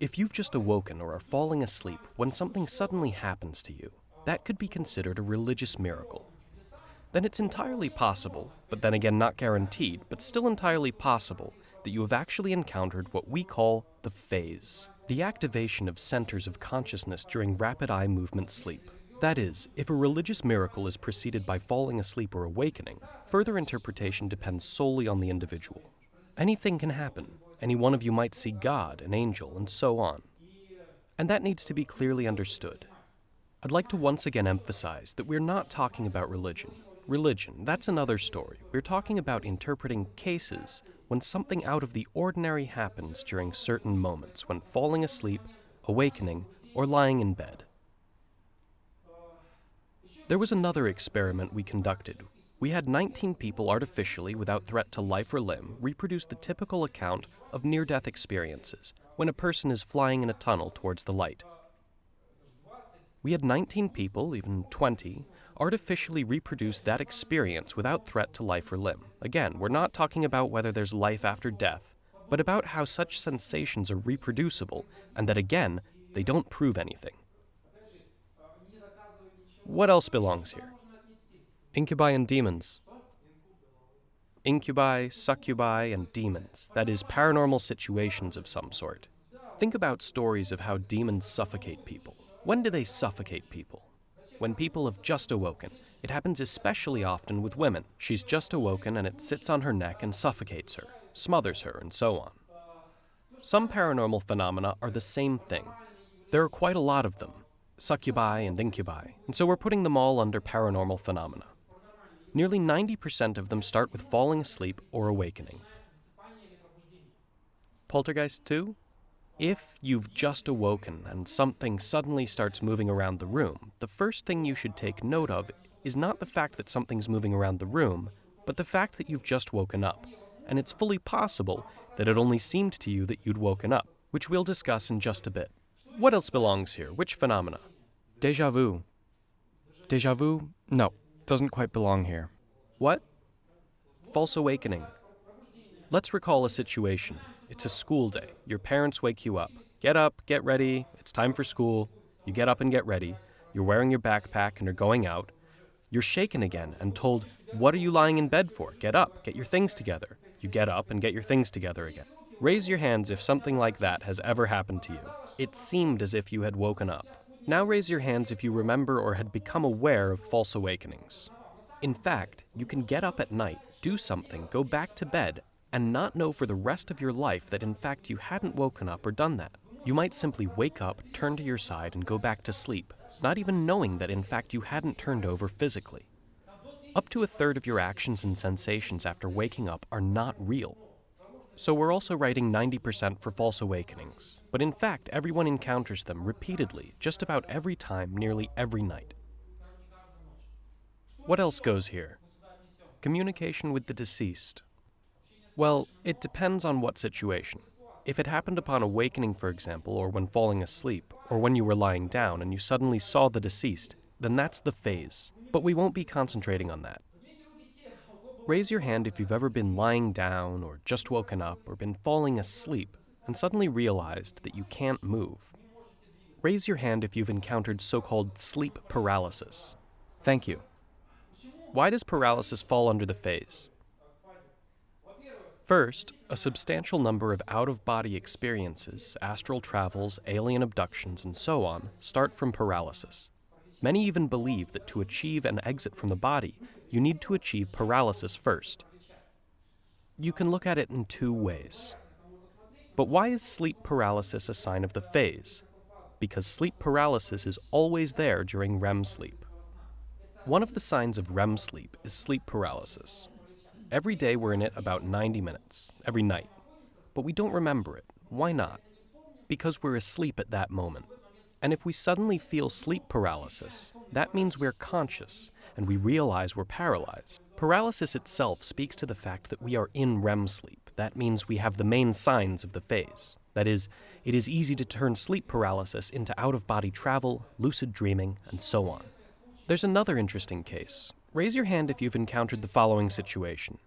If you've just awoken or are falling asleep when something suddenly happens to you, that could be considered a religious miracle. Then it's entirely possible, but then again not guaranteed, but still entirely possible, that you have actually encountered what we call the phase, the activation of centers of consciousness during rapid eye movement sleep. That is, if a religious miracle is preceded by falling asleep or awakening, further interpretation depends solely on the individual. Anything can happen. Any one of you might see God, an angel, and so on. And that needs to be clearly understood. I'd like to once again emphasize that we're not talking about religion. Religion, that's another story. We're talking about interpreting cases when something out of the ordinary happens during certain moments, when falling asleep, awakening, or lying in bed. There was another experiment we conducted. We had 19 people artificially, without threat to life or limb, reproduce the typical account of near-death experiences when a person is flying in a tunnel towards the light. We had 19 people, even 20, artificially reproduce that experience without threat to life or limb. Again, we're not talking about whether there's life after death, but about how such sensations are reproducible, and that again, they don't prove anything. What else belongs here? Incubi and demons. Incubi, succubi, and demons, that is, paranormal situations of some sort. Think about stories of how demons suffocate people. When do they suffocate people? When people have just awoken. It happens especially often with women. She's just awoken and it sits on her neck and suffocates her, smothers her, and so on. Some paranormal phenomena are the same thing. There are quite a lot of them, succubi and incubi, and so we're putting them all under paranormal phenomena. Nearly 90% of them start with falling asleep or awakening. Poltergeist 2? If you've just awoken and something suddenly starts moving around the room, the first thing you should take note of is not the fact that something's moving around the room, but the fact that you've just woken up. And it's fully possible that it only seemed to you that you'd woken up, which we'll discuss in just a bit. What else belongs here? Which phenomena? Déjà vu. Déjà vu? No, doesn't quite belong here. What? False awakening. Let's recall a situation. It's a school day. Your parents wake you up. Get up, get ready, it's time for school. You get up and get ready. You're wearing your backpack and are going out. You're shaken again and told, "What are you lying in bed for? Get up, get your things together." You get up and get your things together again. Raise your hands if something like that has ever happened to you. It seemed as if you had woken up. Now raise your hands if you remember or had become aware of false awakenings. In fact, you can get up at night, do something, go back to bed, and not know for the rest of your life that in fact you hadn't woken up or done that. You might simply wake up, turn to your side, and go back to sleep, not even knowing that in fact you hadn't turned over physically. Up to a third of your actions and sensations after waking up are not real. So we're also writing 90% for false awakenings, but in fact everyone encounters them repeatedly, just about every time, nearly every night. What else goes here? Communication with the deceased. Well, it depends on what situation. If it happened upon awakening, for example, or when falling asleep, or when you were lying down and you suddenly saw the deceased, then that's the phase. But we won't be concentrating on that. Raise your hand if you've ever been lying down, or just woken up, or been falling asleep, and suddenly realized that you can't move. Raise your hand if you've encountered so-called sleep paralysis. Thank you. Why does paralysis fall under the phase? First, a substantial number of out-of-body experiences, astral travels, alien abductions, and so on, start from paralysis. Many even believe that to achieve an exit from the body, you need to achieve paralysis first. You can look at it in two ways. But why is sleep paralysis a sign of the phase? Because sleep paralysis is always there during REM sleep. One of the signs of REM sleep is sleep paralysis. Every day we're in it about 90 minutes, every night. But we don't remember it. Why not? Because we're asleep at that moment. And if we suddenly feel sleep paralysis, that means we're conscious, and we realize we're paralyzed. Paralysis itself speaks to the fact that we are in REM sleep. That means we have the main signs of the phase. That is, it is easy to turn sleep paralysis into out-of-body travel, lucid dreaming, and so on. There's another interesting case. Raise your hand if you've encountered the following situation.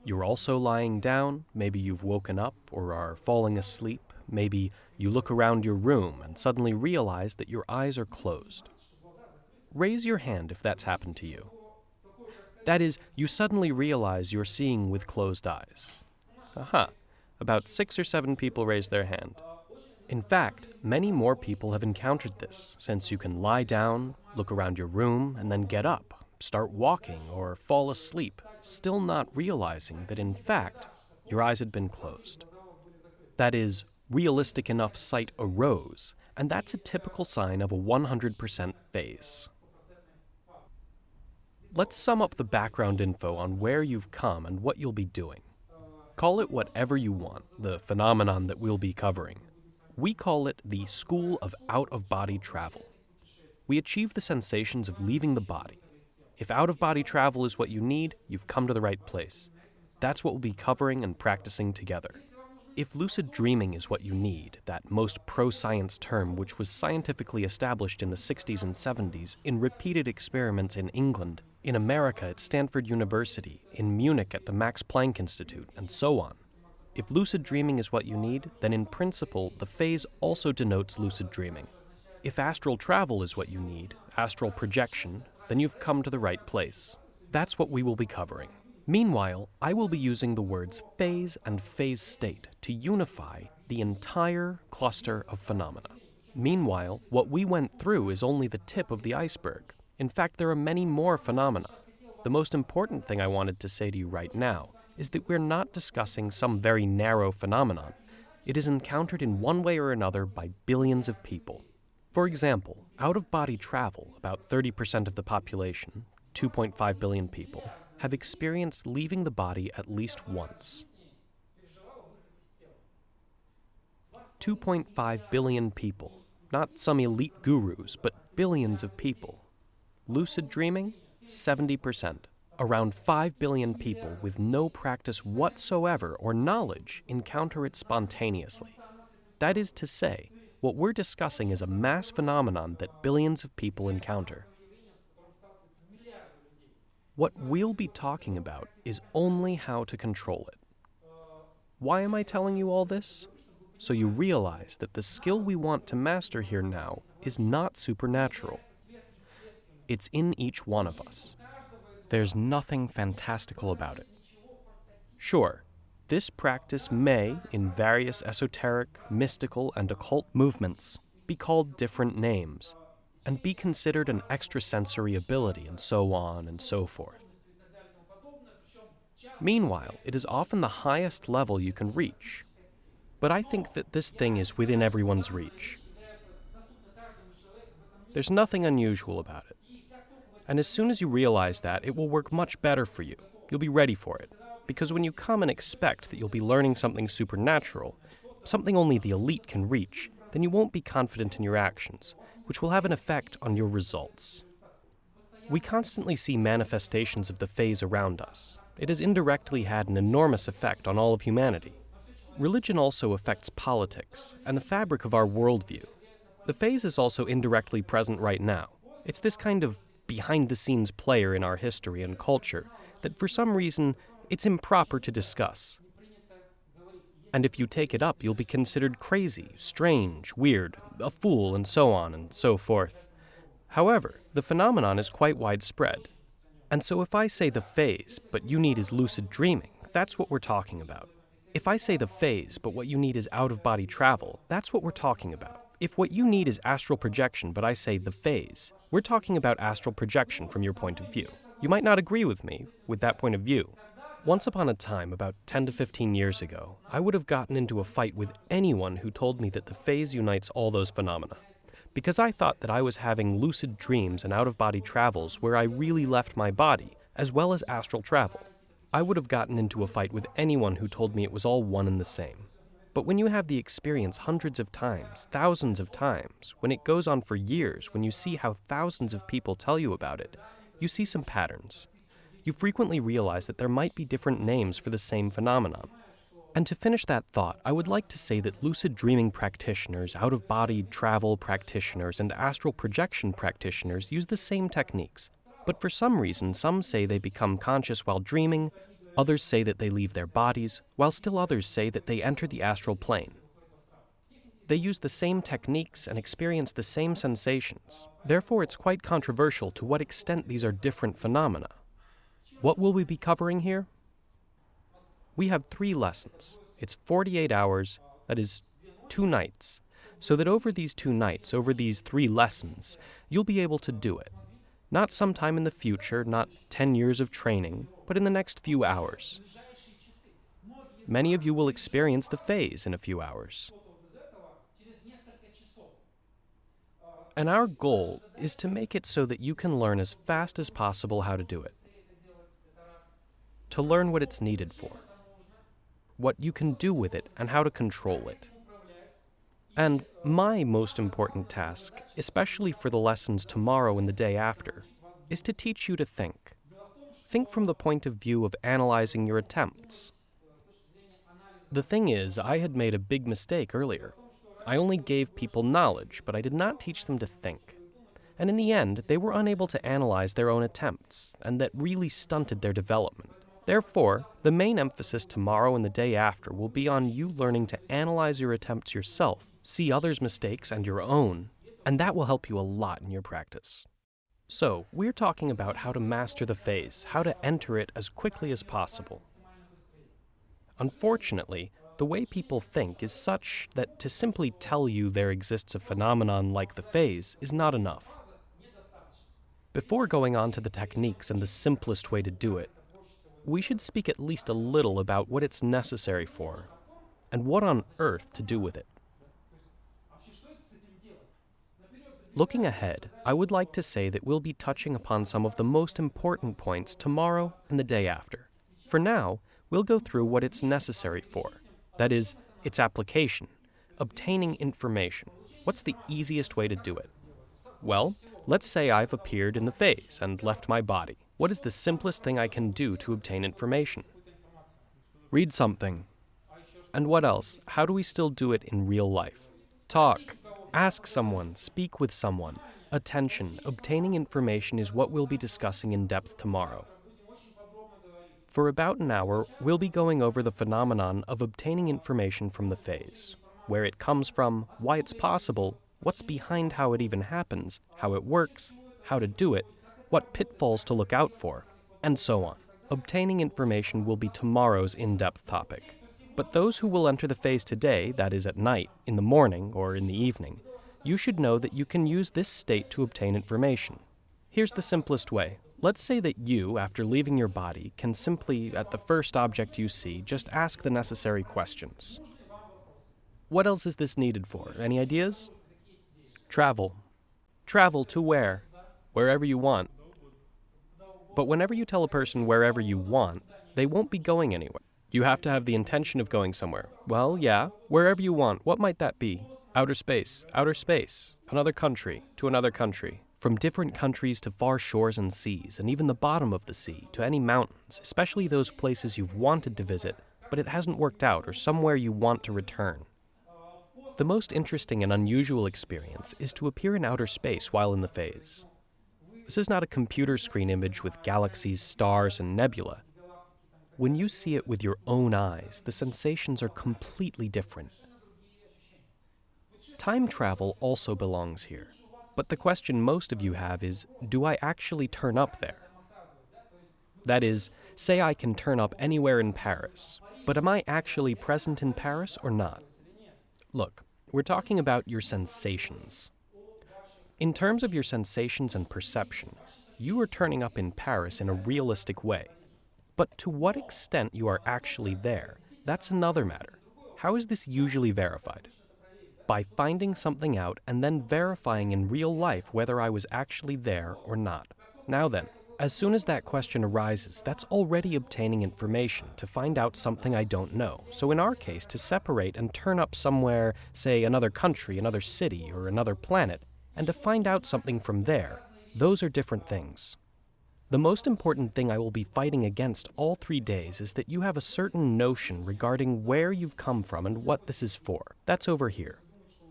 You're also lying down, maybe you've woken up or are falling asleep, Maybe you look around your room and suddenly realize that your eyes are closed. Raise your hand if that's happened to you. That is, you suddenly realize you're seeing with closed eyes. Aha, about 6 or 7 people raised their hand. In fact, many more people have encountered this, since you can lie down, look around your room, and then get up, start walking, or fall asleep, still not realizing that in fact, your eyes had been closed. That is, realistic enough sight arose, and that's a typical sign of a 100% phase. Let's sum up the background info on where you've come and what you'll be doing. Call it whatever you want, the phenomenon that we'll be covering. We call it the School of Out-of-Body Travel. We achieve the sensations of leaving the body. If out-of-body travel is what you need, you've come to the right place. That's what we'll be covering and practicing together. If lucid dreaming is what you need, that most pro-science term which was scientifically established in the 60s and 70s in repeated experiments in England, in America at Stanford University, in Munich at the Max Planck Institute, and so on. If lucid dreaming is what you need, then in principle, the phase also denotes lucid dreaming. If astral travel is what you need, astral projection, then you've come to the right place. That's what we will be covering. Meanwhile, I will be using the words phase and phase state to unify the entire cluster of phenomena. Meanwhile, what we went through is only the tip of the iceberg. In fact, there are many more phenomena. The most important thing I wanted to say to you right now is that we're not discussing some very narrow phenomenon. It is encountered in one way or another by billions of people. For example, out-of-body travel, about 30% of the population, 2.5 billion people, have experienced leaving the body at least once. 2.5 billion people, not some elite gurus, but billions of people. Lucid dreaming, 70%. Around 5 billion people with no practice whatsoever or knowledge encounter it spontaneously. That is to say, what we're discussing is a mass phenomenon that billions of people encounter. What we'll be talking about is only how to control it. Why am I telling you all this? So you realize that the skill we want to master here now is not supernatural. It's in each one of us. There's nothing fantastical about it. Sure, this practice may, in various esoteric, mystical, and occult movements, be called different names, and be considered an extrasensory ability, and so on and so forth. Meanwhile, it is often the highest level you can reach. But I think that this thing is within everyone's reach. There's nothing unusual about it. And as soon as you realize that, it will work much better for you. You'll be ready for it. Because when you come and expect that you'll be learning something supernatural, something only the elite can reach, then you won't be confident in your actions, which will have an effect on your results. We constantly see manifestations of the phase around us. It has indirectly had an enormous effect on all of humanity. Religion also affects politics and the fabric of our worldview. The phase is also indirectly present right now. It's this kind of behind-the-scenes player in our history and culture that for some reason it's improper to discuss. And if you take it up, you'll be considered crazy, strange, weird, a fool, and so on and so forth. However, the phenomenon is quite widespread. And so if I say the phase, but you need is lucid dreaming, that's what we're talking about. If I say the phase, but what you need is out-of-body travel, that's what we're talking about. If what you need is astral projection, but I say the phase, we're talking about astral projection from your point of view. You might not agree with me with that point of view. Once upon a time, about 10 to 15 years ago, I would have gotten into a fight with anyone who told me that the phase unites all those phenomena. Because I thought that I was having lucid dreams and out-of-body travels where I really left my body, as well as astral travel. I would have gotten into a fight with anyone who told me it was all one and the same. But when you have the experience hundreds of times, thousands of times, when it goes on for years, when you see how thousands of people tell you about it, you see some patterns. You frequently realize that there might be different names for the same phenomenon. And to finish that thought, I would like to say that lucid dreaming practitioners, out-of-body travel practitioners, and astral projection practitioners use the same techniques. But for some reason, some say they become conscious while dreaming, others say that they leave their bodies, while still others say that they enter the astral plane. They use the same techniques and experience the same sensations. Therefore, it's quite controversial to what extent these are different phenomena. What will we be covering here? We have 3 lessons. It's 48 hours, that is 2 nights. So that over these 2 nights, over these 3 lessons, you'll be able to do it. Not sometime in the future, not 10 years of training, but in the next few hours. Many of you will experience the phase in a few hours. And our goal is to make it so that you can learn as fast as possible how to do it. To learn what it's needed for, what you can do with it, and how to control it. And my most important task, especially for the lessons tomorrow and the day after, is to teach you to think. Think from the point of view of analyzing your attempts. The thing is, I had made a big mistake earlier. I only gave people knowledge, but I did not teach them to think. And in the end, they were unable to analyze their own attempts, and that really stunted their development. Therefore, the main emphasis tomorrow and the day after will be on you learning to analyze your attempts yourself, see others' mistakes and your own, and that will help you a lot in your practice. So, we're talking about how to master the phase, how to enter it as quickly as possible. Unfortunately, the way people think is such that to simply tell you there exists a phenomenon like the phase is not enough. Before going on to the techniques and the simplest way to do it, we should speak at least a little about what it's necessary for, and what on earth to do with it. Looking ahead, I would like to say that we'll be touching upon some of the most important points tomorrow and the day after. For now, we'll go through what it's necessary for. That is, its application, obtaining information. What's the easiest way to do it? Well, let's say I've appeared in the phase and left my body. What is the simplest thing I can do to obtain information? Read something. And what else? How do we still do it in real life? Talk. Ask someone. Speak with someone. Attention. Obtaining information is what we'll be discussing in depth tomorrow. For about an hour, we'll be going over the phenomenon of obtaining information from the phase, where it comes from, why it's possible, what's behind how it even happens, how it works, how to do it, what pitfalls to look out for, and so on. Obtaining information will be tomorrow's in-depth topic. But those who will enter the phase today, that is at night, in the morning, or in the evening, you should know that you can use this state to obtain information. Here's the simplest way. Let's say that you, after leaving your body, can simply, at the first object you see, just ask the necessary questions. What else is this needed for? Any ideas? Travel. Travel to where? Wherever you want. But whenever you tell a person wherever you want, they won't be going anywhere. You have to have the intention of going somewhere. Well, yeah, wherever you want. What might that be? Outer space, another country, to another country. From different countries to far shores and seas, and even the bottom of the sea, to any mountains, especially those places you've wanted to visit, but it hasn't worked out, or somewhere you want to return. The most interesting and unusual experience is to appear in outer space while in the phase. This is not a computer screen image with galaxies, stars, and nebula. When you see it with your own eyes, the sensations are completely different. Time travel also belongs here. But the question most of you have is, do I actually turn up there? That is, say I can turn up anywhere in Paris, but am I actually present in Paris or not? Look, we're talking about your sensations. In terms of your sensations and perception, you are turning up in Paris in a realistic way. But to what extent you are actually there, that's another matter. How is this usually verified? By finding something out and then verifying in real life whether I was actually there or not. Now then, as soon as that question arises, that's already obtaining information to find out something I don't know. So in our case, to separate and turn up somewhere, say another country, another city, or another planet, and to find out something from there, those are different things. The most important thing I will be fighting against all 3 days is that you have a certain notion regarding where you've come from and what this is for. That's over here.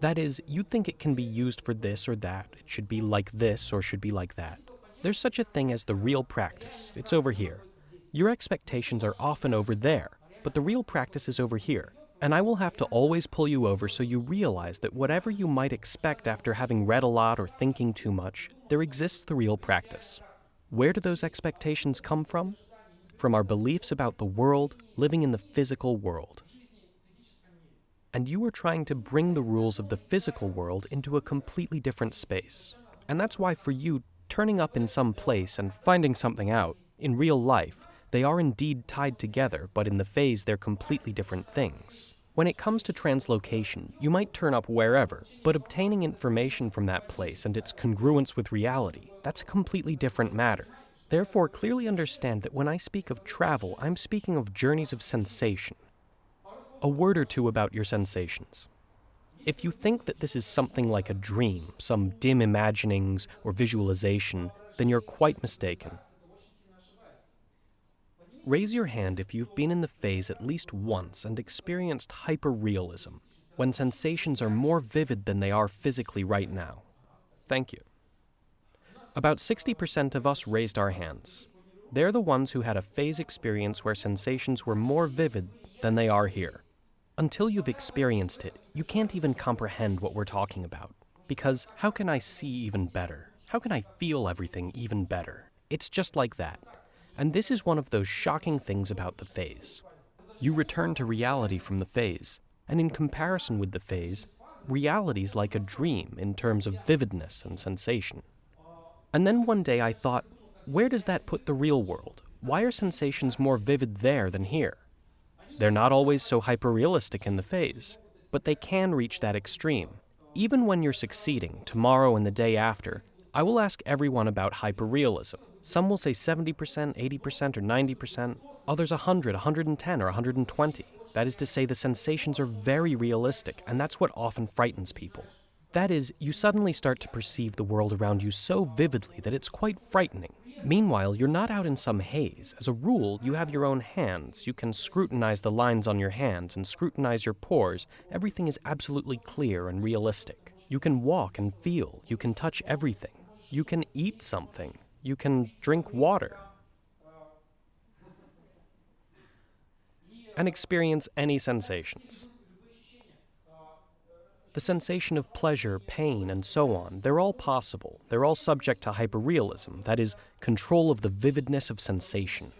That is, you think it can be used for this or that, it should be like this or should be like that. There's such a thing as the real practice. It's over here. Your expectations are often over there, but the real practice is over here. And I will have to always pull you over so you realize that whatever you might expect after having read a lot or thinking too much, there exists the real practice. Where do those expectations come from? From our beliefs about the world, living in the physical world. And you are trying to bring the rules of the physical world into a completely different space. And that's why for you, turning up in some place and finding something out, in real life, they are indeed tied together, but in the phase they're completely different things. When it comes to translocation, you might turn up wherever, but obtaining information from that place and its congruence with reality, that's a completely different matter. Therefore, clearly understand that when I speak of travel, I'm speaking of journeys of sensation. A word or two about your sensations. If you think that this is something like a dream, some dim imaginings or visualization, then you're quite mistaken. Raise your hand if you've been in the phase at least once and experienced hyperrealism, when sensations are more vivid than they are physically right now. Thank you. About 60% of us raised our hands. They're the ones who had a phase experience where sensations were more vivid than they are here. Until you've experienced it, you can't even comprehend what we're talking about. Because how can I see even better? How can I feel everything even better? It's just like that. And this is one of those shocking things about the phase. You return to reality from the phase, and in comparison with the phase, reality's like a dream in terms of vividness and sensation. And then one day I thought, where does that put the real world? Why are sensations more vivid there than here? They're not always so hyperrealistic in the phase, but they can reach that extreme. Even when you're succeeding, tomorrow and the day after, I will ask everyone about hyperrealism. Some will say 70%, 80%, or 90%, others 100, 110, or 120. That is to say, the sensations are very realistic, and that's what often frightens people. That is, you suddenly start to perceive the world around you so vividly that it's quite frightening. Meanwhile, you're not out in some haze. As a rule, you have your own hands. You can scrutinize the lines on your hands and scrutinize your pores. Everything is absolutely clear and realistic. You can walk and feel. You can touch everything. You can eat something. You can drink water. And experience any sensations. The sensation of pleasure, pain, and so on, they're all possible. They're all subject to hyperrealism, that is, control of the vividness of sensation.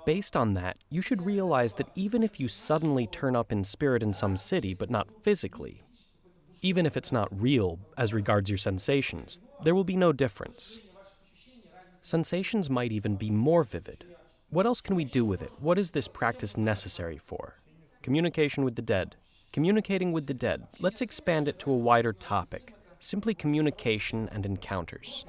Based on that, you should realize that even if you suddenly turn up in spirit in some city, but not physically, even if it's not real as regards your sensations, there will be no difference. Sensations might even be more vivid. What else can we do with it? What is this practice necessary for? Communication with the dead. Communicating with the dead. Let's expand it to a wider topic. Simply communication and encounters.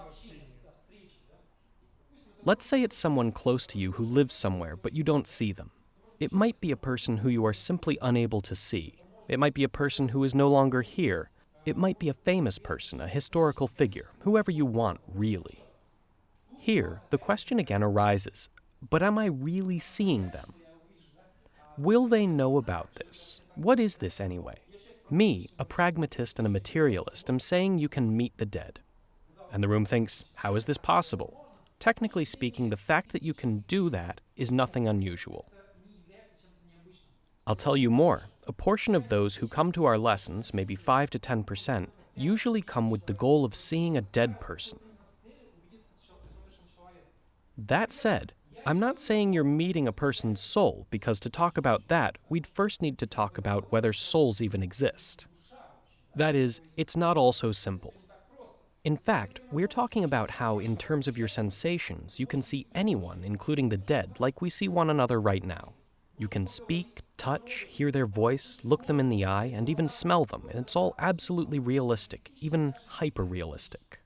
Let's say it's someone close to you who lives somewhere, but you don't see them. It might be a person who you are simply unable to see. It might be a person who is no longer here. It might be a famous person, a historical figure, whoever you want, really. Here, the question again arises, but am I really seeing them? Will they know about this? What is this anyway? Me, a pragmatist and a materialist, am saying you can meet the dead. And the room thinks, how is this possible? Technically speaking, the fact that you can do that is nothing unusual. I'll tell you more. A portion of those who come to our lessons, maybe 5 to 10%, usually come with the goal of seeing a dead person. That said, I'm not saying you're meeting a person's soul, because to talk about that, we'd first need to talk about whether souls even exist. That is, it's not all so simple. In fact, we're talking about how, in terms of your sensations, you can see anyone, including the dead, like we see one another right now. You can speak, touch, hear their voice, look them in the eye, and even smell them, and it's all absolutely realistic, even hyper-realistic.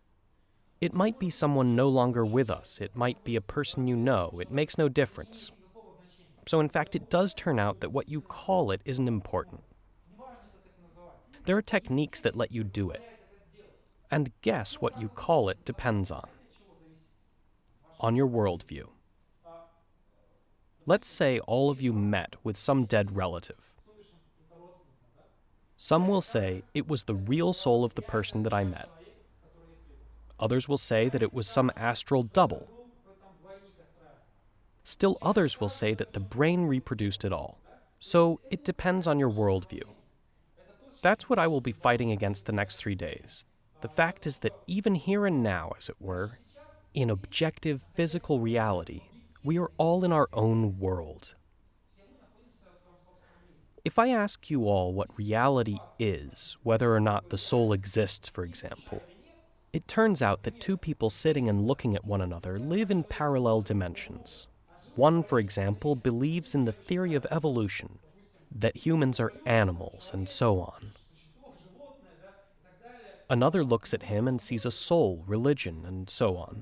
It might be someone no longer with us, it might be a person you know, it makes no difference. So in fact, it does turn out that what you call it isn't important. There are techniques that let you do it. And guess what you call it depends on your worldview. Let's say all of you met with some dead relative. Some will say it was the real soul of the person that I met. Others will say that it was some astral double. Still others will say that the brain reproduced it all. So it depends on your worldview. That's what I will be fighting against the next 3 days. The fact is that even here and now, as it were, in objective physical reality, we are all in our own world. If I ask you all what reality is, whether or not the soul exists, for example, it turns out that two people sitting and looking at one another live in parallel dimensions. One, for example, believes in the theory of evolution, that humans are animals, and so on. Another looks at him and sees a soul, religion, and so on.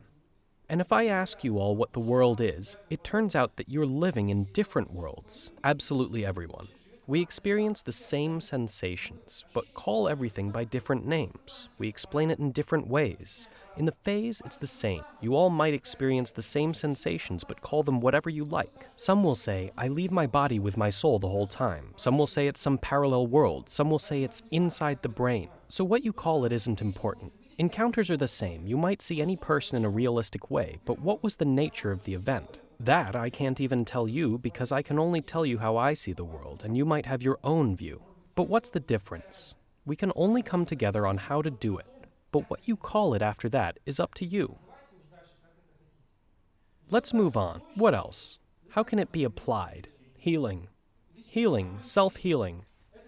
And if I ask you all what the world is, it turns out that you're living in different worlds, absolutely everyone. We experience the same sensations, but call everything by different names. We explain it in different ways. In the phase, it's the same. You all might experience the same sensations, but call them whatever you like. Some will say, I leave my body with my soul the whole time. Some will say it's some parallel world. Some will say it's inside the brain. So what you call it isn't important. Encounters are the same. You might see any person in a realistic way, but what was the nature of the event? That I can't even tell you because I can only tell you how I see the world, and you might have your own view. But what's the difference? We can only come together on how to do it, but what you call it after that is up to you. Let's move on. What else? How can it be applied? Healing. Healing, self-healing.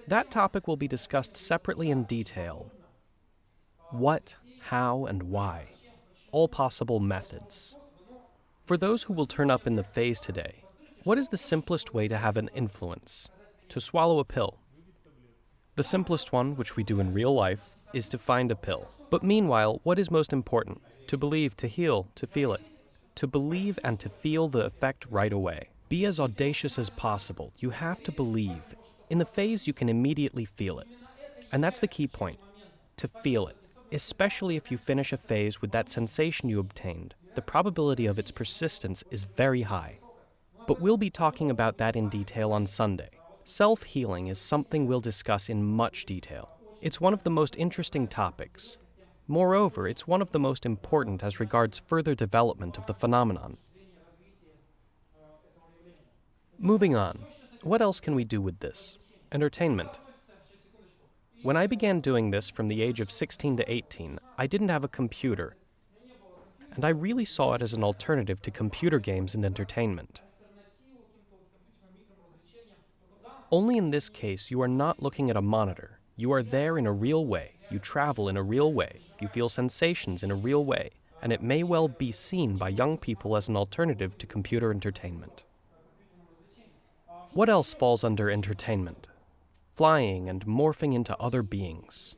That topic will be discussed separately in detail. What, how, and why. All possible methods. For those who will turn up in the phase today, what is the simplest way to have an influence? To swallow a pill. The simplest one, which we do in real life, is to find a pill. But meanwhile, what is most important? To believe, to heal, to feel it. To believe and to feel the effect right away. Be as audacious as possible. You have to believe. In the phase, you can immediately feel it. And that's the key point. To feel it. Especially if you finish a phase with that sensation you obtained. The probability of its persistence is very high. But we'll be talking about that in detail on Sunday. Self-healing is something we'll discuss in much detail. It's one of the most interesting topics. Moreover, it's one of the most important as regards further development of the phenomenon. Moving on, what else can we do with this? Entertainment. When I began doing this from the age of 16 to 18, I didn't have a computer. And I really saw it as an alternative to computer games and entertainment. Only in this case, you are not looking at a monitor. You are there in a real way. You travel in a real way. You feel sensations in a real way. And it may well be seen by young people as an alternative to computer entertainment. What else falls under entertainment? Flying and morphing into other beings.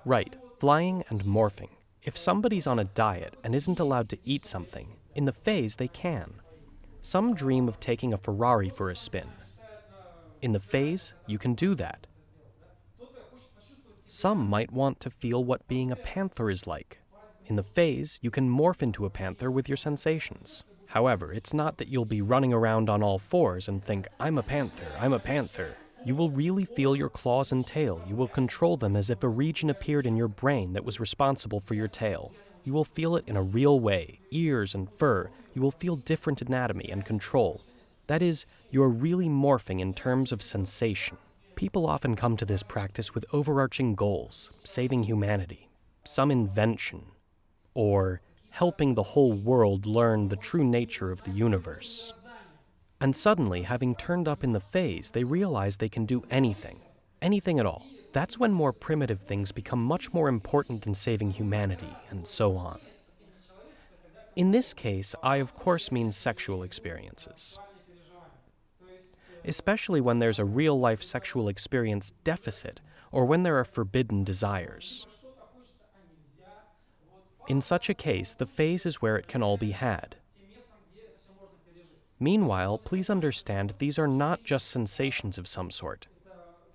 Right, flying and morphing. If somebody's on a diet and isn't allowed to eat something, in the phase they can. Some dream of taking a Ferrari for a spin. In the phase, you can do that. Some might want to feel what being a panther is like. In the phase, you can morph into a panther with your sensations. However, it's not that you'll be running around on all fours and think, I'm a panther, I'm a panther. You will really feel your claws and tail. You will control them as if a region appeared in your brain that was responsible for your tail. You will feel it in a real way, ears and fur. You will feel different anatomy and control. That is, you are really morphing in terms of sensation. People often come to this practice with overarching goals, saving humanity, some invention, or helping the whole world learn the true nature of the universe. And suddenly, having turned up in the phase, they realize they can do anything at all. That's when more primitive things become much more important than saving humanity, and so on. In this case, I of course mean sexual experiences. Especially when there's a real-life sexual experience deficit, or when there are forbidden desires. In such a case, the phase is where it can all be had. Meanwhile, please understand these are not just sensations of some sort.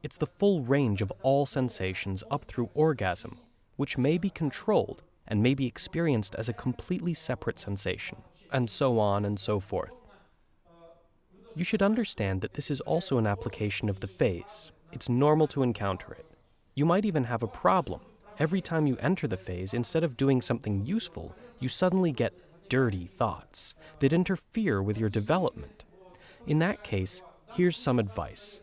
It's the full range of all sensations up through orgasm, which may be controlled and may be experienced as a completely separate sensation, and so on and so forth. You should understand that this is also an application of the phase. It's normal to encounter it. You might even have a problem. Every time you enter the phase, instead of doing something useful, you suddenly get dirty thoughts that interfere with your development. In that case, here's some advice.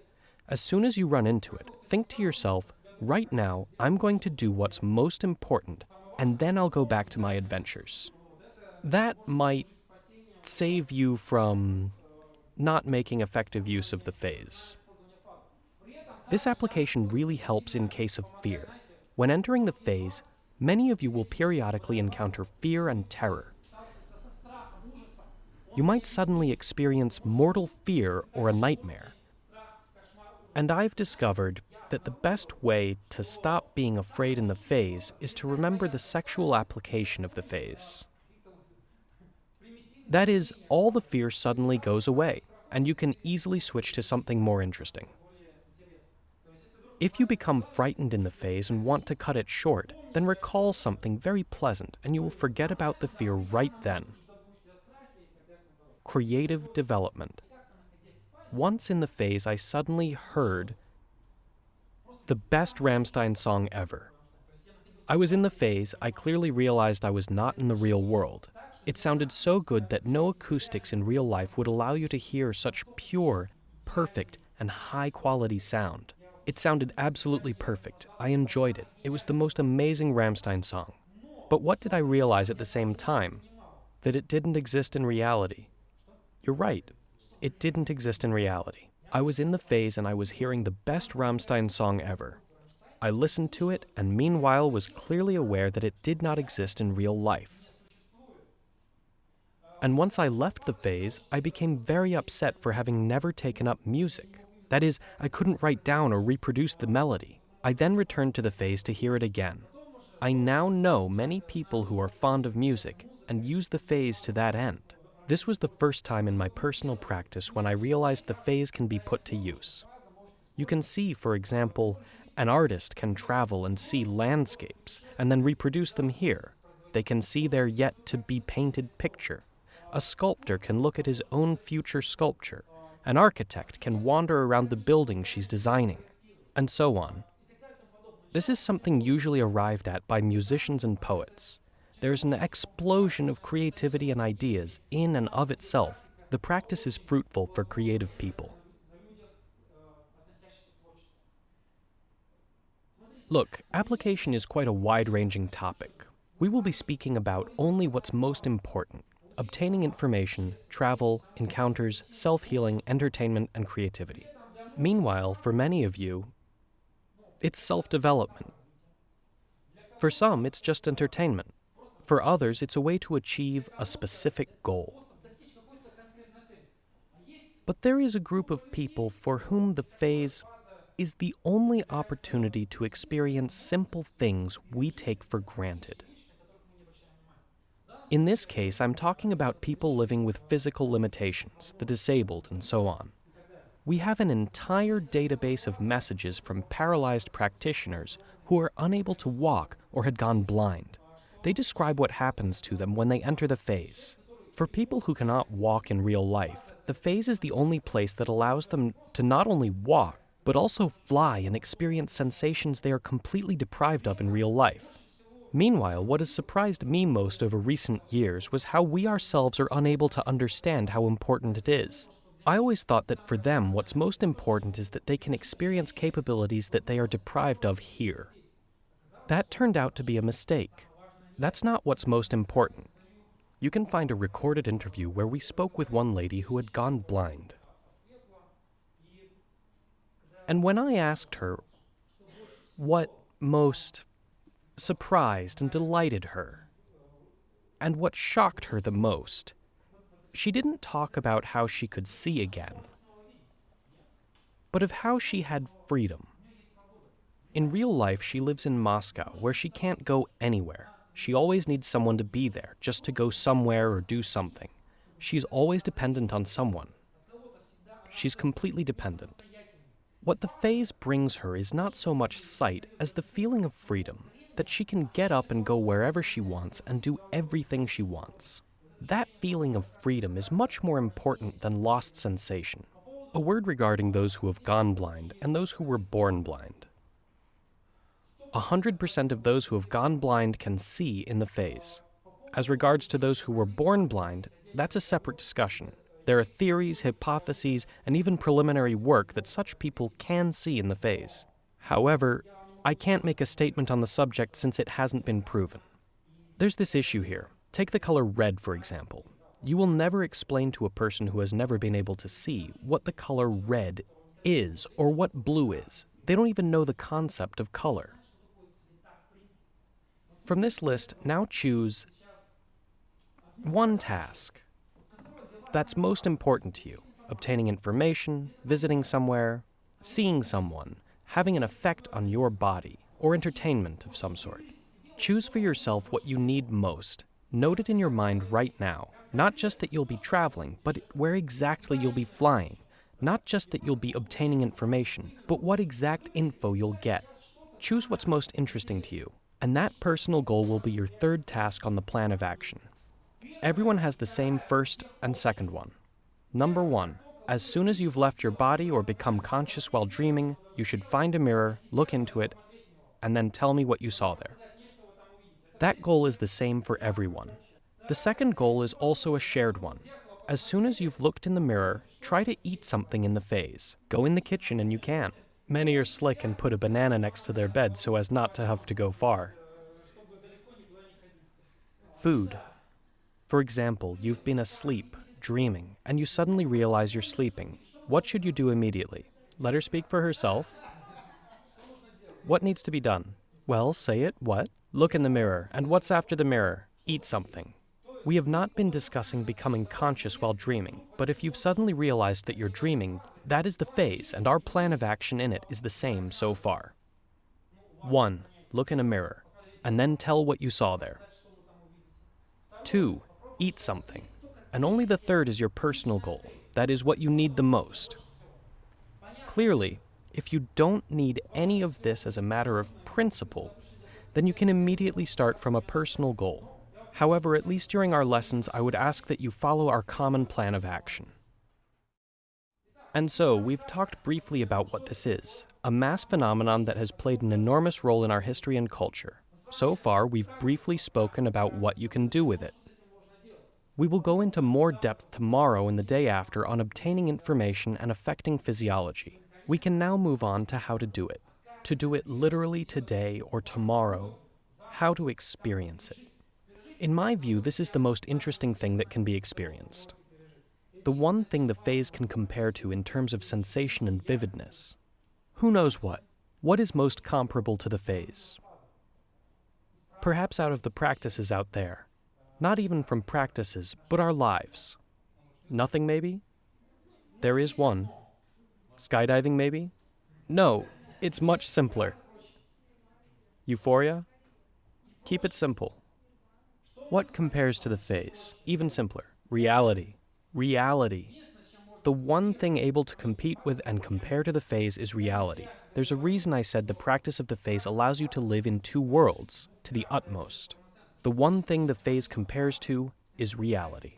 As soon as you run into it, think to yourself, right now, I'm going to do what's most important, and then I'll go back to my adventures. That might save you from not making effective use of the phase. This application really helps in case of fear. When entering the phase, many of you will periodically encounter fear and terror. You might suddenly experience mortal fear or a nightmare. And I've discovered that the best way to stop being afraid in the phase is to remember the sexual application of the phase. That is, all the fear suddenly goes away, and you can easily switch to something more interesting. If you become frightened in the phase and want to cut it short, then recall something very pleasant and you will forget about the fear right then. Creative development. Once in the phase, I suddenly heard the best Rammstein song ever. I was in the phase, I clearly realized I was not in the real world. It sounded so good that no acoustics in real life would allow you to hear such pure, perfect, and high-quality sound. It sounded absolutely perfect. I enjoyed it. It was the most amazing Rammstein song. But what did I realize at the same time? That it didn't exist in reality. You're right. It didn't exist in reality. I was in the phase and I was hearing the best Rammstein song ever. I listened to it and meanwhile was clearly aware that it did not exist in real life. And once I left the phase, I became very upset for having never taken up music. That is, I couldn't write down or reproduce the melody. I then returned to the phase to hear it again. I now know many people who are fond of music and use the phase to that end. This was the first time in my personal practice when I realized the phase can be put to use. You can see, for example, an artist can travel and see landscapes and then reproduce them here. They can see their yet-to-be-painted picture. A sculptor can look at his own future sculpture. An architect can wander around the building she's designing, and so on. This is something usually arrived at by musicians and poets. There's an explosion of creativity and ideas in and of itself. The practice is fruitful for creative people. Look, application is quite a wide-ranging topic. We will be speaking about only what's most important: obtaining information, travel, encounters, self-healing, entertainment, and creativity. Meanwhile, for many of you, it's self-development. For some, it's just entertainment. For others, it's a way to achieve a specific goal. But there is a group of people for whom the phase is the only opportunity to experience simple things we take for granted. In this case, I'm talking about people living with physical limitations, the disabled, and so on. We have an entire database of messages from paralyzed practitioners who are unable to walk or had gone blind. They describe what happens to them when they enter the phase. For people who cannot walk in real life, the phase is the only place that allows them to not only walk, but also fly and experience sensations they are completely deprived of in real life. Meanwhile, what has surprised me most over recent years was how we ourselves are unable to understand how important it is. I always thought that for them, what's most important is that they can experience capabilities that they are deprived of here. That turned out to be a mistake. That's not what's most important. You can find a recorded interview where we spoke with one lady who had gone blind. And when I asked her what most surprised and delighted her, and what shocked her the most, she didn't talk about how she could see again, but of how she had freedom. In real life, she lives in Moscow, where she can't go anywhere. She always needs someone to be there, just to go somewhere or do something. She's always dependent on someone. She's completely dependent. What the phase brings her is not so much sight as the feeling of freedom, that she can get up and go wherever she wants and do everything she wants. That feeling of freedom is much more important than lost sensation. A word regarding those who have gone blind and those who were born blind. 100% of those who have gone blind can see in the phase. As regards to those who were born blind, that's a separate discussion. There are theories, hypotheses, and even preliminary work that such people can see in the phase. However, I can't make a statement on the subject since it hasn't been proven. There's this issue here. Take the color red, for example. You will never explain to a person who has never been able to see what the color red is or what blue is. They don't even know the concept of color. From this list, now choose one task that's most important to you: obtaining information, visiting somewhere, seeing someone, having an effect on your body, or entertainment of some sort. Choose for yourself what you need most. Note it in your mind right now. Not just that you'll be traveling, but where exactly you'll be flying. Not just that you'll be obtaining information, but what exact info you'll get. Choose what's most interesting to you, and that personal goal will be your third task on the plan of action. Everyone has the same first and second one. Number 1. As soon as you've left your body or become conscious while dreaming, you should find a mirror, look into it, and then tell me what you saw there. That goal is the same for everyone. The second goal is also a shared one. As soon as you've looked in the mirror, try to eat something in the phase. Go in the kitchen and you can. Many are slick and put a banana next to their bed so as not to have to go far. Food. For example, you've been asleep, dreaming, and you suddenly realize you're sleeping. What should you do immediately? Let her speak for herself? What needs to be done? Well, say it. What? Look in the mirror. And what's after the mirror? Eat something. We have not been discussing becoming conscious while dreaming, but if you've suddenly realized that you're dreaming, that is the phase, and our plan of action in it is the same so far. 1. Look in a mirror, and then tell what you saw there. 2. Eat something, and only the third is your personal goal. That is what you need the most. Clearly, if you don't need any of this as a matter of principle, then you can immediately start from a personal goal. However, at least during our lessons, I would ask that you follow our common plan of action. And so, we've talked briefly about what this is, a mass phenomenon that has played an enormous role in our history and culture. So far, we've briefly spoken about what you can do with it. We will go into more depth tomorrow and the day after on obtaining information and affecting physiology. We can now move on to how to do it literally today or tomorrow, how to experience it. In my view, this is the most interesting thing that can be experienced. The one thing the phase can compare to in terms of sensation and vividness. Who knows what? What is most comparable to the phase? Perhaps out of the practices out there. Not even from practices, but our lives. Nothing, maybe? There is one. Skydiving, maybe? No, it's much simpler. Euphoria? Keep it simple. What compares to the phase? Even simpler. Reality. Reality. The one thing able to compete with and compare to the phase is reality. There's a reason I said the practice of the phase allows you to live in two worlds, to the utmost. The one thing the phase compares to is reality.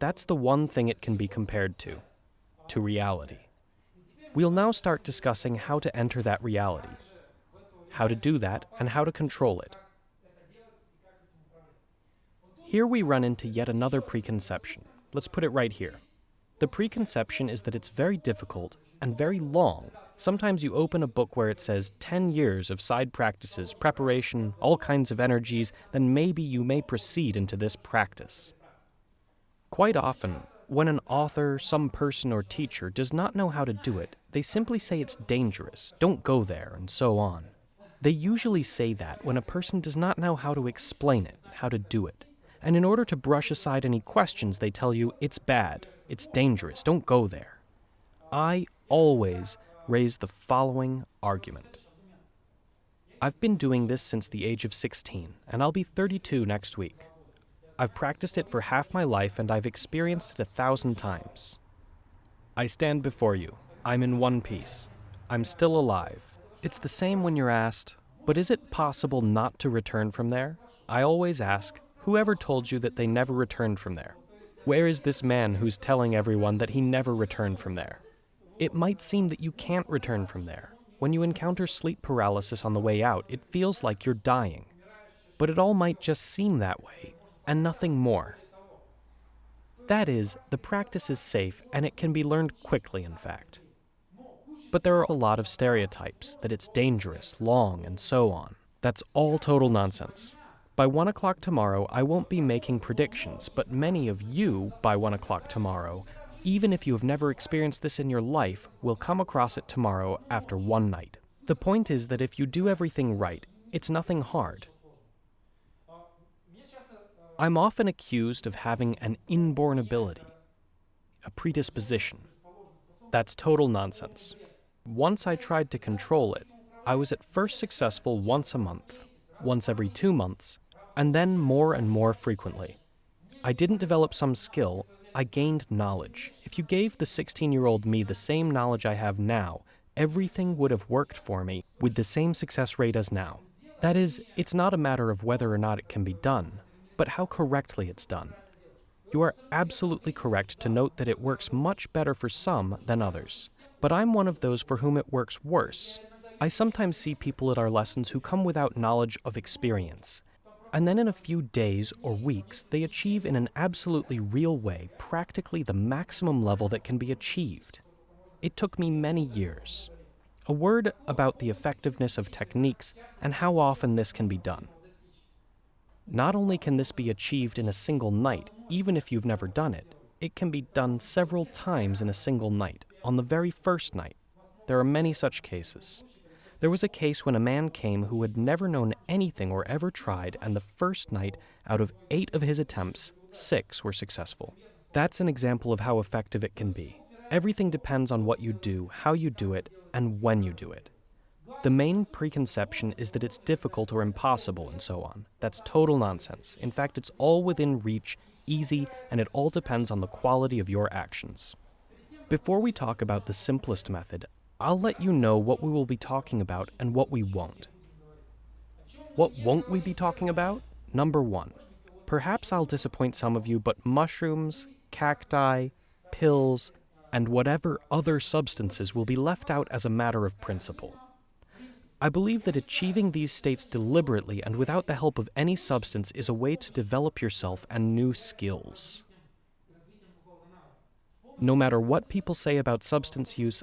That's the one thing it can be compared to reality. We'll now start discussing how to enter that reality, how to do that, and how to control it. Here we run into yet another preconception. Let's put it right here. The preconception is that it's very difficult and very long. Sometimes you open a book where it says 10 years of side practices, preparation, all kinds of energies, then maybe you may proceed into this practice. Quite often, when an author, some person or teacher does not know how to do it, they simply say it's dangerous, don't go there, and so on. They usually say that when a person does not know how to explain it, how to do it. And in order to brush aside any questions, they tell you, it's bad, it's dangerous, don't go there. I always raise the following argument. I've been doing this since the age of 16, and I'll be 32 next week. I've practiced it for half my life, and I've experienced it 1,000 times. I stand before you. I'm in one piece. I'm still alive. It's the same when you're asked, but is it possible not to return from there? I always ask, whoever told you that they never returned from there? Where is this man who's telling everyone that he never returned from there? It might seem that you can't return from there. When you encounter sleep paralysis on the way out, it feels like you're dying. But it all might just seem that way, and nothing more. That is, the practice is safe and it can be learned quickly, in fact. But there are a lot of stereotypes that it's dangerous, long, and so on. That's all total nonsense. By 1 o'clock tomorrow, I won't be making predictions, but many of you, by 1 o'clock tomorrow, even if you have never experienced this in your life, will come across it tomorrow after one night. The point is that if you do everything right, it's nothing hard. I'm often accused of having an inborn ability, a predisposition. That's total nonsense. Once I tried to control it, I was at first successful once a month, once every 2 months, and then more and more frequently. I didn't develop some skill, I gained knowledge. If you gave the 16-year-old me the same knowledge I have now, everything would have worked for me with the same success rate as now. That is, it's not a matter of whether or not it can be done, but how correctly it's done. You are absolutely correct to note that it works much better for some than others. But I'm one of those for whom it works worse. I sometimes see people at our lessons who come without knowledge of experience, and then in a few days or weeks, they achieve in an absolutely real way practically the maximum level that can be achieved. It took me many years. A word about the effectiveness of techniques and how often this can be done. Not only can this be achieved in a single night, even if you've never done it, it can be done several times in a single night, on the very first night. There are many such cases. There was a case when a man came who had never known anything or ever tried, and the first night, out of 8 of his attempts, 6 were successful. That's an example of how effective it can be. Everything depends on what you do, how you do it, and when you do it. The main preconception is that it's difficult or impossible and so on. That's total nonsense. In fact, it's all within reach, easy, and it all depends on the quality of your actions. Before we talk about the simplest method, I'll let you know what we will be talking about and what we won't. What won't we be talking about? Number 1. Perhaps I'll disappoint some of you, but mushrooms, cacti, pills, and whatever other substances will be left out as a matter of principle. I believe that achieving these states deliberately and without the help of any substance is a way to develop yourself and new skills. No matter what people say about substance use,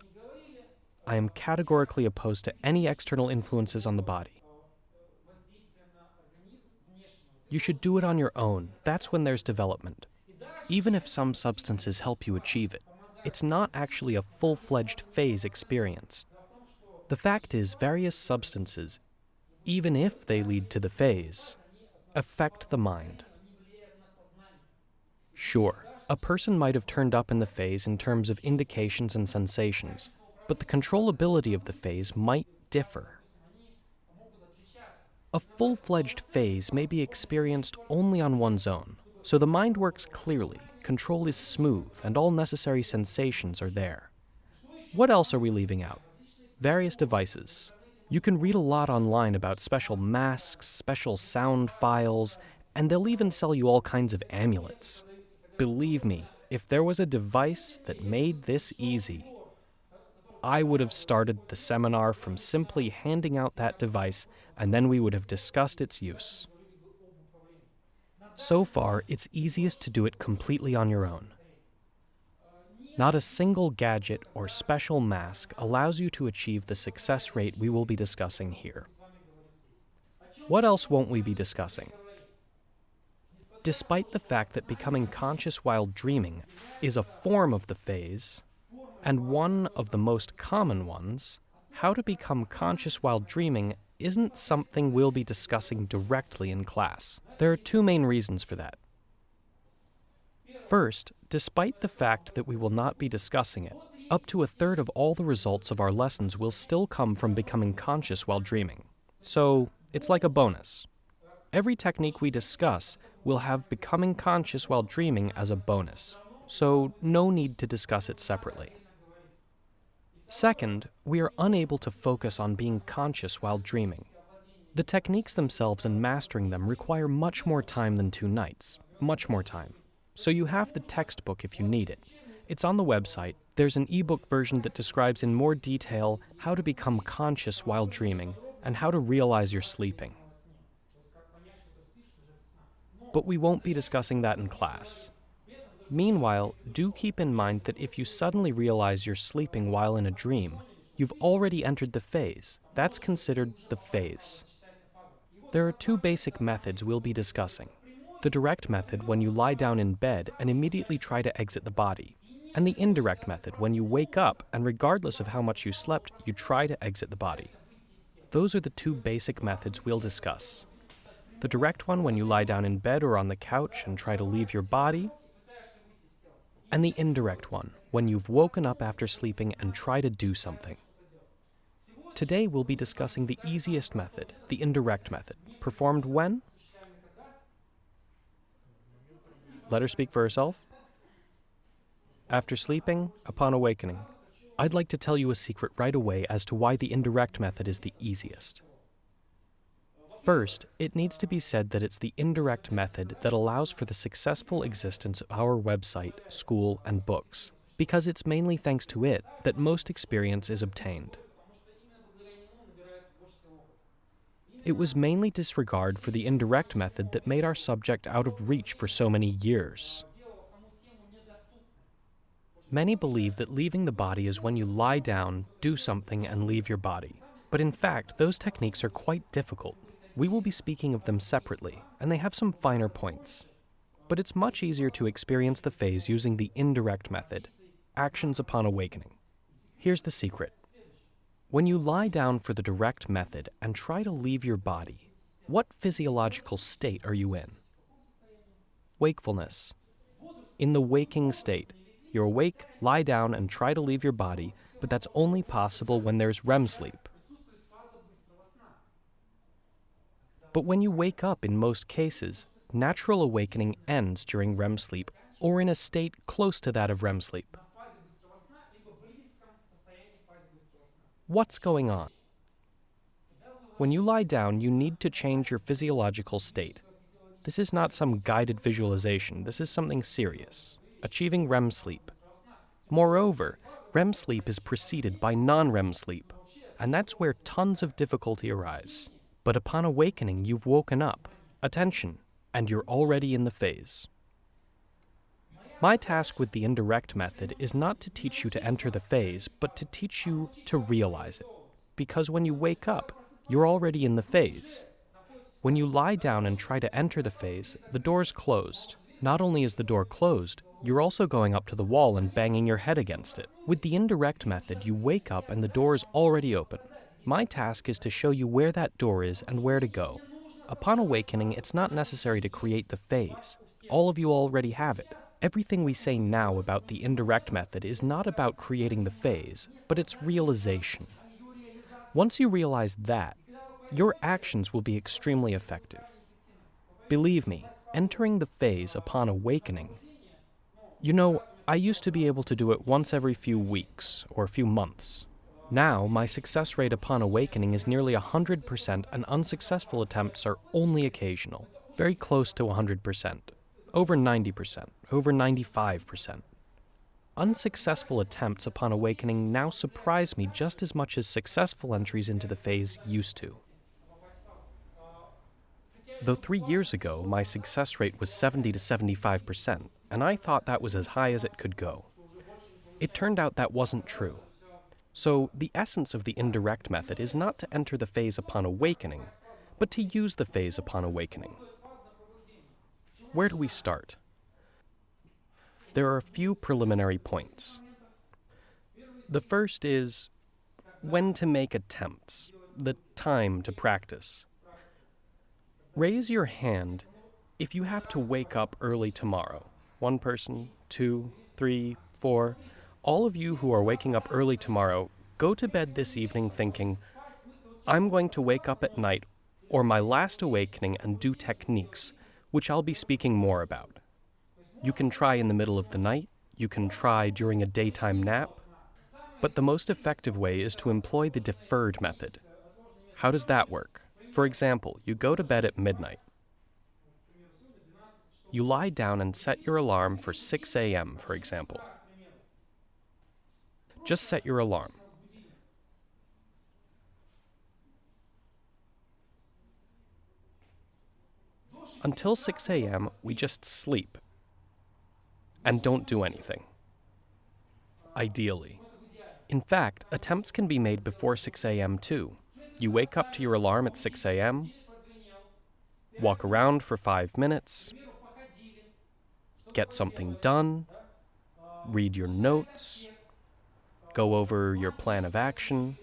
I am categorically opposed to any external influences on the body. You should do it on your own. That's when there's development. Even if some substances help you achieve it, it's not actually a full-fledged phase experience. The fact is, various substances, even if they lead to the phase, affect the mind. Sure, a person might have turned up in the phase in terms of indications and sensations, but the controllability of the phase might differ. A full-fledged phase may be experienced only on one's own, so the mind works clearly, control is smooth, and all necessary sensations are there. What else are we leaving out? Various devices. You can read a lot online about special masks, special sound files, and they'll even sell you all kinds of amulets. Believe me, if there was a device that made this easy, I would have started the seminar from simply handing out that device, and then we would have discussed its use. So far, it's easiest to do it completely on your own. Not a single gadget or special mask allows you to achieve the success rate we will be discussing here. What else won't we be discussing? Despite the fact that becoming conscious while dreaming is a form of the phase, and one of the most common ones, how to become conscious while dreaming isn't something we'll be discussing directly in class. There are 2 main reasons for that. First, despite the fact that we will not be discussing it, up to 1/3 of all the results of our lessons will still come from becoming conscious while dreaming. So, it's like a bonus. Every technique we discuss will have becoming conscious while dreaming as a bonus, so no need to discuss it separately. Second, we are unable to focus on being conscious while dreaming. The techniques themselves and mastering them require much more time than 2 nights, much more time. So you have the textbook if you need it. It's on the website. There's an ebook version that describes in more detail how to become conscious while dreaming and how to realize you're sleeping. But we won't be discussing that in class. Meanwhile, do keep in mind that if you suddenly realize you're sleeping while in a dream, you've already entered the phase. That's considered the phase. There are two basic methods we'll be discussing. The direct method, when you lie down in bed and immediately try to exit the body, and the indirect method, when you wake up and regardless of how much you slept, you try to exit the body. Those are the two basic methods we'll discuss. The direct one, when you lie down in bed or on the couch and try to leave your body, and the indirect one, when you've woken up after sleeping and try to do something. Today we'll be discussing the easiest method, the indirect method, performed when? Let her speak for herself. After sleeping, upon awakening. I'd like to tell you a secret right away as to why the indirect method is the easiest. First, it needs to be said that it's the indirect method that allows for the successful existence of our website, school, and books, because it's mainly thanks to it that most experience is obtained. It was mainly disregard for the indirect method that made our subject out of reach for so many years. Many believe that leaving the body is when you lie down, do something, and leave your body. But in fact, those techniques are quite difficult. We will be speaking of them separately, and they have some finer points. But it's much easier to experience the phase using the indirect method, actions upon awakening. Here's the secret. When you lie down for the direct method and try to leave your body, what physiological state are you in? Wakefulness. In the waking state, you're awake, lie down, and try to leave your body, but that's only possible when there's REM sleep. But when you wake up, in most cases, natural awakening ends during REM sleep or in a state close to that of REM sleep. What's going on? When you lie down, you need to change your physiological state. This is not some guided visualization. This is something serious, achieving REM sleep. Moreover, REM sleep is preceded by non-REM sleep, and that's where tons of difficulty arise. But upon awakening, you've woken up, attention, and you're already in the phase. My task with the indirect method is not to teach you to enter the phase, but to teach you to realize it. Because when you wake up, you're already in the phase. When you lie down and try to enter the phase, the door's closed. Not only is the door closed, you're also going up to the wall and banging your head against it. With the indirect method, you wake up and the door is already open. My task is to show you where that door is and where to go. Upon awakening, it's not necessary to create the phase. All of you already have it. Everything we say now about the indirect method is not about creating the phase, but its realization. Once you realize that, your actions will be extremely effective. Believe me, entering the phase upon awakening. You know, I used to be able to do it once every few weeks or few months. Now, my success rate upon awakening is nearly 100%, and unsuccessful attempts are only occasional, very close to 100%, over 90%, over 95%. Unsuccessful attempts upon awakening now surprise me just as much as successful entries into the phase used to. Though 3 years ago, my success rate was 70 to 75%, and I thought that was as high as it could go. It turned out that wasn't true. So, the essence of the indirect method is not to enter the phase upon awakening, but to use the phase upon awakening. Where do we start? There are a few preliminary points. The first is when to make attempts, the time to practice. Raise your hand if you have to wake up early tomorrow. 1 person, 2, 3, 4. All of you who are waking up early tomorrow, go to bed this evening thinking, I'm going to wake up at night or my last awakening and do techniques, which I'll be speaking more about. You can try in the middle of the night, you can try during a daytime nap, but the most effective way is to employ the deferred method. How does that work? For example, you go to bed at midnight. You lie down and set your alarm for 6 a.m., for example. Just set your alarm. Until 6 a.m., we just sleep. and don't do anything. Ideally. In fact, attempts can be made before 6 a.m. too. You wake up to your alarm at 6 a.m., walk around for 5 minutes, get something done, read your notes, go over your plan of action,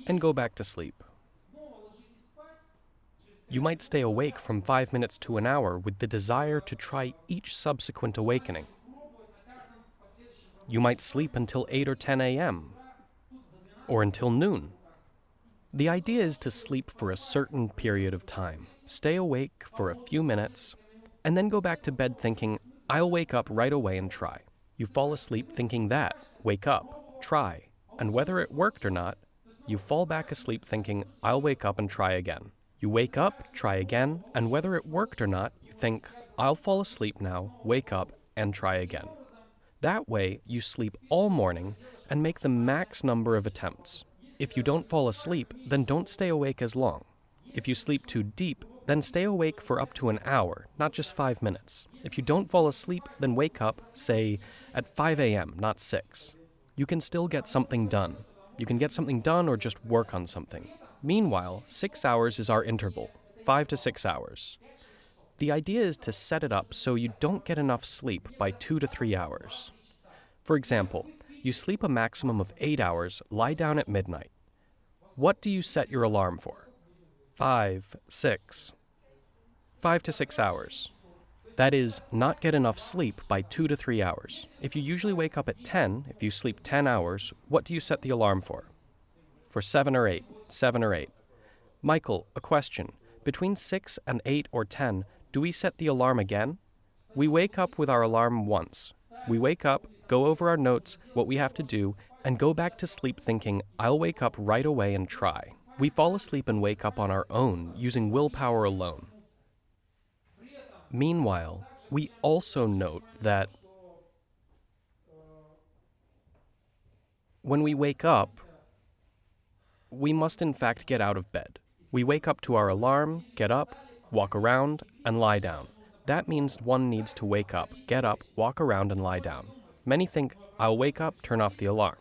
and go back to sleep. You might stay awake from 5 minutes to an hour with the desire to try each subsequent awakening. You might sleep until 8 or 10 a.m., or until noon. The idea is to sleep for a certain period of time, stay awake for a few minutes, and then go back to bed thinking, I'll wake up right away and try. You fall asleep thinking that, wake up, try, and whether it worked or not, you fall back asleep thinking, I'll wake up and try again. You wake up, try again, and whether it worked or not, you think, I'll fall asleep now, wake up, and try again. That way, you sleep all morning and make the max number of attempts. If you don't fall asleep, then don't stay awake as long. If you sleep too deep, then stay awake for up to an hour, not just 5 minutes. If you don't fall asleep, then wake up, say, at 5 a.m., not 6. You can still get something done. You can get something done or just work on something. Meanwhile, 6 hours is our interval, 5 to 6 hours. The idea is to set it up so you don't get enough sleep by 2 to 3 hours. For example, you sleep a maximum of 8 hours, lie down at midnight. What do you set your alarm for? 5, 6. 5 to 6 hours. That is, not get enough sleep by 2 to 3 hours. If you usually wake up at 10, if you sleep 10 hours, what do you set the alarm for? For 7 or 8, 7 or 8. Michael, a question. Between 6 and 8 or 10, do we set the alarm again? We wake up with our alarm once. We wake up, go over our notes, what we have to do, and go back to sleep thinking, I'll wake up right away and try. We fall asleep and wake up on our own, using willpower alone. Meanwhile, we also note that when we wake up, we must in fact get out of bed. We wake up to our alarm, get up, walk around, and lie down. That means one needs to wake up, get up, walk around, and lie down. Many think, I'll wake up, turn off the alarm.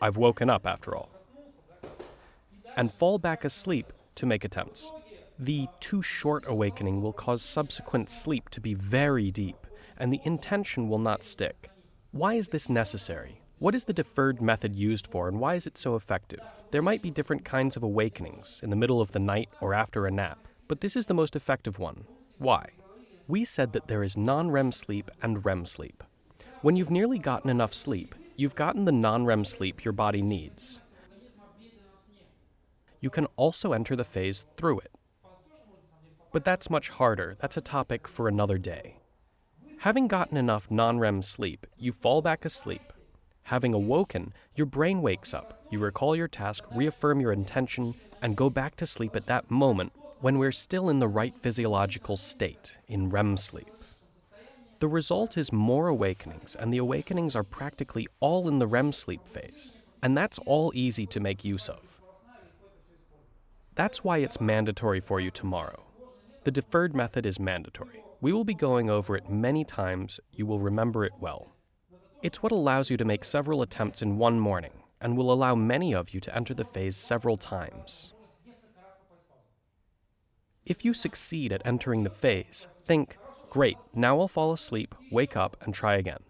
I've woken up after all. And fall back asleep to make attempts. The too short awakening will cause subsequent sleep to be very deep, and the intention will not stick. Why is this necessary? What is the deferred method used for, and why is it so effective? There might be different kinds of awakenings, in the middle of the night or after a nap, but this is the most effective one. Why? We said that there is non-REM sleep and REM sleep. When you've nearly gotten enough sleep, you've gotten the non-REM sleep your body needs. You can also enter the phase through it. But that's much harder. That's a topic for another day. Having gotten enough non-REM sleep, you fall back asleep. Having awoken, your brain wakes up. You recall your task, reaffirm your intention, and go back to sleep at that moment when we're still in the right physiological state, in REM sleep. The result is more awakenings, and the awakenings are practically all in the REM sleep phase, and that's all easy to make use of. That's why it's mandatory for you tomorrow. The deferred method is mandatory. We will be going over it many times. You will remember it well. It's what allows you to make several attempts in one morning, and will allow many of you to enter the phase several times. If you succeed at entering the phase, think, great, now I'll fall asleep, wake up, and try again.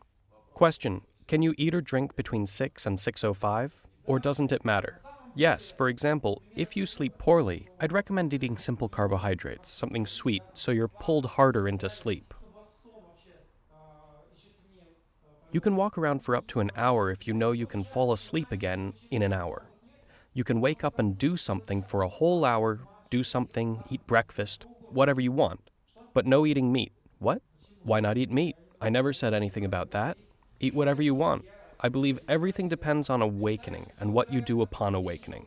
Question, can you eat or drink between 6 and 6:05? Or doesn't it matter? Yes, for example, if you sleep poorly, I'd recommend eating simple carbohydrates, something sweet, so you're pulled harder into sleep. You can walk around for up to an hour if you know you can fall asleep again in an hour. You can wake up and do something for a whole hour, do something, eat breakfast, whatever you want. But no eating meat. What? Why not eat meat? I never said anything about that. Eat whatever you want. I believe everything depends on awakening and what you do upon awakening.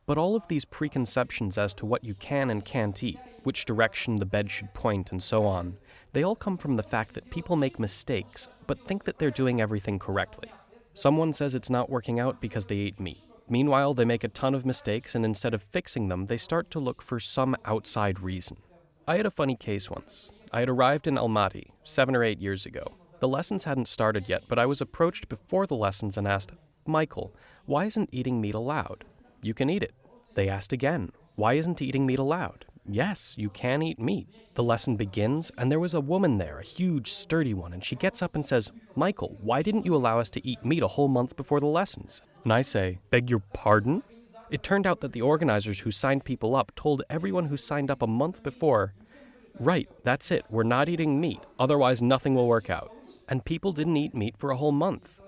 But all of these preconceptions as to what you can and can't eat, which direction the bed should point, and so on, they all come from the fact that people make mistakes, but think that they're doing everything correctly. Someone says it's not working out because they ate meat. Meanwhile, they make a ton of mistakes, and instead of fixing them, they start to look for some outside reason. I had a funny case once. I had arrived in Almaty 7 or 8 years ago. The lessons hadn't started yet, but I was approached before the lessons and asked, "Michael, why isn't eating meat allowed?" "You can eat it." They asked again, "Why isn't eating meat allowed?" "Yes, you can eat meat." The lesson begins, and there was a woman there, a huge, sturdy one, and she gets up and says, "Michael, why didn't you allow us to eat meat a whole month before the lessons?" And I say, "Beg your pardon?" It turned out that the organizers who signed people up told everyone who signed up a month before, "Right, that's it, we're not eating meat, otherwise nothing will work out." And people didn't eat meat for a whole month.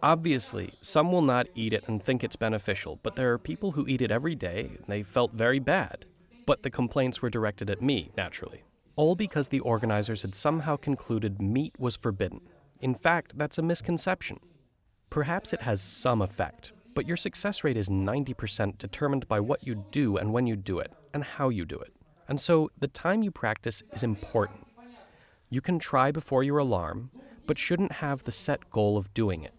Obviously, some will not eat it and think it's beneficial, but there are people who eat it every day, and they felt very bad. But the complaints were directed at me, naturally. All because the organizers had somehow concluded meat was forbidden. In fact, that's a misconception. Perhaps it has some effect, but your success rate is 90% determined by what you do and when you do it, and how you do it. And so, the time you practice is important. You can try before your alarm, but shouldn't have the set goal of doing it.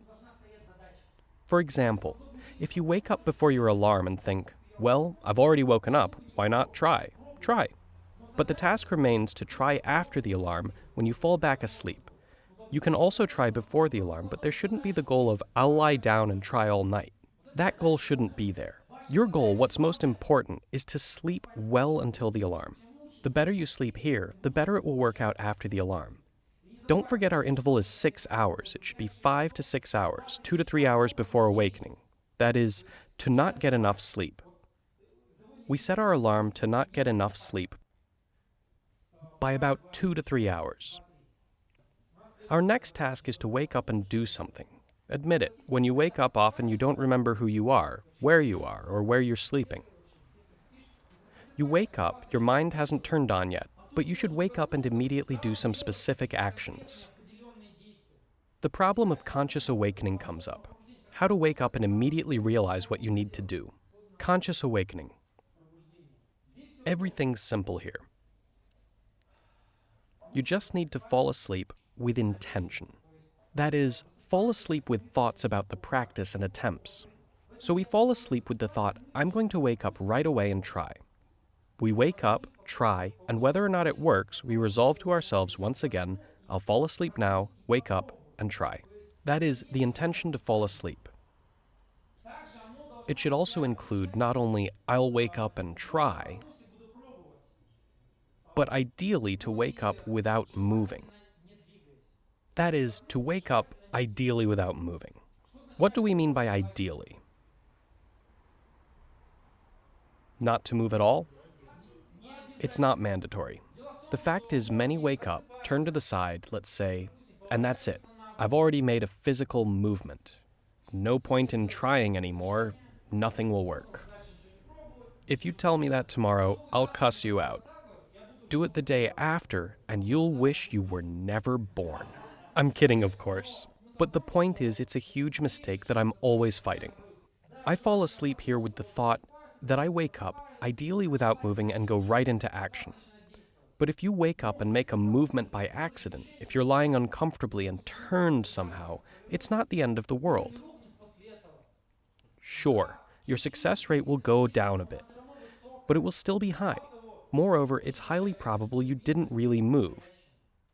For example, if you wake up before your alarm and think, "Well, I've already woken up, why not try?" Try. But the task remains to try after the alarm when you fall back asleep. You can also try before the alarm, but there shouldn't be the goal of, "I'll lie down and try all night." That goal shouldn't be there. Your goal, what's most important, is to sleep well until the alarm. The better you sleep here, the better it will work out after the alarm. Don't forget our interval is 6 hours. It should be 5 to 6 hours, 2 to 3 hours before awakening. That is, to not get enough sleep. We set our alarm to not get enough sleep by about 2 to 3 hours. Our next task is to wake up and do something. Admit it, when you wake up often you don't remember who you are, or where you're sleeping. You wake up, your mind hasn't turned on yet, but you should wake up and immediately do some specific actions. The problem of conscious awakening comes up. How to wake up and immediately realize what you need to do. Conscious awakening. Everything's simple here. You just need to fall asleep with intention. That is, fall asleep with thoughts about the practice and attempts. So we fall asleep with the thought, "I'm going to wake up right away and try." We wake up, try, and whether or not it works, we resolve to ourselves once again, "I'll fall asleep now, wake up, and try." That is, the intention to fall asleep. It should also include not only, "I'll wake up and try," but ideally to wake up without moving. That is, to wake up ideally without moving. What do we mean by ideally? Not to move at all? It's not mandatory. The fact is, many wake up, turn to the side, let's say, and that's it. I've already made a physical movement. No point in trying anymore, nothing will work. If you tell me that tomorrow, I'll cuss you out. Do it the day after, and you'll wish you were never born. I'm kidding, of course. But the point is, it's a huge mistake that I'm always fighting. I fall asleep here with the thought that I wake up, ideally without moving, and go right into action. But if you wake up and make a movement by accident, if you're lying uncomfortably and turned somehow, it's not the end of the world. Sure, your success rate will go down a bit, but it will still be high. Moreover, it's highly probable you didn't really move.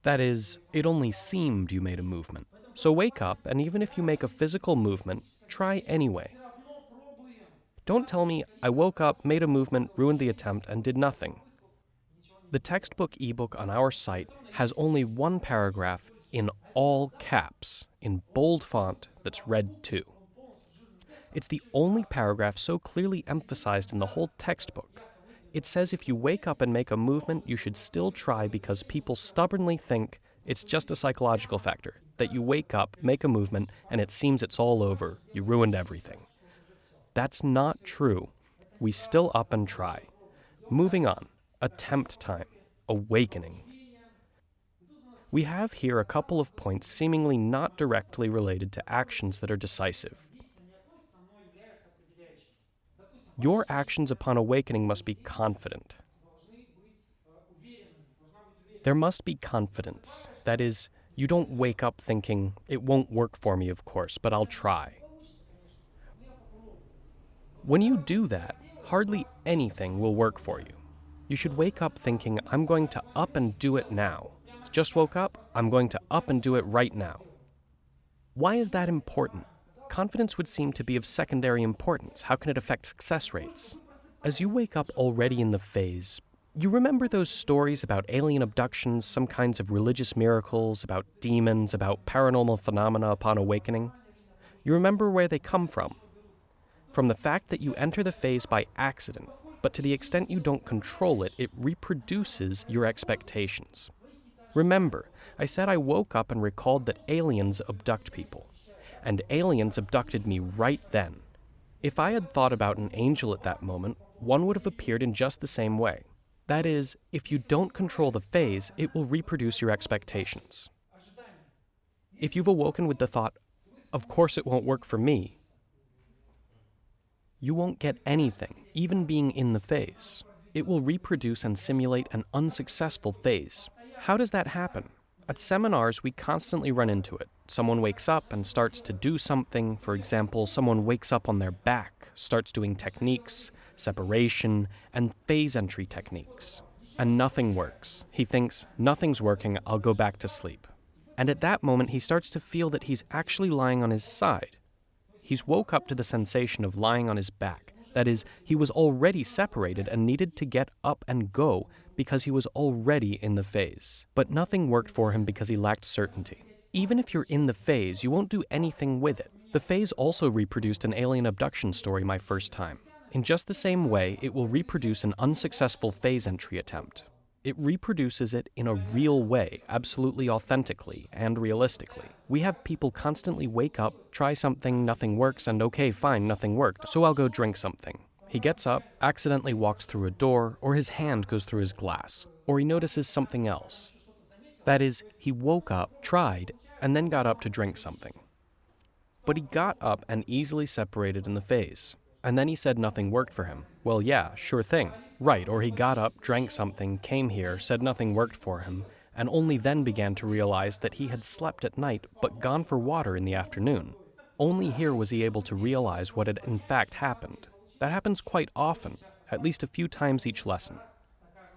That is, it only seemed you made a movement. So wake up, and even if you make a physical movement, try anyway. Don't tell me, "I woke up, made a movement, ruined the attempt, and did nothing." The textbook ebook on our site has only one paragraph in all caps, in bold font, that's read too. It's the only paragraph so clearly emphasized in the whole textbook. It says if you wake up and make a movement, you should still try because people stubbornly think it's just a psychological factor, that you wake up, make a movement, and it seems it's all over, you ruined everything. That's not true. We still up and try. Moving on. Attempt time. Awakening. We have here a couple of points seemingly not directly related to actions that are decisive. Your actions upon awakening must be confident. There must be confidence. That is, you don't wake up thinking, "It won't work for me, of course, but I'll try." When you do that, hardly anything will work for you. You should wake up thinking, I'm going to up and do it now. Just woke up, I'm going to up and do it right now. Why is that important? Confidence would seem to be of secondary importance. How can it affect success rates? As you wake up already in the phase, you remember those stories about alien abductions, some kinds of religious miracles, about demons, about paranormal phenomena upon awakening? You remember where they come from. From the fact that you enter the phase by accident, but to the extent you don't control it, it reproduces your expectations. Remember, I said I woke up and recalled that aliens abduct people. And aliens abducted me right then. If I had thought about an angel at that moment, one would have appeared in just the same way. That is, if you don't control the phase, it will reproduce your expectations. If you've awoken with the thought, of course it won't work for me, you won't get anything, even being in the phase. It will reproduce and simulate an unsuccessful phase. How does that happen? At seminars, we constantly run into it. Someone wakes up and starts to do something. For example, someone wakes up on their back, starts doing techniques, separation, and phase entry techniques. And nothing works. He thinks, nothing's working, I'll go back to sleep. And at that moment, he starts to feel that he's actually lying on his side. He's woke up to the sensation of lying on his back. That is, he was already separated and needed to get up and go because he was already in the phase. But nothing worked for him because he lacked certainty. Even if you're in the phase, you won't do anything with it. The phase also reproduced an alien abduction story my first time. In just the same way, it will reproduce an unsuccessful phase entry attempt. It reproduces it in a real way, absolutely authentically and realistically. We have people constantly wake up, try something, nothing works, and okay, fine, nothing worked, so I'll go drink something. He gets up, accidentally walks through a door, or his hand goes through his glass, or he notices something else. That is, he woke up, tried, and then got up to drink something. But he got up and easily separated in the phase. And then he said nothing worked for him. Well, yeah, sure thing. Right, or he got up, drank something, came here, said nothing worked for him, and only then began to realize that he had slept at night but gone for water in the afternoon. Only here was he able to realize what had in fact happened. That happens quite often, at least a few times each lesson.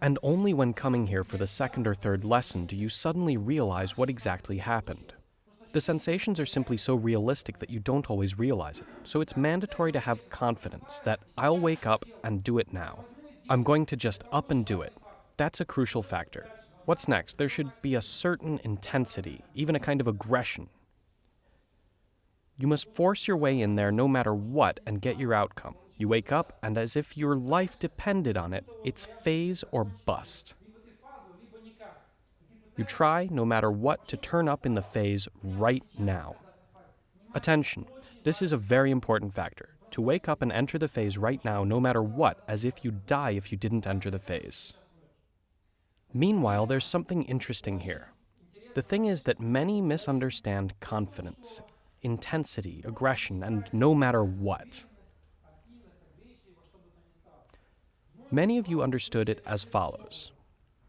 And only when coming here for the second or third lesson do you suddenly realize what exactly happened. The sensations are simply so realistic that you don't always realize it, so it's mandatory to have confidence that I'll wake up and do it now. I'm going to just up and do it. That's a crucial factor. What's next? There should be a certain intensity, even a kind of aggression. You must force your way in there no matter what and get your outcome. You wake up, and as if your life depended on it, it's phase or bust. You try, no matter what, to turn up in the phase right now. Attention, this is a very important factor. To wake up and enter the phase right now, no matter what, as if you'd die if you didn't enter the phase. Meanwhile, there's something interesting here. The thing is that many misunderstand confidence, intensity, aggression, and no matter what. Many of you understood it as follows.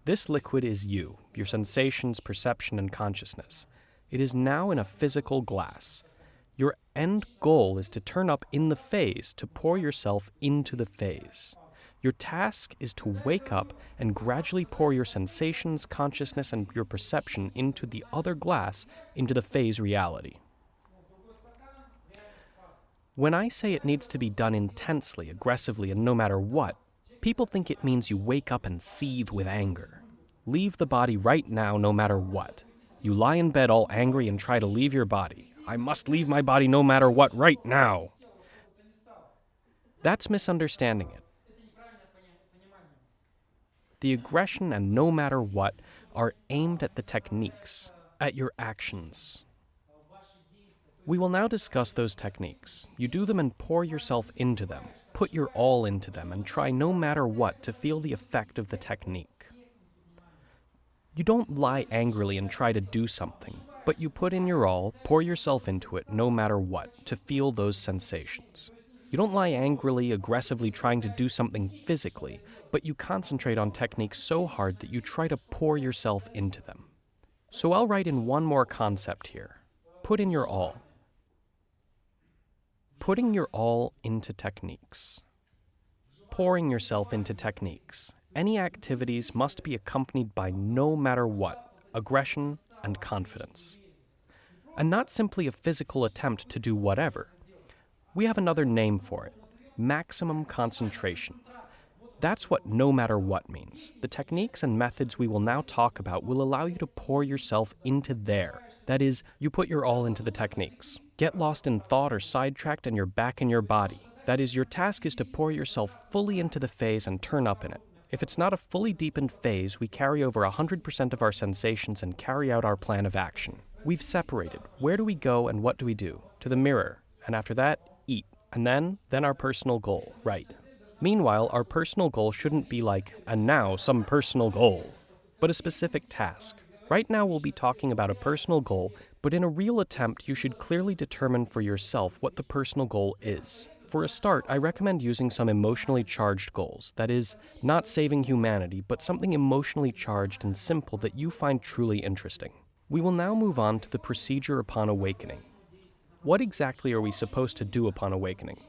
This liquid is you, your sensations, perception, and consciousness. It is now in a physical glass. Your end goal is to turn up in the phase, to pour yourself into the phase. Your task is to wake up and gradually pour your sensations, consciousness, and your perception into the other glass, into the phase reality. When I say it needs to be done intensely, aggressively, and no matter what, people think it means you wake up and seethe with anger. Leave the body right now, no matter what. You lie in bed all angry and try to leave your body. I must leave my body no matter what right now. That's misunderstanding it. The aggression and no matter what are aimed at the techniques, at your actions. We will now discuss those techniques. You do them and pour yourself into them. Put your all into them and try no matter what to feel the effect of the technique. You don't lie angrily and try to do something, but you put in your all, pour yourself into it no matter what to feel those sensations. You don't lie angrily, aggressively trying to do something physically, but you concentrate on techniques so hard that you try to pour yourself into them. So I'll write in one more concept here. Put in your all. Putting your all into techniques. Pouring yourself into techniques. Any activities must be accompanied by no matter what, aggression and confidence. And not simply a physical attempt to do whatever. We have another name for it: maximum concentration. That's what no matter what means. The techniques and methods we will now talk about will allow you to pour yourself into there. That is, you put your all into the techniques. Get lost in thought or sidetracked and you're back in your body. That is, your task is to pour yourself fully into the phase and turn up in it. If it's not a fully deepened phase, we carry over 100% of our sensations and carry out our plan of action. We've separated. Where do we go and what do we do? To the mirror. And after that, eat. And then our personal goal, right? Meanwhile, our personal goal shouldn't be like, and now some personal goal, but a specific task. Right now we'll be talking about a personal goal, but in a real attempt you should clearly determine for yourself what the personal goal is. For a start, I recommend using some emotionally charged goals. That is, not saving humanity, but something emotionally charged and simple that you find truly interesting. We will now move on to the procedure upon awakening. What exactly are we supposed to do upon awakening?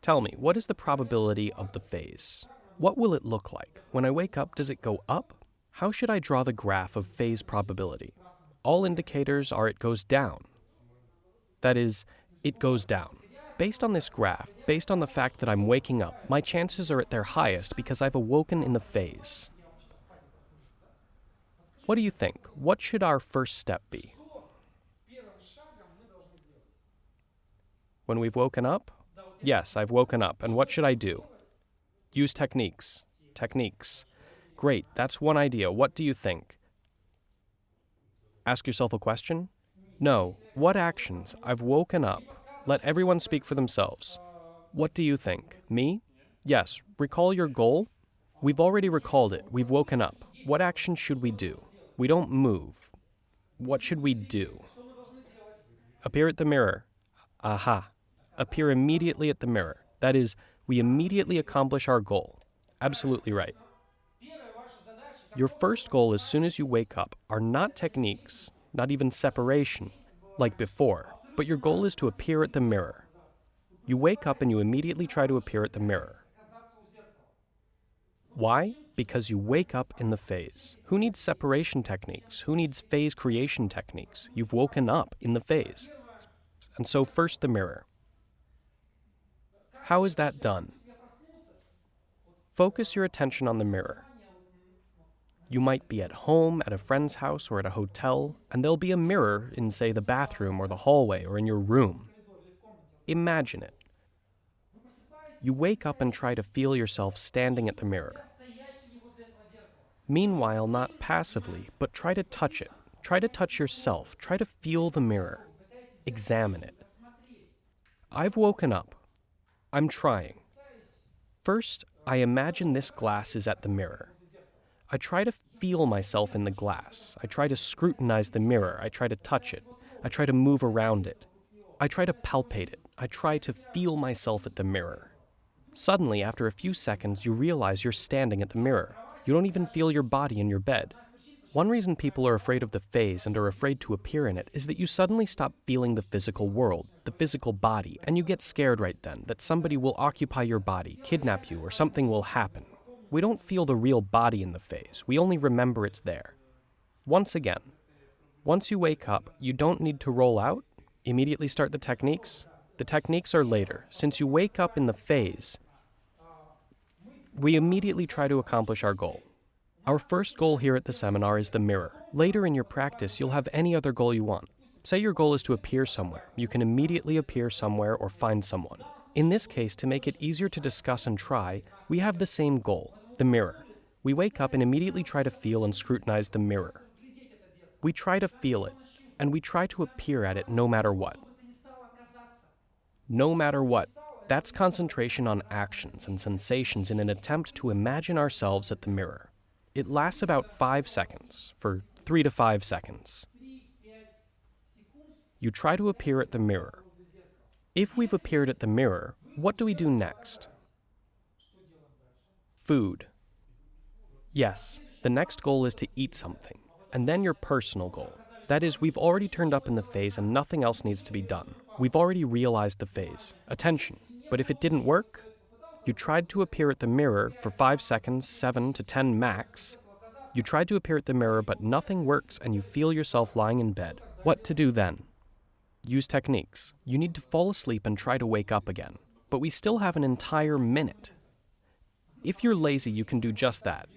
Tell me, what is the probability of the phase? What will it look like? When I wake up, does it go up? How should I draw the graph of phase probability? All indicators are it goes down. That is, it goes down. Based on this graph, based on the fact that I'm waking up, my chances are at their highest because I've awoken in the phase. What do you think? What should our first step be? When we've woken up? Yes, I've woken up, and what should I do? Use techniques. Techniques. Great, that's one idea. What do you think? Ask yourself a question? No. What actions? I've woken up. Let everyone speak for themselves. What do you think? Me? Yes. Recall your goal? We've already recalled it. We've woken up. What action should we do? We don't move. What should we do? Appear at the mirror. Aha. Appear immediately at the mirror. That is, we immediately accomplish our goal. Absolutely right. Your first goal as soon as you wake up are not techniques, not even separation, like before, but your goal is to appear at the mirror. You wake up and you immediately try to appear at the mirror. Why? Because you wake up in the phase. Who needs separation techniques? Who needs phase creation techniques? You've woken up in the phase. And so first the mirror. How is that done? Focus your attention on the mirror. You might be at home, at a friend's house, or at a hotel, and there'll be a mirror in, say, the bathroom or the hallway or in your room. Imagine it. You wake up and try to feel yourself standing at the mirror. Meanwhile, not passively, but try to touch it. Try to touch yourself. Try to feel the mirror. Examine it. I've woken up. I'm trying. First, I imagine this glass is at the mirror. I try to feel myself in the glass. I try to scrutinize the mirror. I try to touch it. I try to move around it. I try to palpate it. I try to feel myself at the mirror. Suddenly, after a few seconds, you realize you're standing at the mirror. You don't even feel your body in your bed. One reason people are afraid of the phase and are afraid to appear in it is that you suddenly stop feeling the physical world, the physical body, and you get scared right then that somebody will occupy your body, kidnap you, or something will happen. We don't feel the real body in the phase. We only remember it's there. Once again, once you wake up, you don't need to roll out, immediately start the techniques. The techniques are later. Since you wake up in the phase, we immediately try to accomplish our goal. Our first goal here at the seminar is the mirror. Later in your practice, you'll have any other goal you want. Say your goal is to appear somewhere. You can immediately appear somewhere or find someone. In this case, to make it easier to discuss and try, we have the same goal, the mirror. We wake up and immediately try to feel and scrutinize the mirror. We try to feel it, and we try to appear at it no matter what. No matter what. That's concentration on actions and sensations in an attempt to imagine ourselves at the mirror. It lasts about 5 seconds, for 3 to 5 seconds. You try to appear at the mirror. If we've appeared at the mirror, what do we do next? Food. Yes, the next goal is to eat something, and then your personal goal. That is, we've already turned up in the phase and nothing else needs to be done. We've already realized the phase. Attention. But if it didn't work, You tried to appear at the mirror for 5 seconds, 7 to 10 max. You tried to appear at the mirror, but nothing works and you feel yourself lying in bed. What to do then? Use techniques. You need to fall asleep and try to wake up again. But we still have an entire minute. If you're lazy, you can do just that.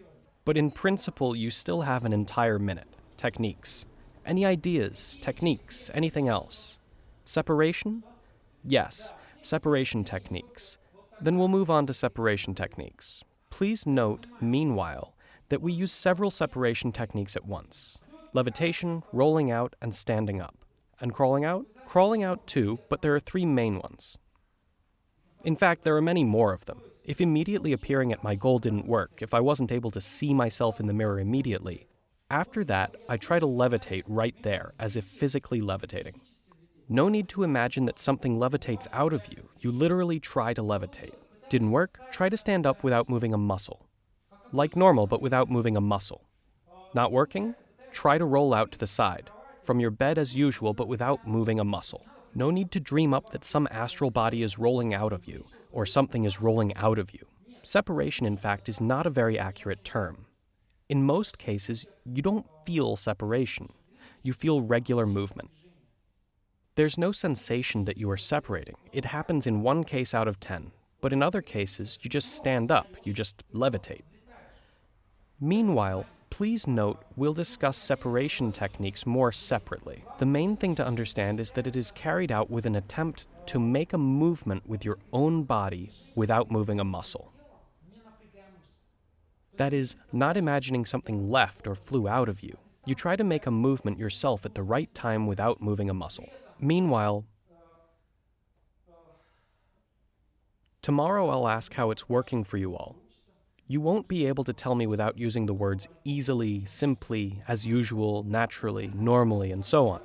But in principle, you still have an entire minute. Techniques. Any ideas, techniques, anything else? Separation? Yes, separation techniques. Then we'll move on to separation techniques. Please note, meanwhile, that we use several separation techniques at once. Levitation, rolling out, and standing up. And crawling out? Crawling out too, but there are 3 main ones. In fact, there are many more of them. If immediately appearing at my goal didn't work, if I wasn't able to see myself in the mirror immediately, after that, I try to levitate right there, as if physically levitating. No need to imagine that something levitates out of you. You literally try to levitate. Didn't work? Try to stand up without moving a muscle. Like normal, but without moving a muscle. Not working? Try to roll out to the side. From your bed as usual, but without moving a muscle. No need to dream up that some astral body is rolling out of you, or something is rolling out of you. Separation, in fact, is not a very accurate term. In most cases, you don't feel separation. You feel regular movement. There's no sensation that you are separating. It happens in 1 case out of 10. But in other cases, you just stand up, you just levitate. Meanwhile, please note we'll discuss separation techniques more separately. The main thing to understand is that it is carried out with an attempt to make a movement with your own body without moving a muscle. That is, not imagining something left or flew out of you. You try to make a movement yourself at the right time without moving a muscle. Meanwhile, tomorrow I'll ask how it's working for you all. You won't be able to tell me without using the words easily, simply, as usual, naturally, normally, and so on.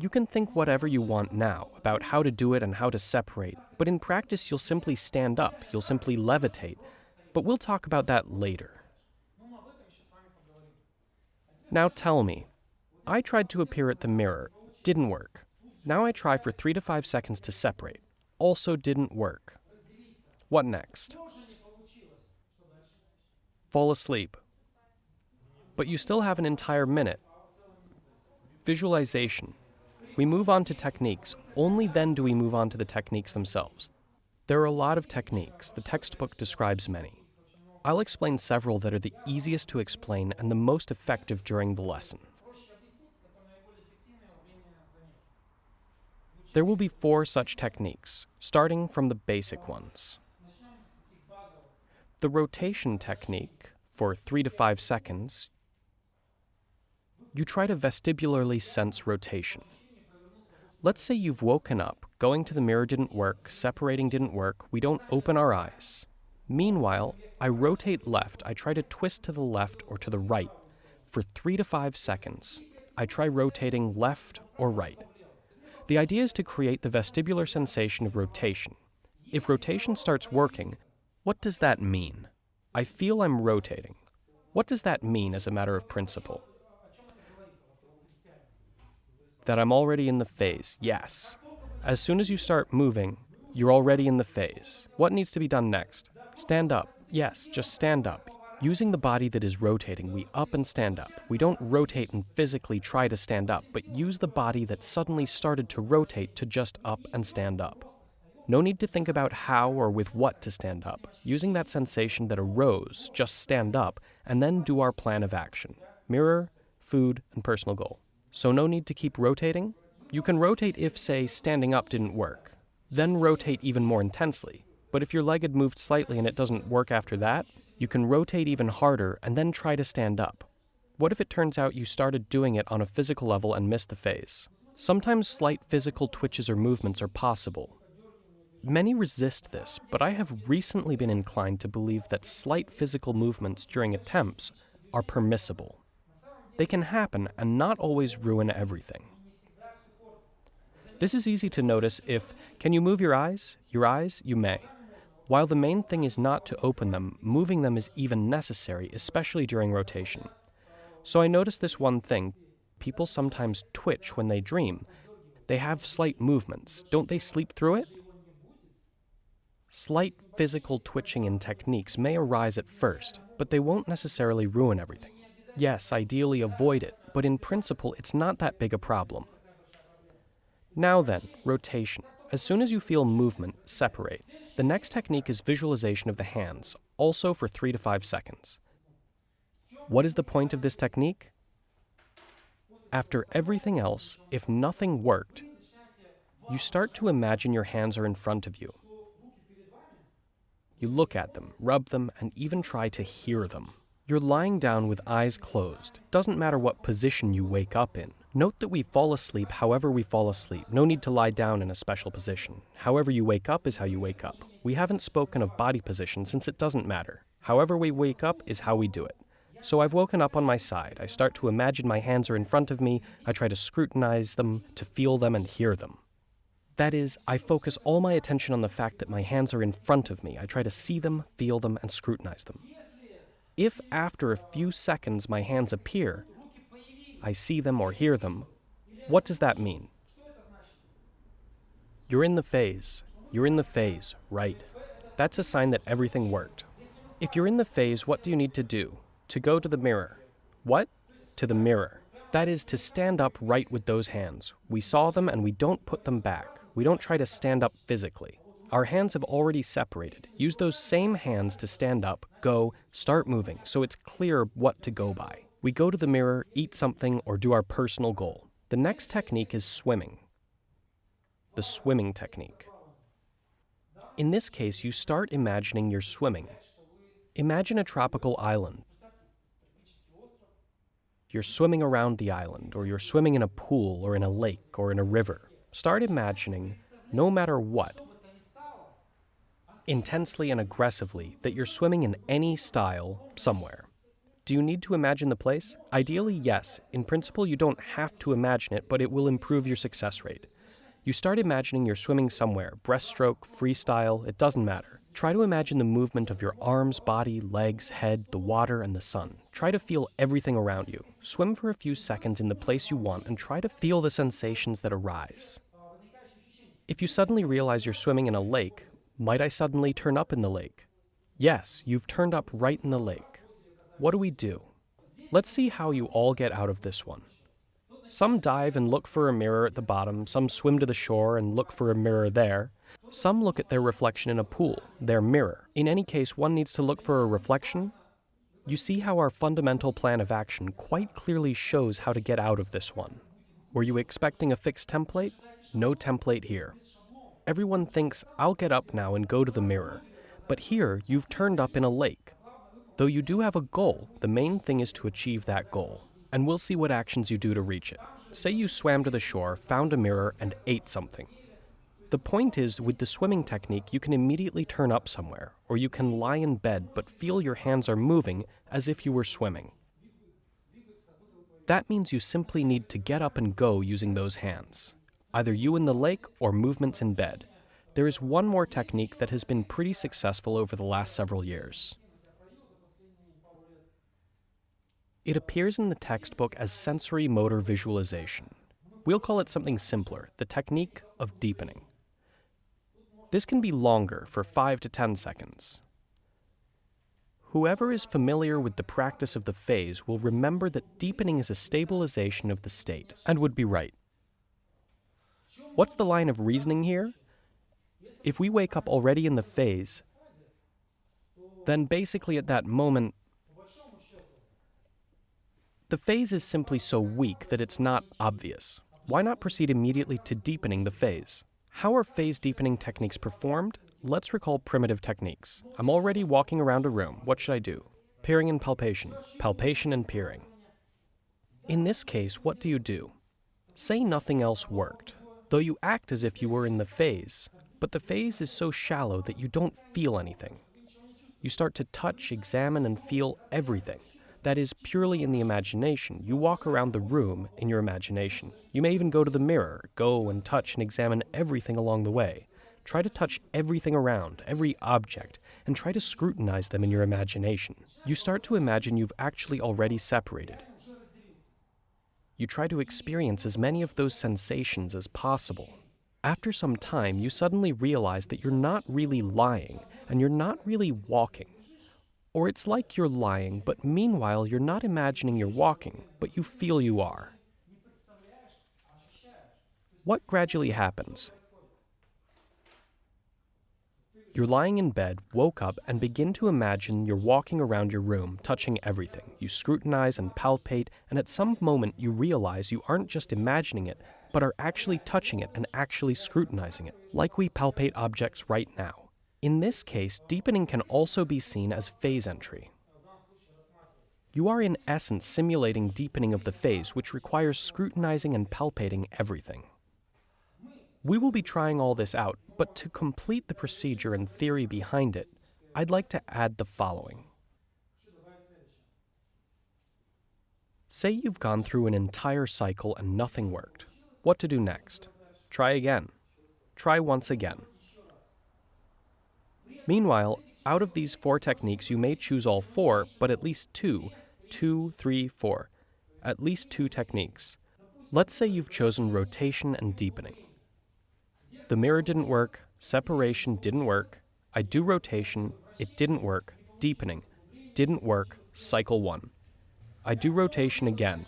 You can think whatever you want now about how to do it and how to separate, but in practice you'll simply stand up, you'll simply levitate, but we'll talk about that later. Now tell me, I tried to appear at the mirror, didn't work. Now I try for 3 to 5 seconds to separate, also didn't work. What next? Fall asleep. But you still have an entire minute. Visualization. We move on to techniques. Only then do we move on to the techniques themselves. There are a lot of techniques. The textbook describes many. I'll explain several that are the easiest to explain and the most effective during the lesson. There will be 4 such techniques, starting from the basic ones. The rotation technique, for 3 to 5 seconds, you try to vestibularly sense rotation. Let's say you've woken up, going to the mirror didn't work, separating didn't work, we don't open our eyes. Meanwhile, I rotate left, I try to twist to the left or to the right. For 3 to 5 seconds, I try rotating left or right. The idea is to create the vestibular sensation of rotation. If rotation starts working, what does that mean? I feel I'm rotating. What does that mean as a matter of principle? That I'm already in the phase, yes. As soon as you start moving, you're already in the phase. What needs to be done next? Stand up. Yes, just stand up. Using the body that is rotating, we up and stand up. We don't rotate and physically try to stand up, but use the body that suddenly started to rotate to just up and stand up. No need to think about how or with what to stand up. Using that sensation that arose, just stand up, and then do our plan of action. Mirror, food, and personal goal. So no need to keep rotating? You can rotate if, say, standing up didn't work. Then rotate even more intensely. But if your leg had moved slightly and it doesn't work after that, you can rotate even harder and then try to stand up. What if it turns out you started doing it on a physical level and missed the phase? Sometimes slight physical twitches or movements are possible. Many resist this, but I have recently been inclined to believe that slight physical movements during attempts are permissible. They can happen and not always ruin everything. This is easy to notice if, can you move your eyes? Your eyes, you may. While the main thing is not to open them, moving them is even necessary, especially during rotation. So I noticed this one thing. People sometimes twitch when they dream. They have slight movements. Don't they sleep through it? Slight physical twitching in techniques may arise at first, but they won't necessarily ruin everything. Yes, ideally avoid it, but in principle it's not that big a problem. Now then, rotation. As soon as you feel movement, separate. The next technique is visualization of the hands, also for 3 to 5 seconds. What is the point of this technique? After everything else, if nothing worked, you start to imagine your hands are in front of you. You look at them, rub them, and even try to hear them. You're lying down with eyes closed. Doesn't matter what position you wake up in. Note that we fall asleep however we fall asleep. No need to lie down in a special position. However you wake up is how you wake up. We haven't spoken of body position since it doesn't matter. However we wake up is how we do it. So I've woken up on my side. I start to imagine my hands are in front of me. I try to scrutinize them, to feel them and hear them. That is, I focus all my attention on the fact that my hands are in front of me. I try to see them, feel them, and scrutinize them. If after a few seconds my hands appear, I see them or hear them, what does that mean? You're in the phase. You're in the phase, right. That's a sign that everything worked. If you're in the phase, what do you need to do? To go to the mirror. What? To the mirror. That is to stand up right with those hands. We saw them and we don't put them back. We don't try to stand up physically. Our hands have already separated. Use those same hands to stand up, go, start moving, so it's clear what to go by. We go to the mirror, eat something, or do our personal goal. The next technique is swimming. The swimming technique. In this case, you start imagining you're swimming. Imagine a tropical island. You're swimming around the island, or you're swimming in a pool, or in a lake, or in a river. Start imagining, no matter what, intensely and aggressively, that you're swimming in any style, somewhere. Do you need to imagine the place? Ideally, yes. In principle, you don't have to imagine it, but it will improve your success rate. You start imagining you're swimming somewhere, breaststroke, freestyle, it doesn't matter. Try to imagine the movement of your arms, body, legs, head, the water, and the sun. Try to feel everything around you. Swim for a few seconds in the place you want and try to feel the sensations that arise. If you suddenly realize you're swimming in a lake, might I suddenly turn up in the lake? Yes, you've turned up right in the lake. What do we do? Let's see how you all get out of this one. Some dive and look for a mirror at the bottom, some swim to the shore and look for a mirror there. Some look at their reflection in a pool, their mirror. In any case, one needs to look for a reflection. You see how our fundamental plan of action quite clearly shows how to get out of this one. Were you expecting a fixed template? No template here. Everyone thinks, I'll get up now and go to the mirror. But here, you've turned up in a lake. Though you do have a goal, the main thing is to achieve that goal. And we'll see what actions you do to reach it. Say you swam to the shore, found a mirror, and ate something. The point is, with the swimming technique, you can immediately turn up somewhere, or you can lie in bed but feel your hands are moving as if you were swimming. That means you simply need to get up and go using those hands. Either you in the lake or movements in bed. There is one more technique that has been pretty successful over the last several years. It appears in the textbook as sensory motor visualization. We'll call it something simpler, the technique of deepening. This can be longer, for 5 to 10 seconds. Whoever is familiar with the practice of the phase will remember that deepening is a stabilization of the state, and would be right. What's the line of reasoning here? If we wake up already in the phase, then basically at that moment, the phase is simply so weak that it's not obvious. Why not proceed immediately to deepening the phase? How are phase deepening techniques performed? Let's recall primitive techniques. I'm already walking around a room. What should I do? Peering and palpation. Palpation and peering. In this case, what do you do? Say nothing else worked, though you act as if you were in the phase, but the phase is so shallow that you don't feel anything. You start to touch, examine, and feel everything. That is purely in the imagination. You walk around the room in your imagination. You may even go to the mirror, go and touch and examine everything along the way. Try to touch everything around, every object, and try to scrutinize them in your imagination. You start to imagine you've actually already separated. You try to experience as many of those sensations as possible. After some time, you suddenly realize that you're not really lying and you're not really walking. Or it's like you're lying, but meanwhile you're not imagining you're walking, but you feel you are. What gradually happens? You're lying in bed, woke up, and begin to imagine you're walking around your room, touching everything. You scrutinize and palpate, and at some moment you realize you aren't just imagining it, but are actually touching it and actually scrutinizing it, like we palpate objects right now. In this case, deepening can also be seen as phase entry. You are in essence simulating deepening of the phase, which requires scrutinizing and palpating everything. We will be trying all this out, but to complete the procedure and theory behind it, I'd like to add the following. Say you've gone through an entire cycle and nothing worked. What to do next? Try again. Try once again. Meanwhile, out of these 4 techniques, you may choose all 4, but at least 2, 3, 4, at least 2 techniques. Let's say you've chosen rotation and deepening. The mirror didn't work, separation didn't work, I do rotation, it didn't work, deepening, didn't work, cycle 1. I do rotation again,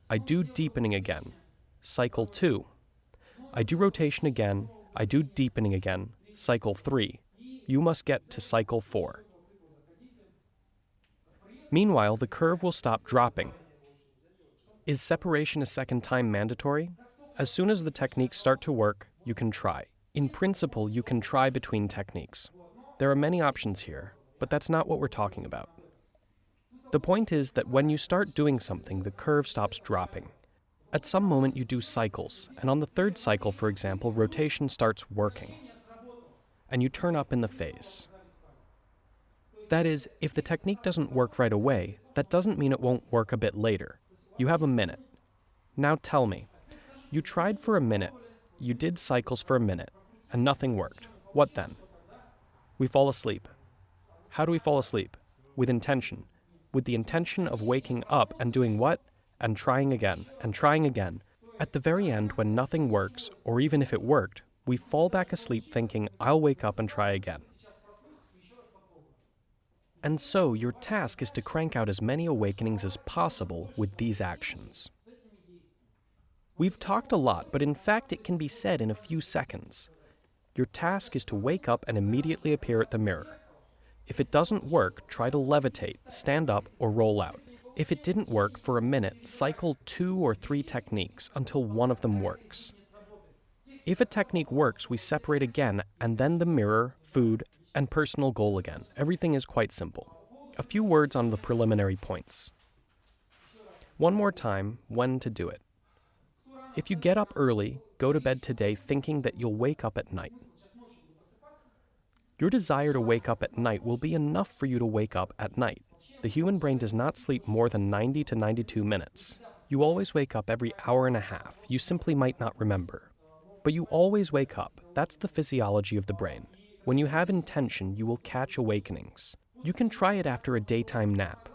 I do deepening again, cycle 2. I do rotation again, I do deepening again, cycle 3. You must get to cycle 4. Meanwhile, the curve will stop dropping. Is separation a second time mandatory? As soon as the techniques start to work, you can try. In principle, you can try between techniques. There are many options here, but that's not what we're talking about. The point is that when you start doing something, the curve stops dropping. At some moment you do cycles, and on the 3rd cycle, for example, rotation starts working, and you turn up in the phase. That is, if the technique doesn't work right away, that doesn't mean it won't work a bit later. You have a minute. Now tell me, you tried for a minute, you did cycles for a minute, and nothing worked. What then? We fall asleep. How do we fall asleep? With intention. With the intention of waking up and doing what? And trying again, and trying again. At the very end, when nothing works, or even if it worked, we fall back asleep thinking, I'll wake up and try again. And so, your task is to crank out as many awakenings as possible with these actions. We've talked a lot, but in fact it can be said in a few seconds. Your task is to wake up and immediately appear at the mirror. If it doesn't work, try to levitate, stand up, or roll out. If it didn't work for a minute, cycle 2 or 3 techniques until one of them works. If a technique works, we separate again, and then the mirror, food, and personal goal again. Everything is quite simple. A few words on the preliminary points. One more time, when to do it. If you get up early, go to bed today thinking that you'll wake up at night. Your desire to wake up at night will be enough for you to wake up at night. The human brain does not sleep more than 90 to 92 minutes. You always wake up every hour and a half. You simply might not remember. But you always wake up. That's the physiology of the brain. When you have intention, you will catch awakenings. You can try it after a daytime nap.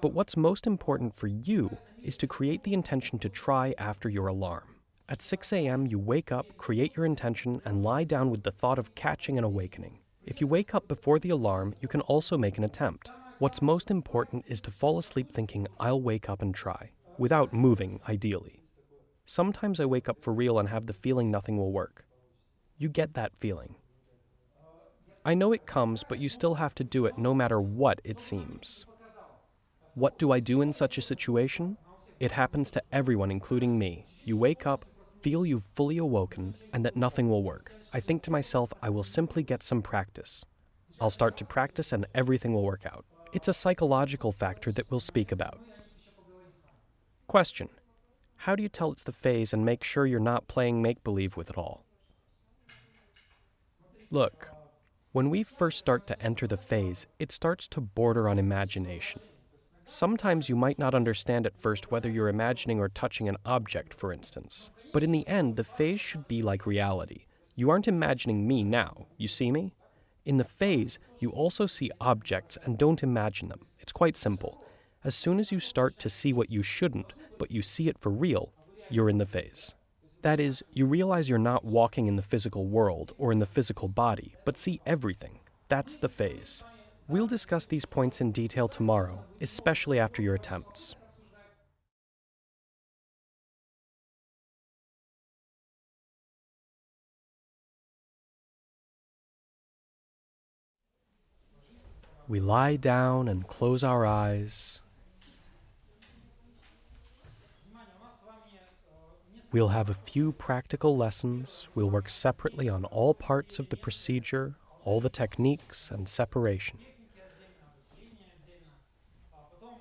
But what's most important for you is to create the intention to try after your alarm. At 6 a.m., you wake up, create your intention, and lie down with the thought of catching an awakening. If you wake up before the alarm, you can also make an attempt. What's most important is to fall asleep thinking, I'll wake up and try, without moving, ideally. Sometimes I wake up for real and have the feeling nothing will work. You get that feeling. I know it comes, but you still have to do it no matter what it seems. What do I do in such a situation? It happens to everyone, including me. You wake up, feel you've fully awoken, and that nothing will work. I think to myself, I will simply get some practice. I'll start to practice and everything will work out. It's a psychological factor that we'll speak about. Question: how do you tell it's the phase and make sure you're not playing make-believe with it all? Look, when we first start to enter the phase, it starts to border on imagination. Sometimes you might not understand at first whether you're imagining or touching an object, for instance. But in the end, the phase should be like reality. You aren't imagining me now, you see me? In the phase, you also see objects and don't imagine them. It's quite simple. As soon as you start to see what you shouldn't, but you see it for real, you're in the phase. That is, you realize you're not walking in the physical world or in the physical body, but see everything. That's the phase. We'll discuss these points in detail tomorrow, especially after your attempts. We lie down and close our eyes. We'll have a few practical lessons. We'll work separately on all parts of the procedure, all the techniques, and separation.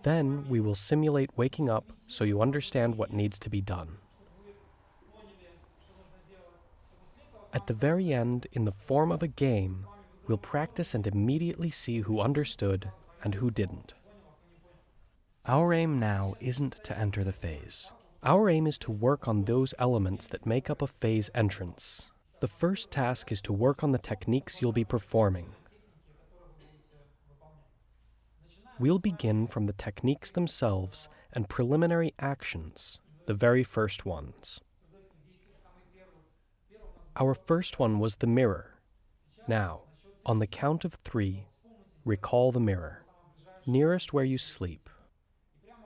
Then we will simulate waking up so you understand what needs to be done. At the very end, in the form of a game, we'll practice and immediately see who understood and who didn't. Our aim now isn't to enter the phase. Our aim is to work on those elements that make up a phase entrance. The first task is to work on the techniques you'll be performing. We'll begin from the techniques themselves and preliminary actions, the very first ones. Our first one was the mirror. Now, on the count of 3, recall the mirror, nearest where you sleep,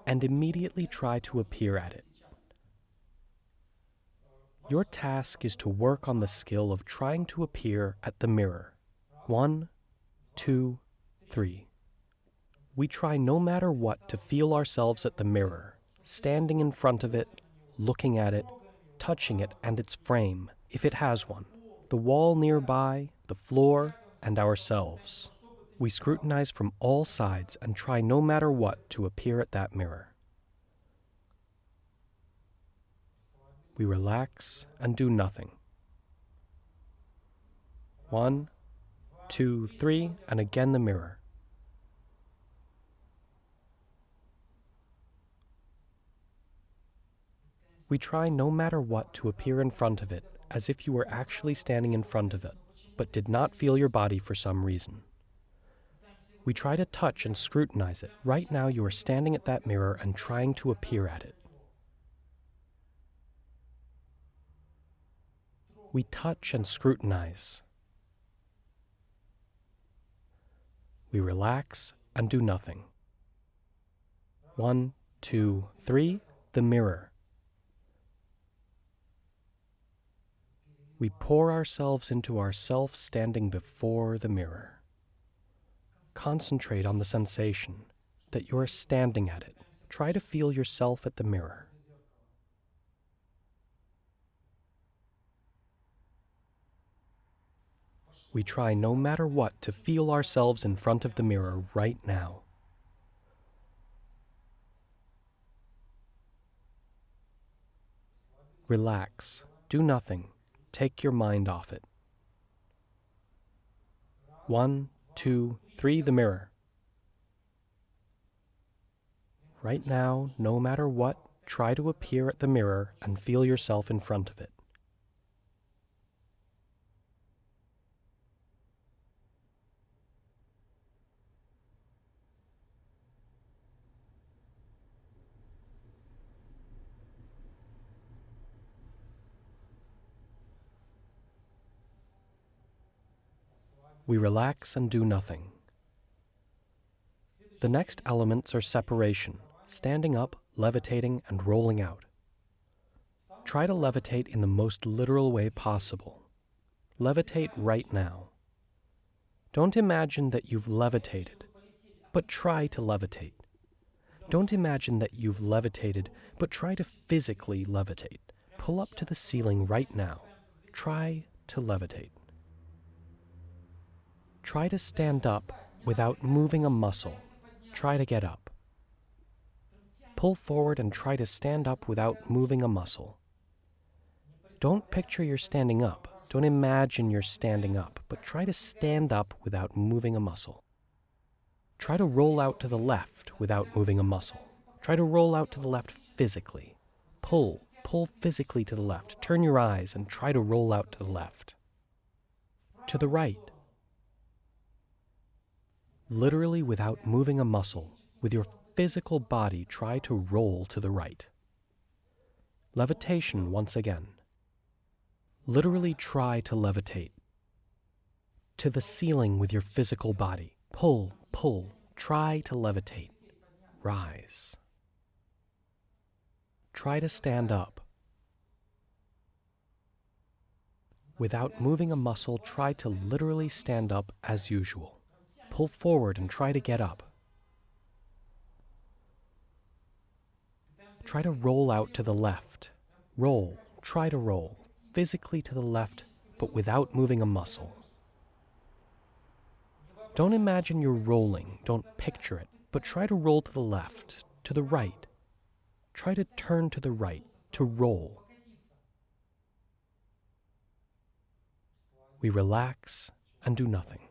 and immediately try to appear at it. Your task is to work on the skill of trying to appear at the mirror. 1, 2, 3. We try no matter what to feel ourselves at the mirror, standing in front of it, looking at it, touching it and its frame, if it has one, the wall nearby, the floor, and ourselves. We scrutinize from all sides and try no matter what to appear at that mirror. We relax and do nothing. 1, 2, 3, and again the mirror. We try no matter what to appear in front of it, as if you were actually standing in front of it, but did not feel your body for some reason. We try to touch and scrutinize it. Right now you are standing at that mirror and trying to appear at it. We touch and scrutinize. We relax and do nothing. 1, 2, 3, the mirror. We pour ourselves into ourself standing before the mirror. Concentrate on the sensation that you are standing at it. Try to feel yourself at the mirror. We try no matter what to feel ourselves in front of the mirror right now. Relax. Do nothing. Take your mind off it. 1, 2, 3, the mirror. Right now, no matter what, try to appear at the mirror and feel yourself in front of it. We relax and do nothing. The next elements are separation, standing up, levitating, and rolling out. Try to levitate in the most literal way possible. Levitate right now. Don't imagine that you've levitated, but try to levitate. Don't imagine that you've levitated, but try to physically levitate. Pull up to the ceiling right now. Try to levitate. Try to stand up without moving a muscle. Try to get up. Pull forward and try to stand up without moving a muscle. Don't picture you're standing up. Don't imagine you're standing up, but try to stand up without moving a muscle. Try to roll out to the left without moving a muscle. Try to roll out to the left physically. Pull physically to the left. Turn your eyes and try to roll out to the left. To the right. Literally without moving a muscle, with your physical body, try to roll to the right. Levitation once again. Literally try to levitate. To the ceiling with your physical body. Pull, pull. Try to levitate. Rise. Try to stand up. Without moving a muscle, try to literally stand up as usual. Pull forward and try to get up. Try to roll out to the left. Roll. Try to roll. Physically to the left, but without moving a muscle. Don't imagine you're rolling. Don't picture it, but try to roll to the left, to the right. Try to turn to the right, to roll. We relax and do nothing.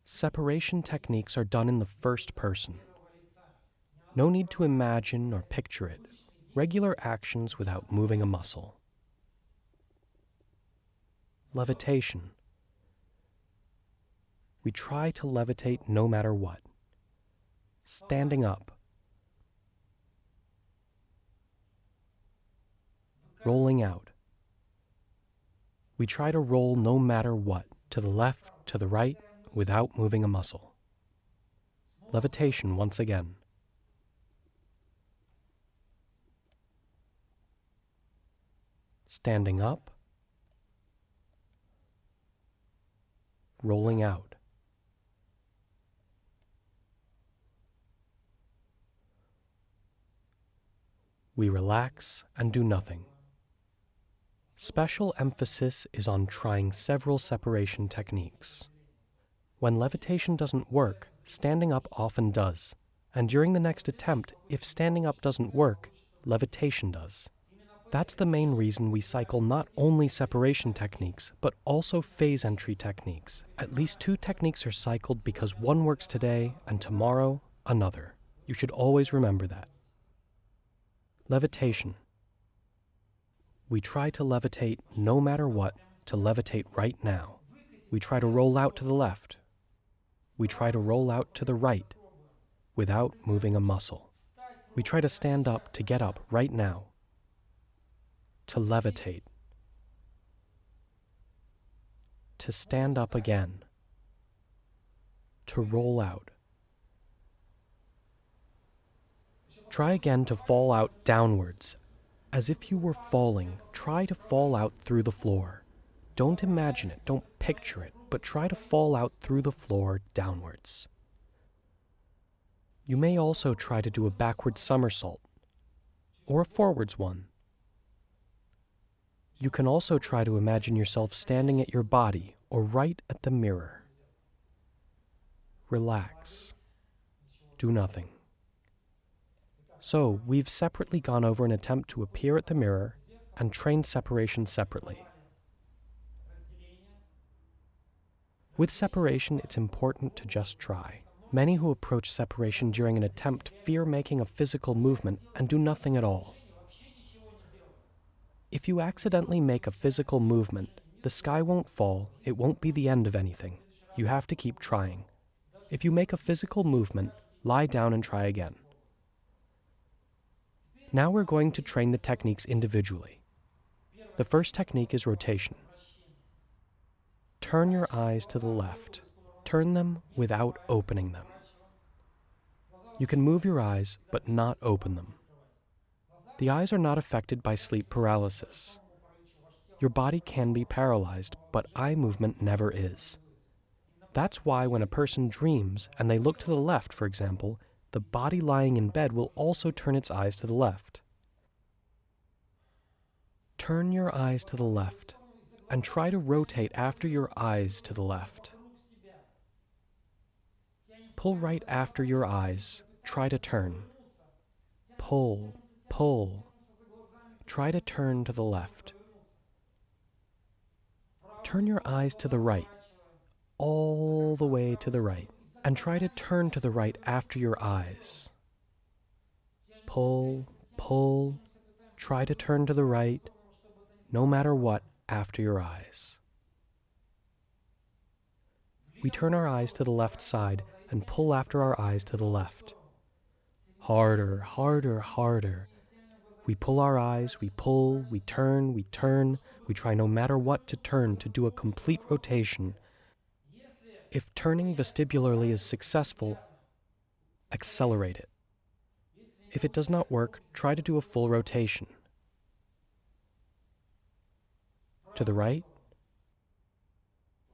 Separation techniques are done in the first person. No need to imagine or picture it. Regular actions without moving a muscle. Levitation. We try to levitate no matter what. Standing up. Rolling out. We try to roll no matter what, to the left, to the right, without moving a muscle. Levitation once again. Standing up. Rolling out. We relax and do nothing. Special emphasis is on trying several separation techniques. When levitation doesn't work, standing up often does. And during the next attempt, if standing up doesn't work, levitation does. That's the main reason we cycle not only separation techniques, but also phase entry techniques. At least 2 techniques are cycled because one works today and tomorrow, another. You should always remember that. Levitation. We try to levitate no matter what, to levitate right now. We try to roll out to the left. We try to roll out to the right without moving a muscle. We try to stand up to get up right now. To levitate. To stand up again. To roll out. Try again to fall out downwards. As if you were falling, try to fall out through the floor. Don't imagine it, don't picture it, but try to fall out through the floor downwards. You may also try to do a backward somersault, or a forwards one. You can also try to imagine yourself standing at your body or right at the mirror. Relax. Do nothing. So, we've separately gone over an attempt to appear at the mirror and train separation separately. With separation, it's important to just try. Many who approach separation during an attempt fear making a physical movement and do nothing at all. If you accidentally make a physical movement, the sky won't fall, it won't be the end of anything. You have to keep trying. If you make a physical movement, lie down and try again. Now we're going to train the techniques individually. The first technique is rotation. Turn your eyes to the left. Turn them without opening them. You can move your eyes, but not open them. The eyes are not affected by sleep paralysis. Your body can be paralyzed, but eye movement never is. That's why when a person dreams and they look to the left, for example, the body lying in bed will also turn its eyes to the left. Turn your eyes to the left and try to rotate after your eyes to the left. Pull right after your eyes. Try to turn. Pull, pull. Try to turn to the left. Turn your eyes to the right, all the way to the right, and try to turn to the right after your eyes. Pull, pull. Try to turn to the right, no matter what, after your eyes. We turn our eyes to the left side and pull after our eyes to the left. Harder, harder, harder. We pull our eyes, we pull, we turn, we try no matter what to turn to do a complete rotation. If turning vestibularly is successful, accelerate it. If it does not work, try to do a full rotation. To the right,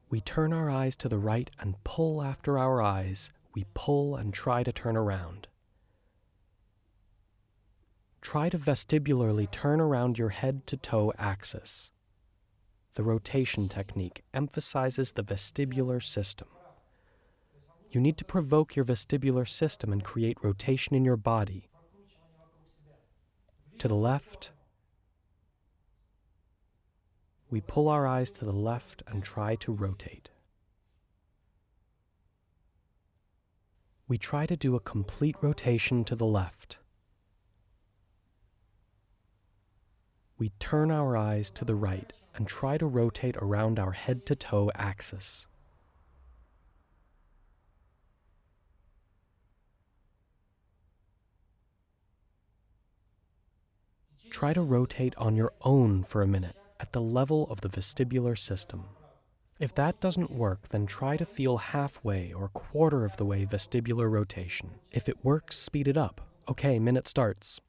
we turn our eyes to the right and pull after our eyes. We pull and try to turn around. Try to vestibularly turn around your head-to-toe axis. The rotation technique emphasizes the vestibular system. You need to provoke your vestibular system and create rotation in your body. To the left, we pull our eyes to the left and try to rotate. We try to do a complete rotation to the left. We turn our eyes to the right and try to rotate around our head-to-toe axis. Try to rotate on your own for a minute at the level of the vestibular system. If that doesn't work, then try to feel halfway or quarter of the way vestibular rotation. If it works, speed it up. Okay, minute starts.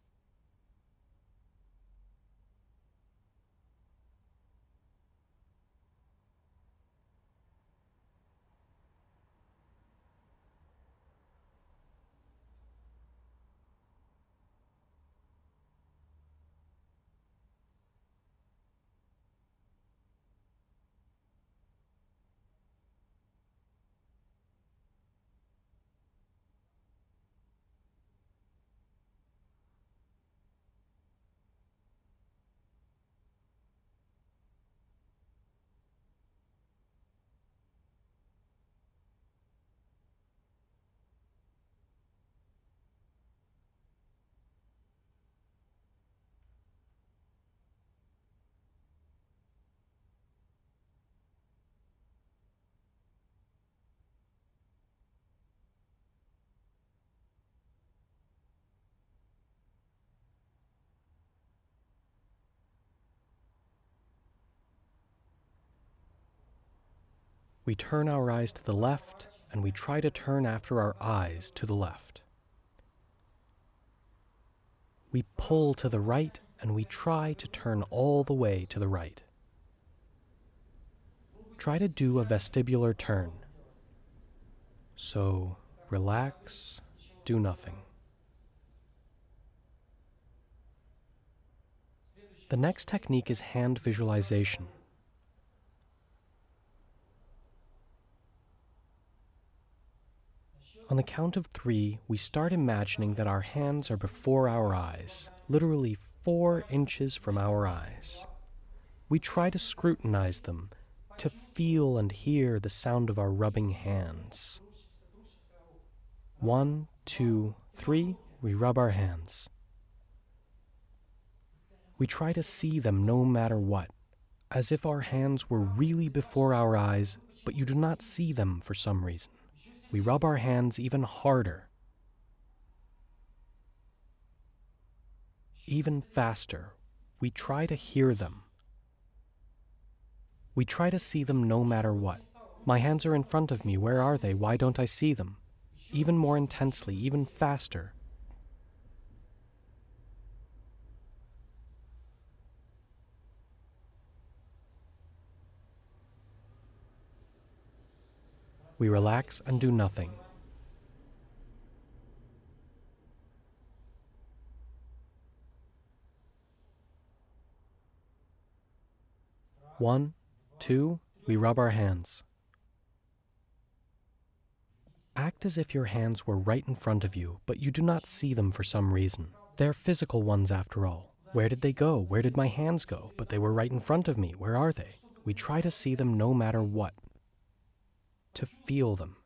We turn our eyes to the left, and we try to turn after our eyes to the left. We pull to the right, and we try to turn all the way to the right. Try to do a vestibular turn. So, relax, do nothing. The next technique is hand visualization. On the count of 3, we start imagining that our hands are before our eyes, literally 4 inches from our eyes. We try to scrutinize them, to feel and hear the sound of our rubbing hands. 1, 2, 3, we rub our hands. We try to see them no matter what, as if our hands were really before our eyes, but you do not see them for some reason. We rub our hands even harder, even faster. We try to hear them. We try to see them no matter what. My hands are in front of me. Where are they? Why don't I see them? Even more intensely, even faster. We relax and do nothing. One, two, we rub our hands. Act as if your hands were right in front of you, but you do not see them for some reason. They're physical ones after all. Where did they go? Where did my hands go? But they were right in front of me. Where are they? We try to see them no matter what, to feel them,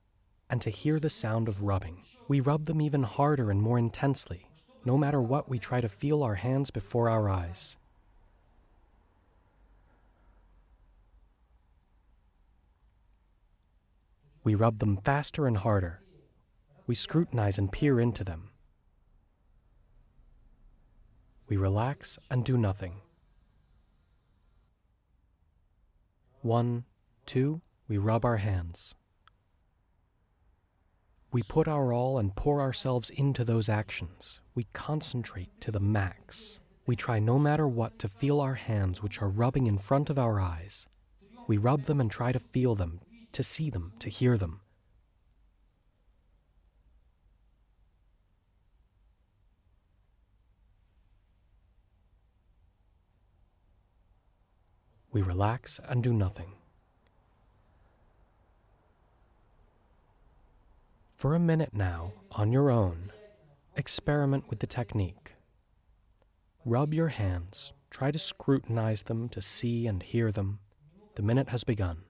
and to hear the sound of rubbing. We rub them even harder and more intensely. No matter what, we try to feel our hands before our eyes. We rub them faster and harder. We scrutinize and peer into them. We relax and do nothing. 1, 2, we rub our hands. We put our all and pour ourselves into those actions. We concentrate to the max. We try no matter what to feel our hands which are rubbing in front of our eyes. We rub them and try to feel them, to see them, to hear them. We relax and do nothing. For a minute now, on your own, experiment with the technique. Rub your hands, try to scrutinize them, to see and hear them. The minute has begun.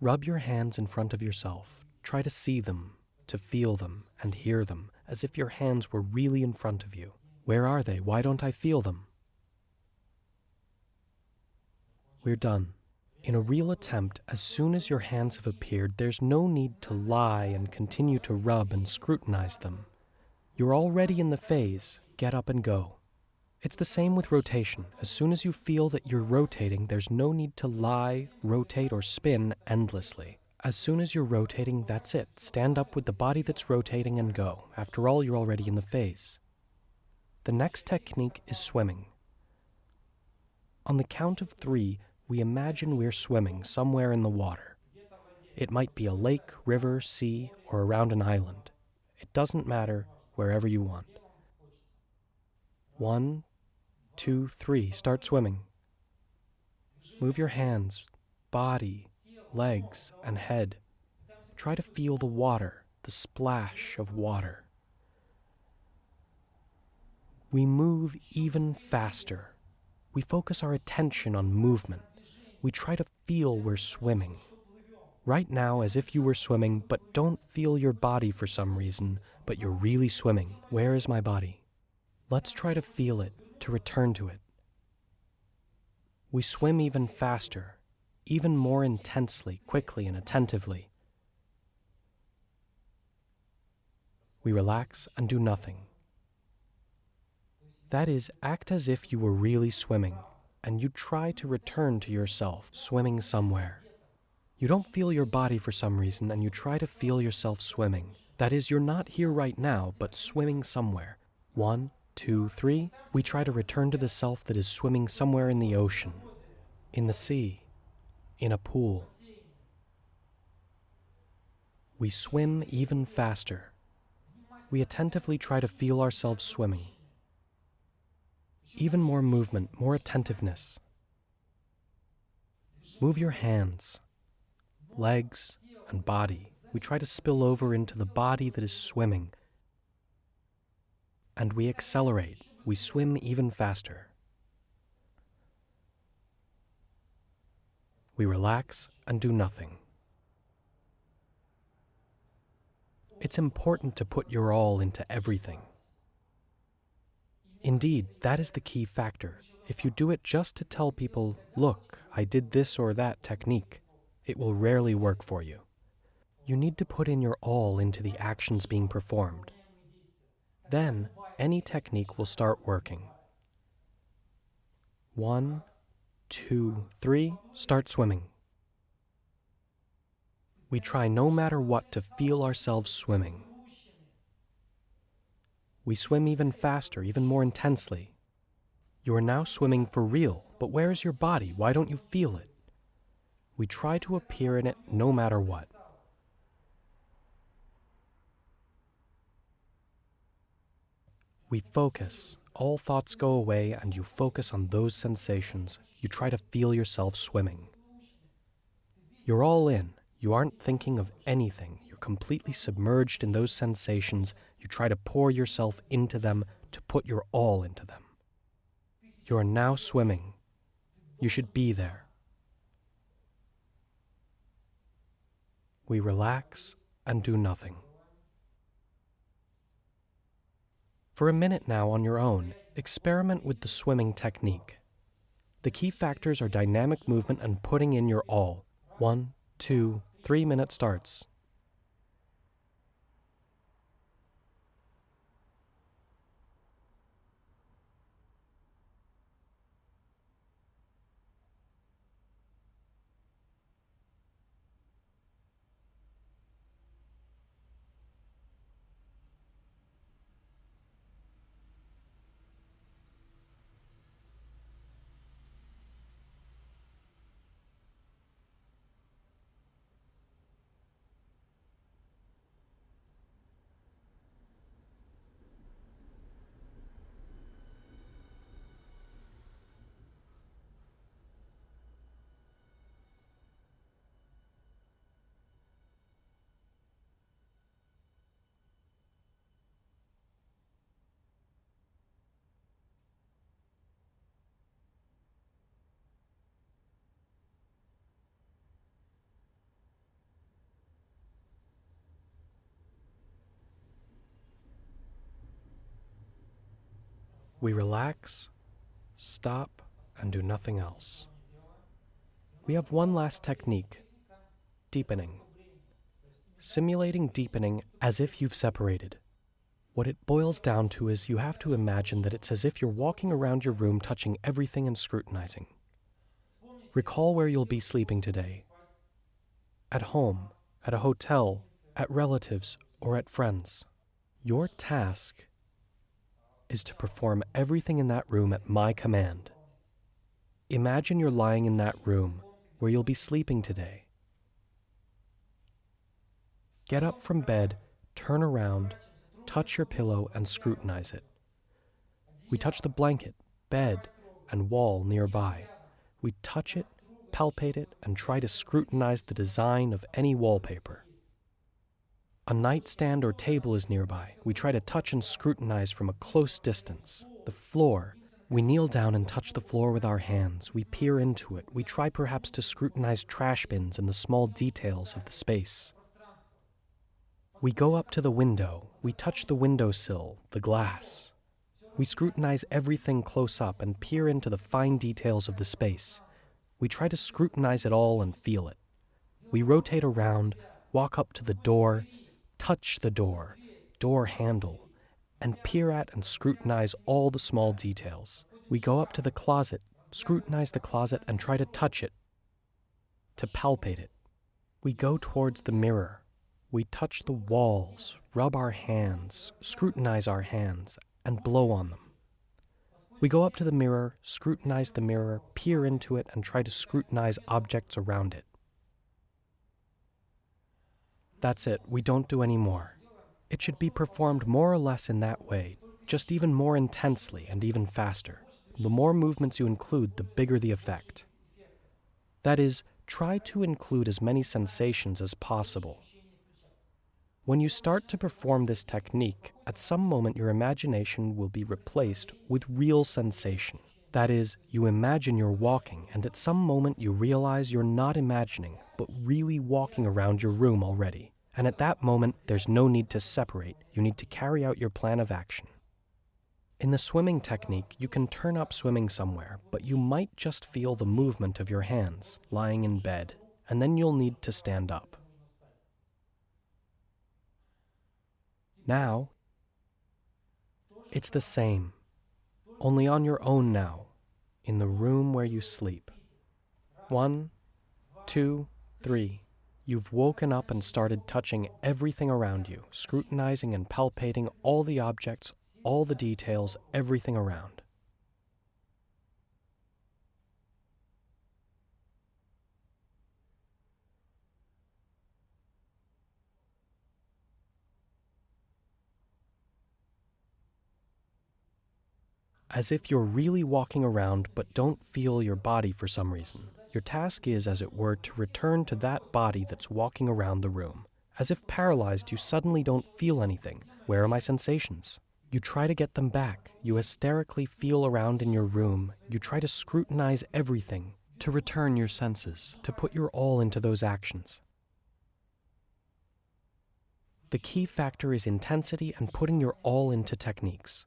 Rub your hands in front of yourself. Try to see them, to feel them, and hear them, as if your hands were really in front of you. Where are they? Why don't I feel them? We're done. In a real attempt, as soon as your hands have appeared, there's no need to lie and continue to rub and scrutinize them. You're already in the phase. Get up and go. It's the same with rotation. As soon as you feel that you're rotating, there's no need to lie, rotate, or spin endlessly. As soon as you're rotating, that's it. Stand up with the body that's rotating and go. After all, you're already in the phase. The next technique is swimming. On the count of 3, we imagine we're swimming somewhere in the water. It might be a lake, river, sea, or around an island. It doesn't matter, wherever you want. 1, 2, 3, start swimming. Move your hands, body, legs, and head. Try to feel the water, the splash of water. We move even faster. We focus our attention on movement. We try to feel we're swimming. Right now, as if you were swimming, but don't feel your body for some reason, but you're really swimming. Where is my body? Let's try to feel it, to return to it. We swim even faster, even more intensely, quickly, and attentively. We relax and do nothing. That is, act as if you were really swimming, and you try to return to yourself, swimming somewhere. You don't feel your body for some reason, and you try to feel yourself swimming. That is, you're not here right now, but swimming somewhere. 1, 2, 3, we try to return to the self that is swimming somewhere in the ocean, in the sea, in a pool. We swim even faster. We attentively try to feel ourselves swimming. Even more movement, more attentiveness. Move your hands, legs, and body. We try to spill over into the body that is swimming. And we accelerate. We swim even faster. We relax and do nothing. It's important to put your all into everything. Indeed, that is the key factor. If you do it just to tell people, look, I did this or that technique, it will rarely work for you. You need to put in your all into the actions being performed. Then, any technique will start working. 1, 2, 3, start swimming. We try no matter what to feel ourselves swimming. We swim even faster, even more intensely. You are now swimming for real, but where is your body? Why don't you feel it? We try to appear in it no matter what. We focus. All thoughts go away and you focus on those sensations. You try to feel yourself swimming. You're all in. You aren't thinking of anything. You're completely submerged in those sensations. You try to pour yourself into them, to put your all into them. You are now swimming. You should be there. We relax and do nothing. For a minute now on your own, experiment with the swimming technique. The key factors are dynamic movement and putting in your all. 1, 2, 3 minute starts. We relax, stop, and do nothing else. We have one last technique, deepening. Simulating deepening as if you've separated. What it boils down to is you have to imagine that it's as if you're walking around your room touching everything and scrutinizing. Recall where you'll be sleeping today. At home, at a hotel, at relatives, or at friends. Your task is to perform everything in that room at my command. Imagine you're lying in that room where you'll be sleeping today. Get up from bed, turn around, touch your pillow, and scrutinize it. We touch the blanket, bed, and wall nearby. We touch it, palpate it, and try to scrutinize the design of any wallpaper. A nightstand or table is nearby. We try to touch and scrutinize from a close distance. The floor. We kneel down and touch the floor with our hands. We peer into it. We try perhaps to scrutinize trash bins and the small details of the space. We go up to the window. We touch the windowsill, the glass. We scrutinize everything close up and peer into the fine details of the space. We try to scrutinize it all and feel it. We rotate around, walk up to the door, touch the door handle, and peer at and scrutinize all the small details. We go up to the closet, scrutinize the closet, and try to touch it, to palpate it. We go towards the mirror. We touch the walls, rub our hands, scrutinize our hands, and blow on them. We go up to the mirror, scrutinize the mirror, peer into it, and try to scrutinize objects around it. That's it. We don't do any more. It should be performed more or less in that way, just even more intensely and even faster. The more movements you include, the bigger the effect. That is, try to include as many sensations as possible. When you start to perform this technique, at some moment your imagination will be replaced with real sensation. That is, you imagine you're walking, and at some moment you realize you're not imagining, but really walking around your room already. And at that moment, there's no need to separate. You need to carry out your plan of action. In the swimming technique, you can turn up swimming somewhere, but you might just feel the movement of your hands lying in bed, and then you'll need to stand up. Now, it's the same, only on your own now, in the room where you sleep. 1, 2, 3. You've woken up and started touching everything around you, scrutinizing and palpating all the objects, all the details, everything around. As if you're really walking around but don't feel your body for some reason. Your task is, as it were, to return to that body that's walking around the room. As if paralyzed, you suddenly don't feel anything. Where are my sensations? You try to get them back. You hysterically feel around in your room. You try to scrutinize everything, to return your senses, to put your all into those actions. The key factor is intensity and putting your all into techniques.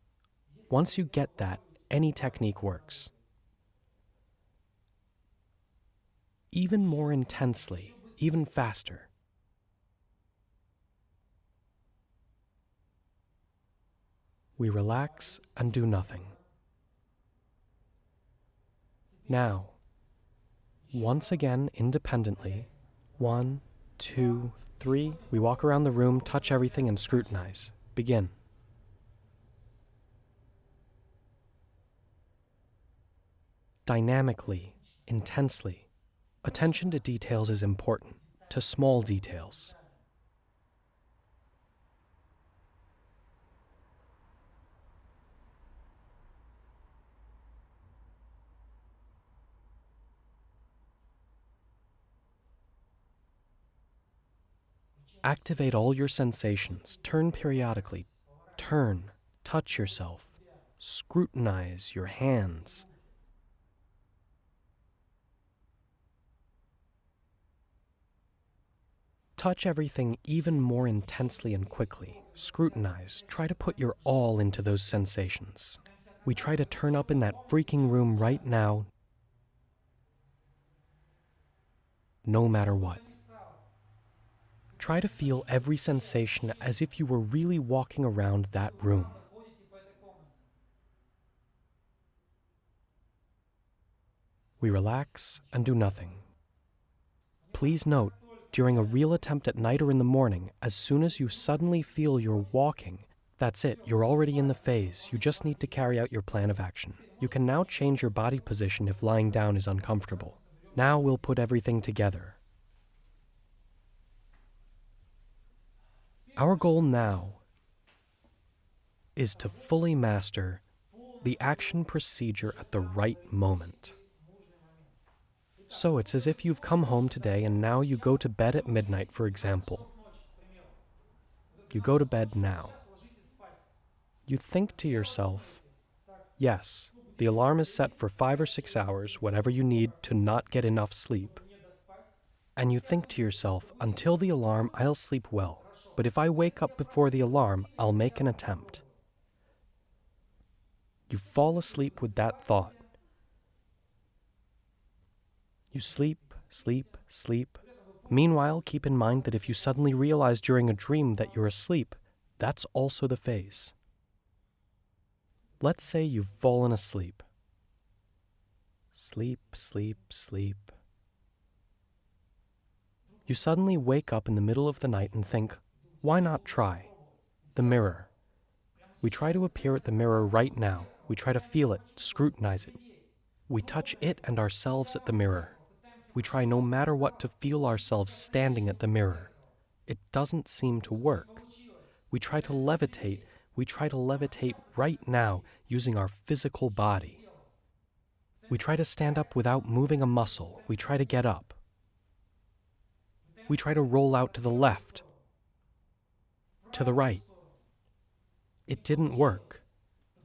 Once you get that, any technique works. Even more intensely, even faster. We relax and do nothing. Now, once again independently, 1, 2, 3, we walk around the room, touch everything, and scrutinize. Begin. Dynamically, intensely. Attention to details is important, to small details. Activate all your sensations. Turn periodically. Turn, touch yourself. Scrutinize your hands. Touch everything even more intensely and quickly. Scrutinize. Try to put your all into those sensations. We try to turn up in that freaking room right now, no matter what. Try to feel every sensation as if you were really walking around that room. We relax and do nothing. Please note, during a real attempt at night or in the morning, as soon as you suddenly feel you're walking, that's it, you're already in the phase. You just need to carry out your plan of action. You can now change your body position if lying down is uncomfortable. Now we'll put everything together. Our goal now is to fully master the action procedure at the right moment. So it's as if you've come home today and now you go to bed at midnight, for example. You go to bed now. You think to yourself, yes, the alarm is set for 5 or 6 hours, whatever you need to not get enough sleep. And you think to yourself, until the alarm, I'll sleep well. But if I wake up before the alarm, I'll make an attempt. You fall asleep with that thought. You sleep, sleep, sleep. Meanwhile, keep in mind that if you suddenly realize during a dream that you're asleep, that's also the phase. Let's say you've fallen asleep. Sleep, sleep, sleep. You suddenly wake up in the middle of the night and think, why not try? The mirror. We try to appear at the mirror right now. We try to feel it, scrutinize it. We touch it and ourselves at the mirror. We try no matter what to feel ourselves standing at the mirror. It doesn't seem to work. We try to levitate. We try to levitate right now using our physical body. We try to stand up without moving a muscle. We try to get up. We try to roll out to the left, to the right. It didn't work.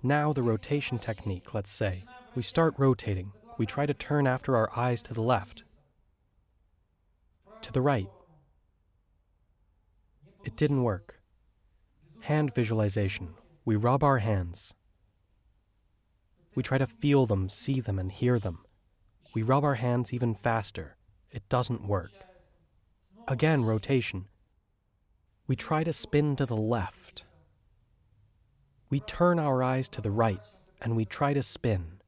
Now the rotation technique, let's say. We start rotating. We try to turn after our eyes to the left, to the right. It didn't work. Hand visualization. We rub our hands. We try to feel them, see them, and hear them. We rub our hands even faster. It doesn't work. Again, rotation. We try to spin to the left. We turn our eyes to the right, and we try to spin.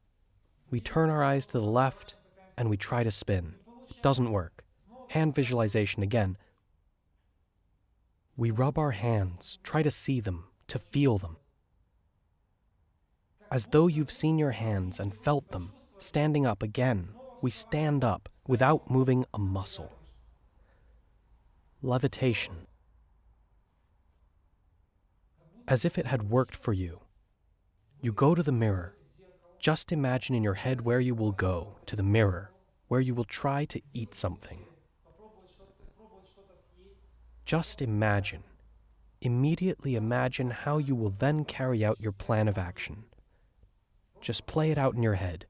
We turn our eyes to the left, and we try to spin. It doesn't work. Hand visualization again. We rub our hands, try to see them, to feel them. as though you've seen your hands and felt them, standing up again. We stand up without moving a muscle. Levitation. As if it had worked for you. You go to the mirror. Just imagine in your head where you will go, to the mirror, where you will try to eat something. Just imagine. Immediately imagine how you will then carry out your plan of action. Just play it out in your head.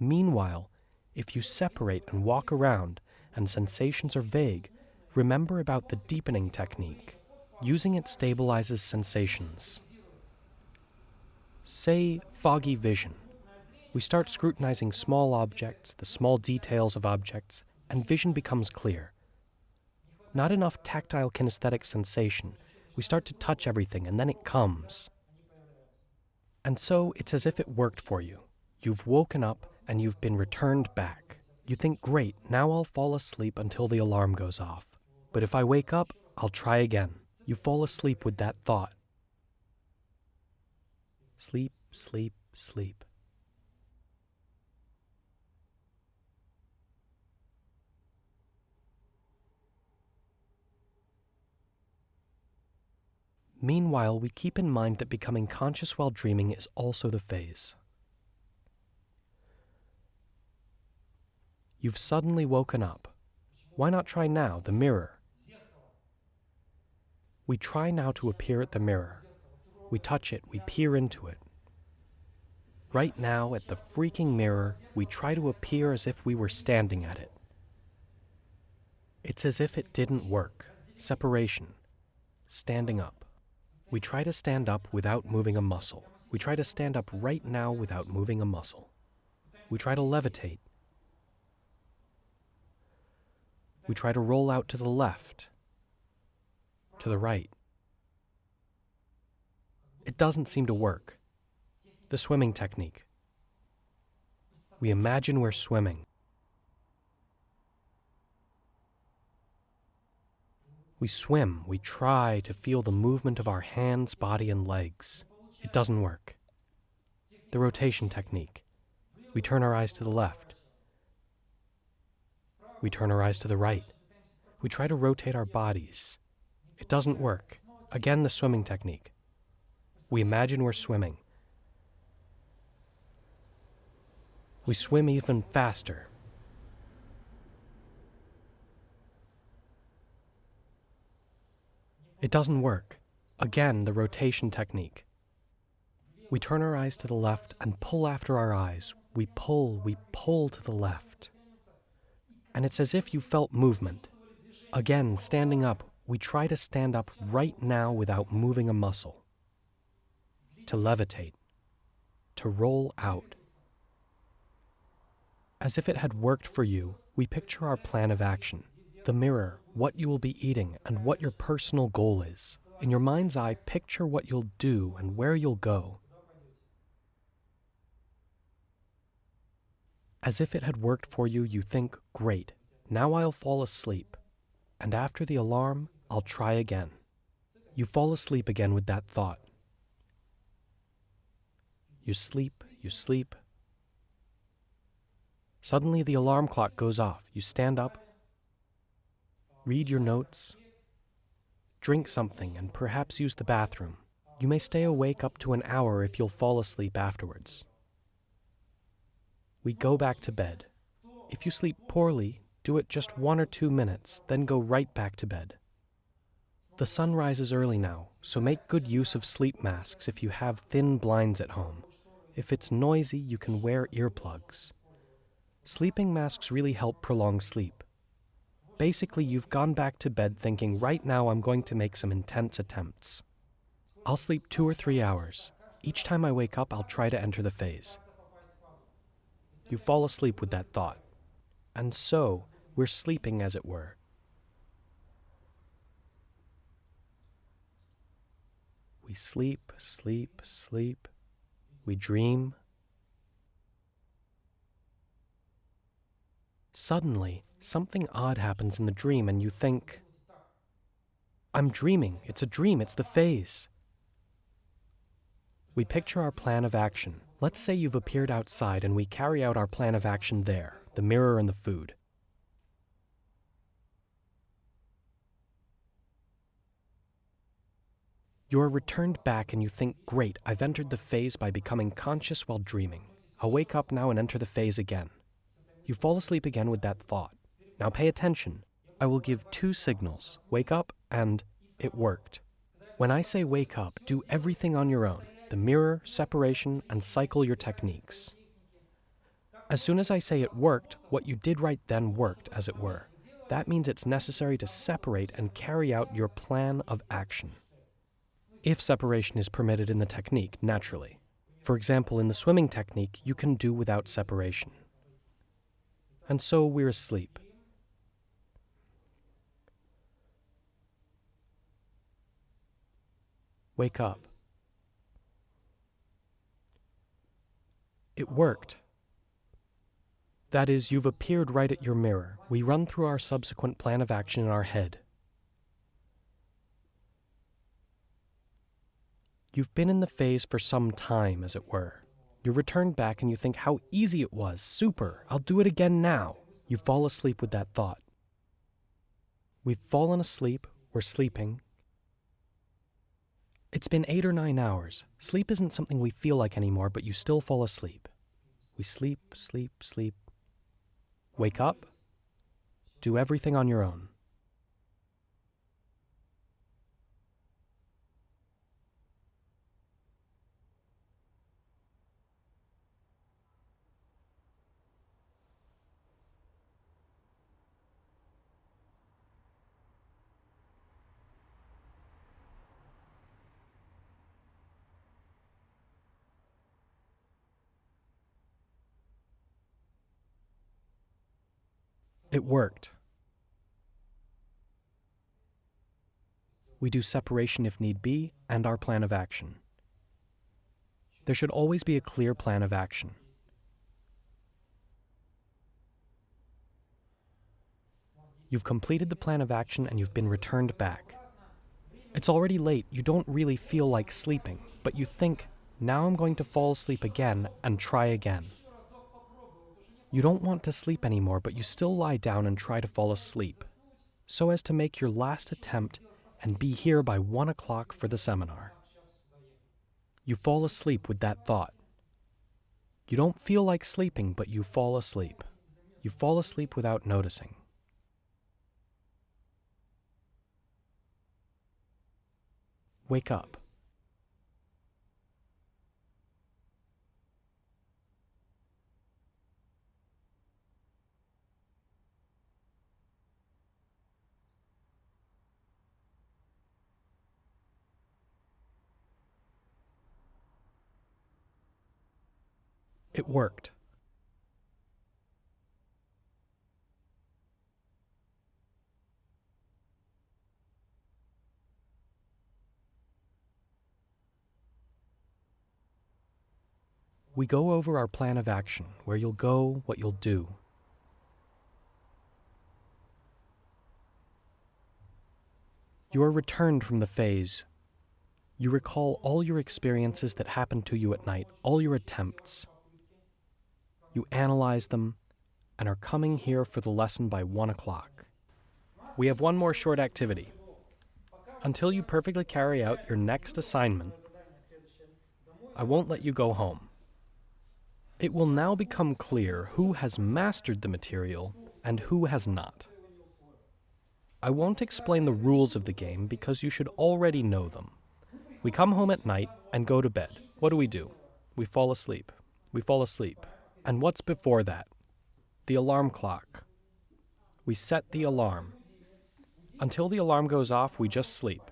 Meanwhile, if you separate and walk around and sensations are vague, remember about the deepening technique. Using it stabilizes sensations. Say foggy vision. We start scrutinizing small objects, the small details of objects, and vision becomes clear. Not enough tactile kinesthetic sensation. We start to touch everything and then it comes. And so it's as if it worked for you. You've woken up and you've been returned back. You think, great, now I'll fall asleep until the alarm goes off. But if I wake up, I'll try again. You fall asleep with that thought. Sleep, sleep, sleep. Meanwhile, we keep in mind that becoming conscious while dreaming is also the phase. You've suddenly woken up. Why not try now, the mirror? We try now to appear at the mirror. We touch it, we peer into it. Right now, at the freaking mirror, we try to appear as if we were standing at it. It's as if it didn't work. Separation. Standing up. We try to stand up without moving a muscle. We try to stand up right now without moving a muscle. We try to levitate. We try to roll out to the left, to the right. It doesn't seem to work. The swimming technique. We imagine we're swimming. We swim, we try to feel the movement of our hands, body, and legs. It doesn't work. The rotation technique. We turn our eyes to the left. We turn our eyes to the right. We try to rotate our bodies. It doesn't work. Again, the swimming technique. We imagine we're swimming. We swim even faster. It doesn't work. Again, the rotation technique. We turn our eyes to the left and pull after our eyes. We pull to the left. And it's as if you felt movement. Again, standing up, we try to stand up right now without moving a muscle. To levitate. To roll out. As if it had worked for you, we picture our plan of action. The mirror, what you will be eating, and what your personal goal is. In your mind's eye, picture what you'll do and where you'll go. As if it had worked for you, you think, great, now I'll fall asleep. And after the alarm, I'll try again. You fall asleep again with that thought. You sleep, you sleep. Suddenly the alarm clock goes off. You stand up, read your notes, drink something, and perhaps use the bathroom. You may stay awake up to an hour if you'll fall asleep afterwards. We go back to bed. If you sleep poorly, do it just 1 or 2 minutes, then go right back to bed. The sun rises early now, so make good use of sleep masks if you have thin blinds at home. If it's noisy, you can wear earplugs. Sleeping masks really help prolong sleep. Basically, you've gone back to bed thinking, right now I'm going to make some intense attempts. I'll sleep 2 or 3 hours. Each time I wake up, I'll try to enter the phase. You fall asleep with that thought. And so, we're sleeping as it were. We sleep, sleep, sleep. We dream. Suddenly, something odd happens in the dream and you think, I'm dreaming, it's a dream, it's the phase. We picture our plan of action. Let's say you've appeared outside and we carry out our plan of action there, the mirror and the food. You are returned back and you think, great, I've entered the phase by becoming conscious while dreaming. I'll wake up now and enter the phase again. You fall asleep again with that thought. Now pay attention. I will give two signals, wake up and it worked. When I say wake up, do everything on your own, the mirror, separation, and cycle your techniques. As soon as I say it worked, what you did right then worked, as it were. That means it's necessary to separate and carry out your plan of action. If separation is permitted in the technique, naturally. For example, in the swimming technique, you can do without separation. And so we're asleep. Wake up. It worked. That is, you've appeared right at your mirror. We run through our subsequent plan of action in our head. You've been in the phase for some time, as it were. You return back and you think how easy it was. Super, I'll do it again now. You fall asleep with that thought. We've fallen asleep, we're sleeping. It's been 8 or 9 hours. Sleep isn't something we feel like anymore, but you still fall asleep. We sleep, sleep, sleep. Wake up. Do everything on your own. It worked. We do separation if need be, and our plan of action. There should always be a clear plan of action. You've completed the plan of action and you've been returned back. It's already late, you don't really feel like sleeping, but you think, now I'm going to fall asleep again and try again. You don't want to sleep anymore, but you still lie down and try to fall asleep, so as to make your last attempt and be here by 1 o'clock for the seminar. You fall asleep with that thought. You don't feel like sleeping, but you fall asleep. You fall asleep without noticing. Wake up. It worked. We go over our plan of action, where you'll go, what you'll do. You are returned from the phase. You recall all your experiences that happened to you at night, all your attempts. You analyze them and are coming here for the lesson by 1 o'clock. We have one more short activity. Until you perfectly carry out your next assignment, I won't let you go home. It will now become clear who has mastered the material and who has not. I won't explain the rules of the game because you should already know them. We come home at night and go to bed. What do? We fall asleep. We fall asleep. And what's before that? The alarm clock. We set the alarm. Until the alarm goes off, we just sleep.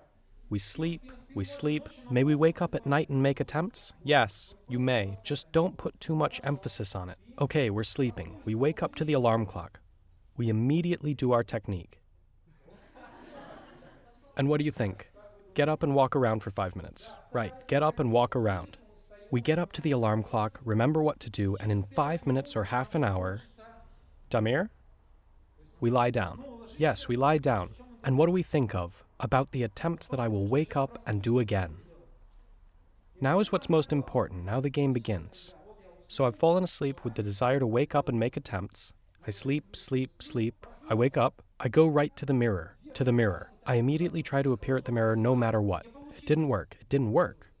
We sleep, we sleep. May we wake up at night and make attempts? Yes, you may. Just don't put too much emphasis on it. Okay, we're sleeping. We wake up to the alarm clock. We immediately do our technique. And what do you think? Get up and walk around for 5 minutes. Right, get up and walk around. We get up to the alarm clock, remember what to do, and in 5 minutes or half an hour, Damir? We lie down. Yes, we lie down. And what do we think of? About the attempts that I will wake up and do again. Now is what's most important. Now the game begins. So I've fallen asleep with the desire to wake up and make attempts. I sleep, sleep, sleep. I wake up. I go right to the mirror. To the mirror. I immediately try to appear at the mirror no matter what. It didn't work. It didn't work.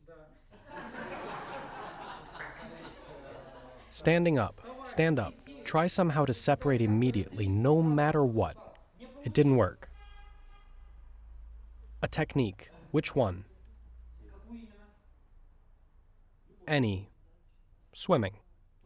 Standing up. Stand up. Try somehow to separate immediately, no matter what. It didn't work. A technique. Which one? Any. Swimming.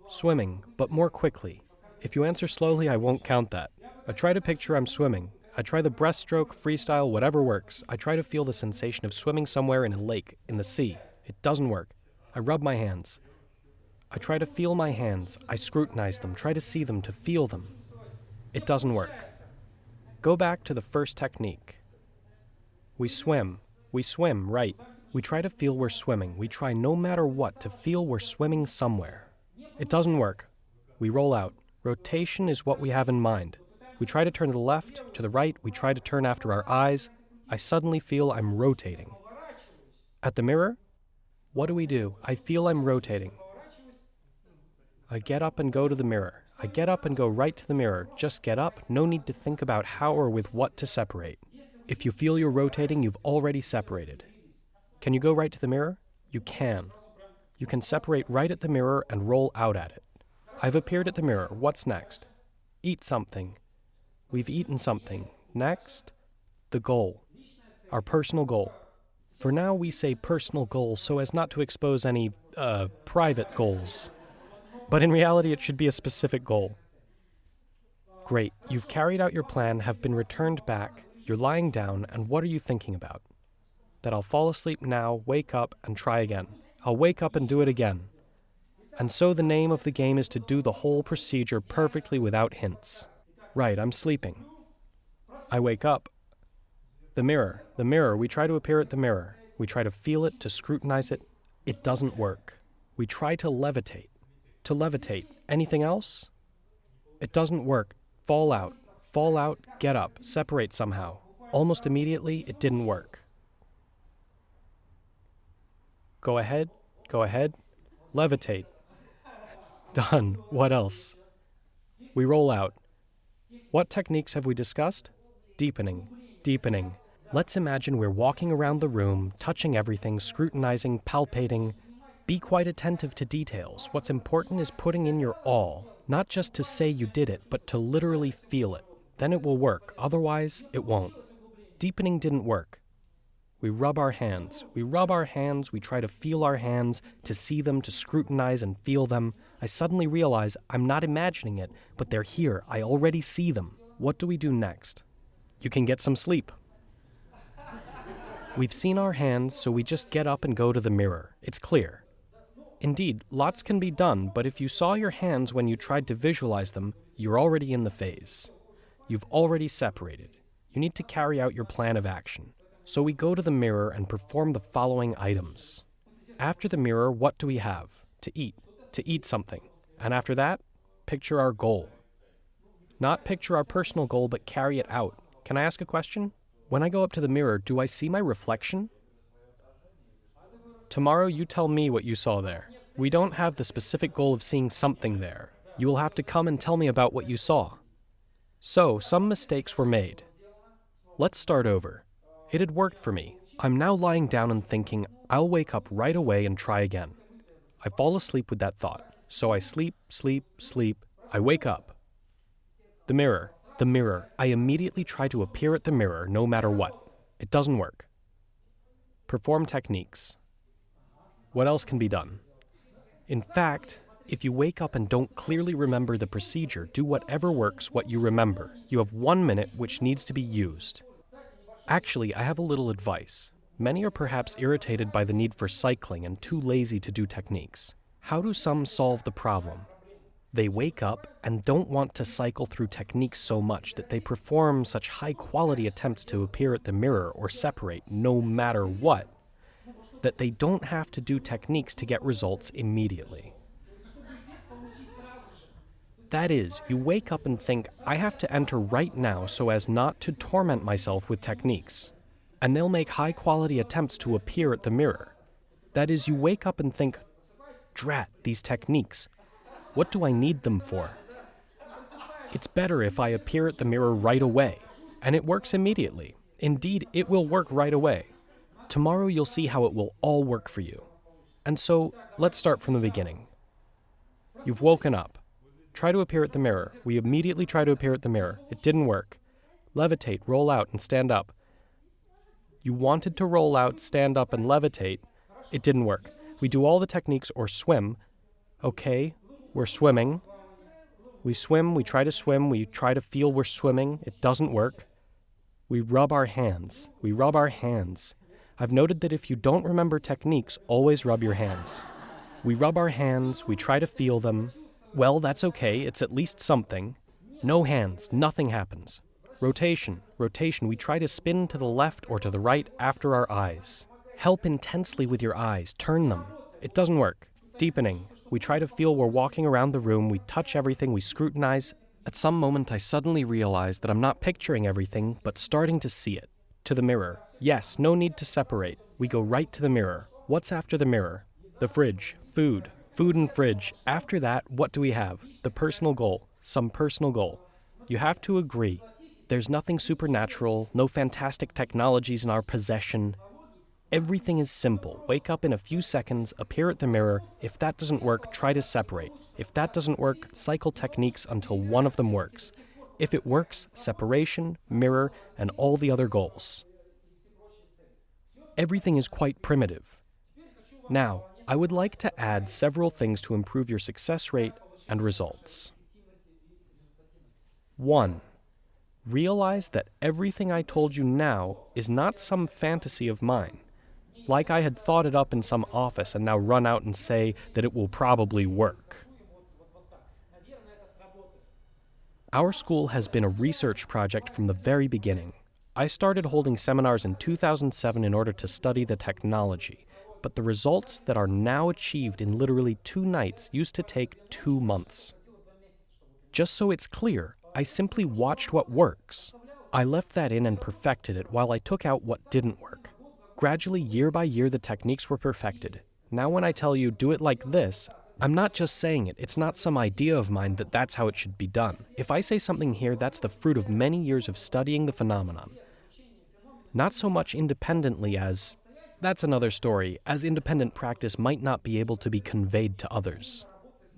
Swimming, but more quickly. If you answer slowly, I won't count that. I try to picture I'm swimming. I try the breaststroke, freestyle, whatever works. I try to feel the sensation of swimming somewhere in a lake, in the sea. It doesn't work. I rub my hands. I try to feel my hands. I scrutinize them, try to see them, to feel them. It doesn't work. Go back to the first technique. We swim. We swim, right. We try to feel we're swimming. We try no matter what to feel we're swimming somewhere. It doesn't work. We roll out. Rotation is what we have in mind. We try to turn to the left, to the right. We try to turn after our eyes. I suddenly feel I'm rotating. At the mirror, what do? I feel I'm rotating. I get up and go to the mirror. I get up and go right to the mirror. Just get up. No need to think about how or with what to separate. If you feel you're rotating, you've already separated. Can you go right to the mirror? You can. You can separate right at the mirror and roll out at it. I've appeared at the mirror. What's next? Eat something. We've eaten something. Next, the goal. Our personal goal. For now, we say personal goal so as not to expose any, private goals. But in reality, it should be a specific goal. Great. You've carried out your plan, have been returned back. You're lying down, and what are you thinking about? That I'll fall asleep now, wake up, and try again. I'll wake up and do it again. And so the name of the game is to do the whole procedure perfectly without hints. Right, I'm sleeping. I wake up. The mirror. We try to appear at the mirror. We try to feel it, to scrutinize it. It doesn't work. We try to levitate. To levitate. Anything else? It doesn't work. Fall out, get up, separate somehow. Almost immediately, it didn't work. Go ahead, levitate. Done. What else? We roll out. What techniques have we discussed? Deepening. Let's imagine we're walking around the room, touching everything, scrutinizing, palpating. Be quite attentive to details. What's important is putting in your all. Not just to say you did it, but to literally feel it. Then it will work. Otherwise, it won't. Deepening didn't work. We rub our hands. We try to feel our hands, to see them, to scrutinize and feel them. I suddenly realize I'm not imagining it, but they're here. I already see them. What do we do next? You can get some sleep. We've seen our hands, so we just get up and go to the mirror. It's clear. Indeed, lots can be done, but if you saw your hands when you tried to visualize them, you're already in the phase. You've already separated. You need to carry out your plan of action. So we go to the mirror and perform the following items. After the mirror, what do we have? To eat something. And after that, picture our goal. Not picture our personal goal, but carry it out. Can I ask a question? When I go up to the mirror, do I see my reflection? Tomorrow, you tell me what you saw there. We don't have the specific goal of seeing something there. You will have to come and tell me about what you saw. So, some mistakes were made. Let's start over. It had worked for me. I'm now lying down and thinking, I'll wake up right away and try again. I fall asleep with that thought. So I sleep. I wake up. The mirror. I immediately try to appear at the mirror no matter what. It doesn't work. Perform techniques. What else can be done? In fact, if you wake up and don't clearly remember the procedure, do whatever works what you remember. You have 1 minute which needs to be used. Actually, I have a little advice. Many are perhaps irritated by the need for cycling and too lazy to do techniques. How do some solve the problem? They wake up and don't want to cycle through techniques so much that they perform such high-quality attempts to appear at the mirror or separate no matter what, that they don't have to do techniques to get results immediately. That is, you wake up and think, I have to enter right now so as not to torment myself with techniques. And they'll make high-quality attempts to appear at the mirror. That is, you wake up and think, drat, these techniques. What do I need them for? It's better if I appear at the mirror right away, and it works immediately. Indeed, it will work right away. Tomorrow you'll see how it will all work for you. And so, let's start from the beginning. You've woken up. Try to appear at the mirror. We immediately try to appear at the mirror. It didn't work. Levitate, roll out, and stand up. You wanted to roll out, stand up, and levitate. It didn't work. We do all the techniques or swim. Okay, we're swimming. We swim, we try to feel we're swimming. It doesn't work. We rub our hands. We rub our hands. I've noted that if you don't remember techniques, always rub your hands. We rub our hands, we try to feel them. Well, that's okay, it's at least something. No hands, nothing happens. Rotation, we try to spin to the left or to the right after our eyes. Help intensely with your eyes, turn them. It doesn't work. Deepening, we try to feel we're walking around the room, we touch everything, we scrutinize. At some moment I suddenly realize that I'm not picturing everything, but starting to see it. To the mirror. Yes, no need to separate. We go right to the mirror. What's after the mirror? The fridge. Food. Food and fridge. After that, what do we have? The personal goal. Some personal goal. You have to agree. There's nothing supernatural, no fantastic technologies in our possession. Everything is simple. Wake up in a few seconds, appear at the mirror. If that doesn't work, try to separate. If that doesn't work, cycle techniques until one of them works. If it works, separation, mirror, and all the other goals. Everything is quite primitive. Now, I would like to add several things to improve your success rate and results. 1. Realize that everything I told you now is not some fantasy of mine, like I had thought it up in some office and now run out and say that it will probably work. Our school has been a research project from the very beginning. I started holding seminars in 2007 in order to study the technology, but the results that are now achieved in literally 2 nights used to take 2 months. Just so it's clear, I simply watched what works. I left that in and perfected it while I took out what didn't work. Gradually, year by year, the techniques were perfected. Now when I tell you, do it like this, I'm not just saying it. It's not some idea of mine that that's how it should be done. If I say something here, that's the fruit of many years of studying the phenomenon. Not so much independently as, that's another story, as independent practice might not be able to be conveyed to others.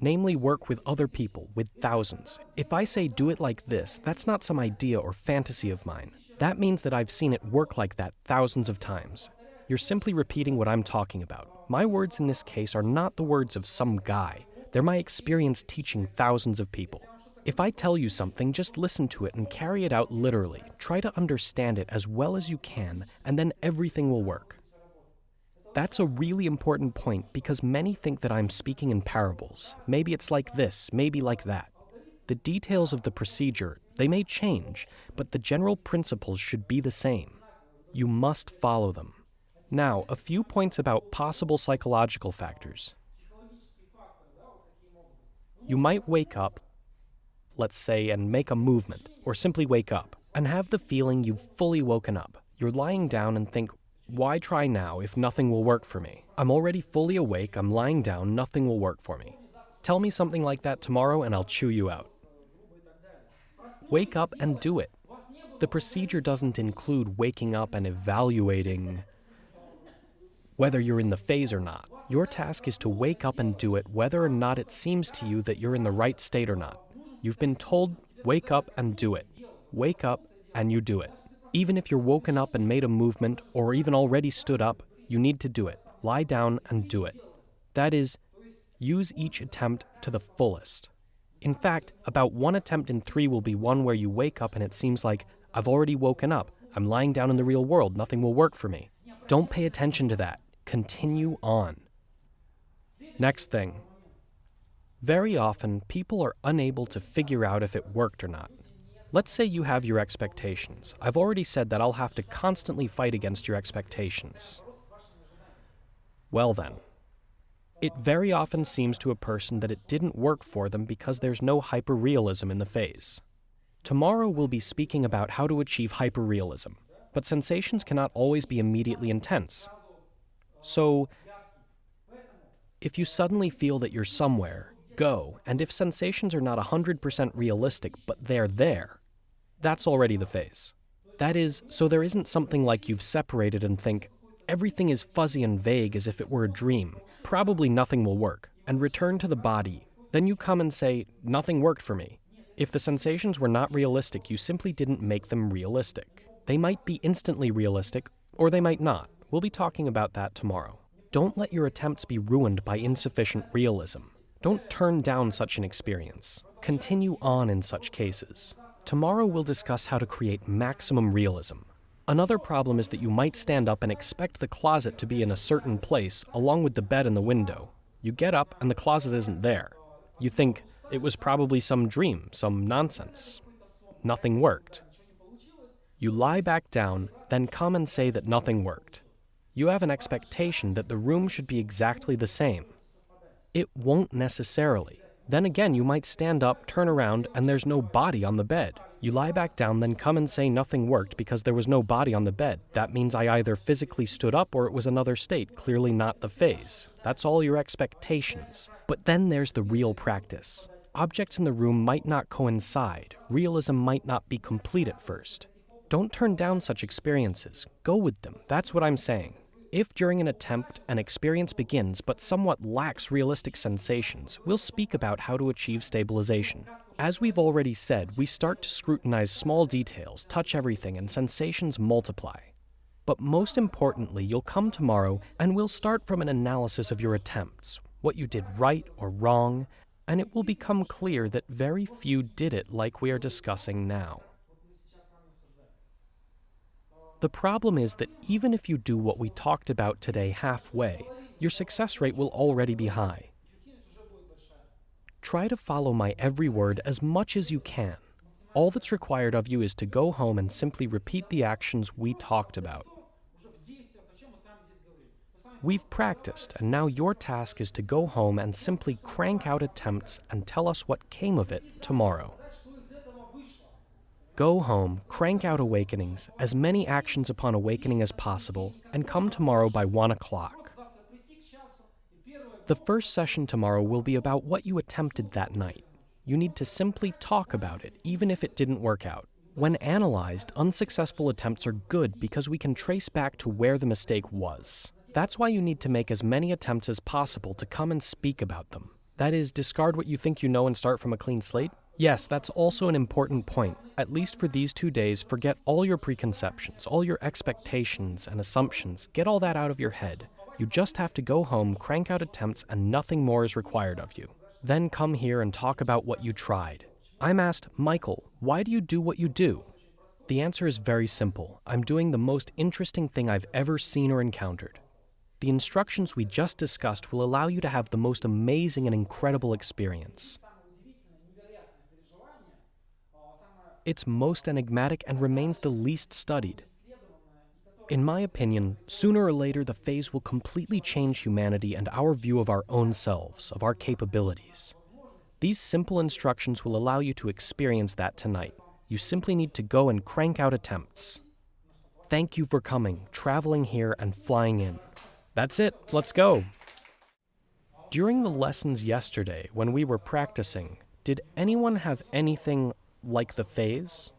Namely, work with other people, with thousands. If I say do it like this, that's not some idea or fantasy of mine. That means that I've seen it work like that thousands of times. You're simply repeating what I'm talking about. My words in this case are not the words of some guy. They're my experience teaching thousands of people. If I tell you something, just listen to it and carry it out literally. Try to understand it as well as you can, and then everything will work. That's a really important point because many think that I'm speaking in parables. Maybe it's like this, maybe like that. The details of the procedure, they may change, but the general principles should be the same. You must follow them. Now, a few points about possible psychological factors. You might wake up, let's say, and make a movement, or simply wake up, and have the feeling you've fully woken up. You're lying down and think, why try now if nothing will work for me? I'm already fully awake, I'm lying down, nothing will work for me. Tell me something like that tomorrow and I'll chew you out. Wake up and do it. The procedure doesn't include waking up and evaluating whether you're in the phase or not. Your task is to wake up and do it whether or not it seems to you that you're in the right state or not. You've been told, wake up and do it. Wake up and you do it. Even if you're woken up and made a movement or even already stood up, you need to do it. Lie down and do it. That is, use each attempt to the fullest. In fact, about 1 attempt in 3 will be one where you wake up and it seems like, I've already woken up. I'm lying down in the real world. Nothing will work for me. Don't pay attention to that. Continue on. Next thing. Very often, people are unable to figure out if it worked or not. Let's say you have your expectations. I've already said that I'll have to constantly fight against your expectations. Well then. It very often seems to a person that it didn't work for them because there's no hyperrealism in the phase. Tomorrow we'll be speaking about how to achieve hyperrealism, but sensations cannot always be immediately intense. So, If you suddenly feel that you're somewhere, go, and if sensations are not 100% realistic, but they're there, that's already the phase. That is, so there isn't something like you've separated and think, everything is fuzzy and vague as if it were a dream, probably nothing will work, and return to the body. Then you come and say, nothing worked for me. If the sensations were not realistic, you simply didn't make them realistic. They might be instantly realistic, or they might not. We'll be talking about that tomorrow. Don't let your attempts be ruined by insufficient realism. Don't turn down such an experience. Continue on in such cases. Tomorrow we'll discuss how to create maximum realism. Another problem is that you might stand up and expect the closet to be in a certain place, along with the bed and the window. You get up and the closet isn't there. You think, it was probably some dream, some nonsense. Nothing worked. You lie back down, then come and say that nothing worked. You have an expectation that the room should be exactly the same. It won't necessarily. Then again, you might stand up, turn around, and there's no body on the bed. You lie back down, then come and say nothing worked because there was no body on the bed. That means I either physically stood up or it was another state, clearly not the phase. That's all your expectations. But then there's the real practice. Objects in the room might not coincide. Realism might not be complete at first. Don't turn down such experiences. Go with them. That's what I'm saying. If during an attempt an experience begins but somewhat lacks realistic sensations, we'll speak about how to achieve stabilization. As we've already said, we start to scrutinize small details, touch everything, and sensations multiply. But most importantly, you'll come tomorrow and we'll start from an analysis of your attempts, what you did right or wrong, and it will become clear that very few did it like we are discussing now. The problem is that even if you do what we talked about today halfway, your success rate will already be high. Try to follow my every word as much as you can. All that's required of you is to go home and simply repeat the actions we talked about. We've practiced, and now your task is to go home and simply crank out attempts and tell us what came of it tomorrow. Go home, crank out awakenings, as many actions upon awakening as possible, and come tomorrow by 1 o'clock. The first session tomorrow will be about what you attempted that night. You need to simply talk about it, even if it didn't work out. When analyzed, unsuccessful attempts are good because we can trace back to where the mistake was. That's why you need to make as many attempts as possible to come and speak about them. That is, discard what you think you know and start from a clean slate. Yes, that's also an important point. At least for these 2 days, forget all your preconceptions, all your expectations and assumptions. Get all that out of your head. You just have to go home, crank out attempts, and nothing more is required of you. Then come here and talk about what you tried. I'm asked, Michael, why do you do what you do? The answer is very simple. I'm doing the most interesting thing I've ever seen or encountered. The instructions we just discussed will allow you to have the most amazing and incredible experience. It's most enigmatic and remains the least studied. In my opinion, sooner or later the phase will completely change humanity and our view of our own selves, of our capabilities. These simple instructions will allow you to experience that tonight. You simply need to go and crank out attempts. Thank you for coming, traveling here, and flying in. That's it, let's go. During the lessons yesterday, when we were practicing, did anyone have anything like the phase?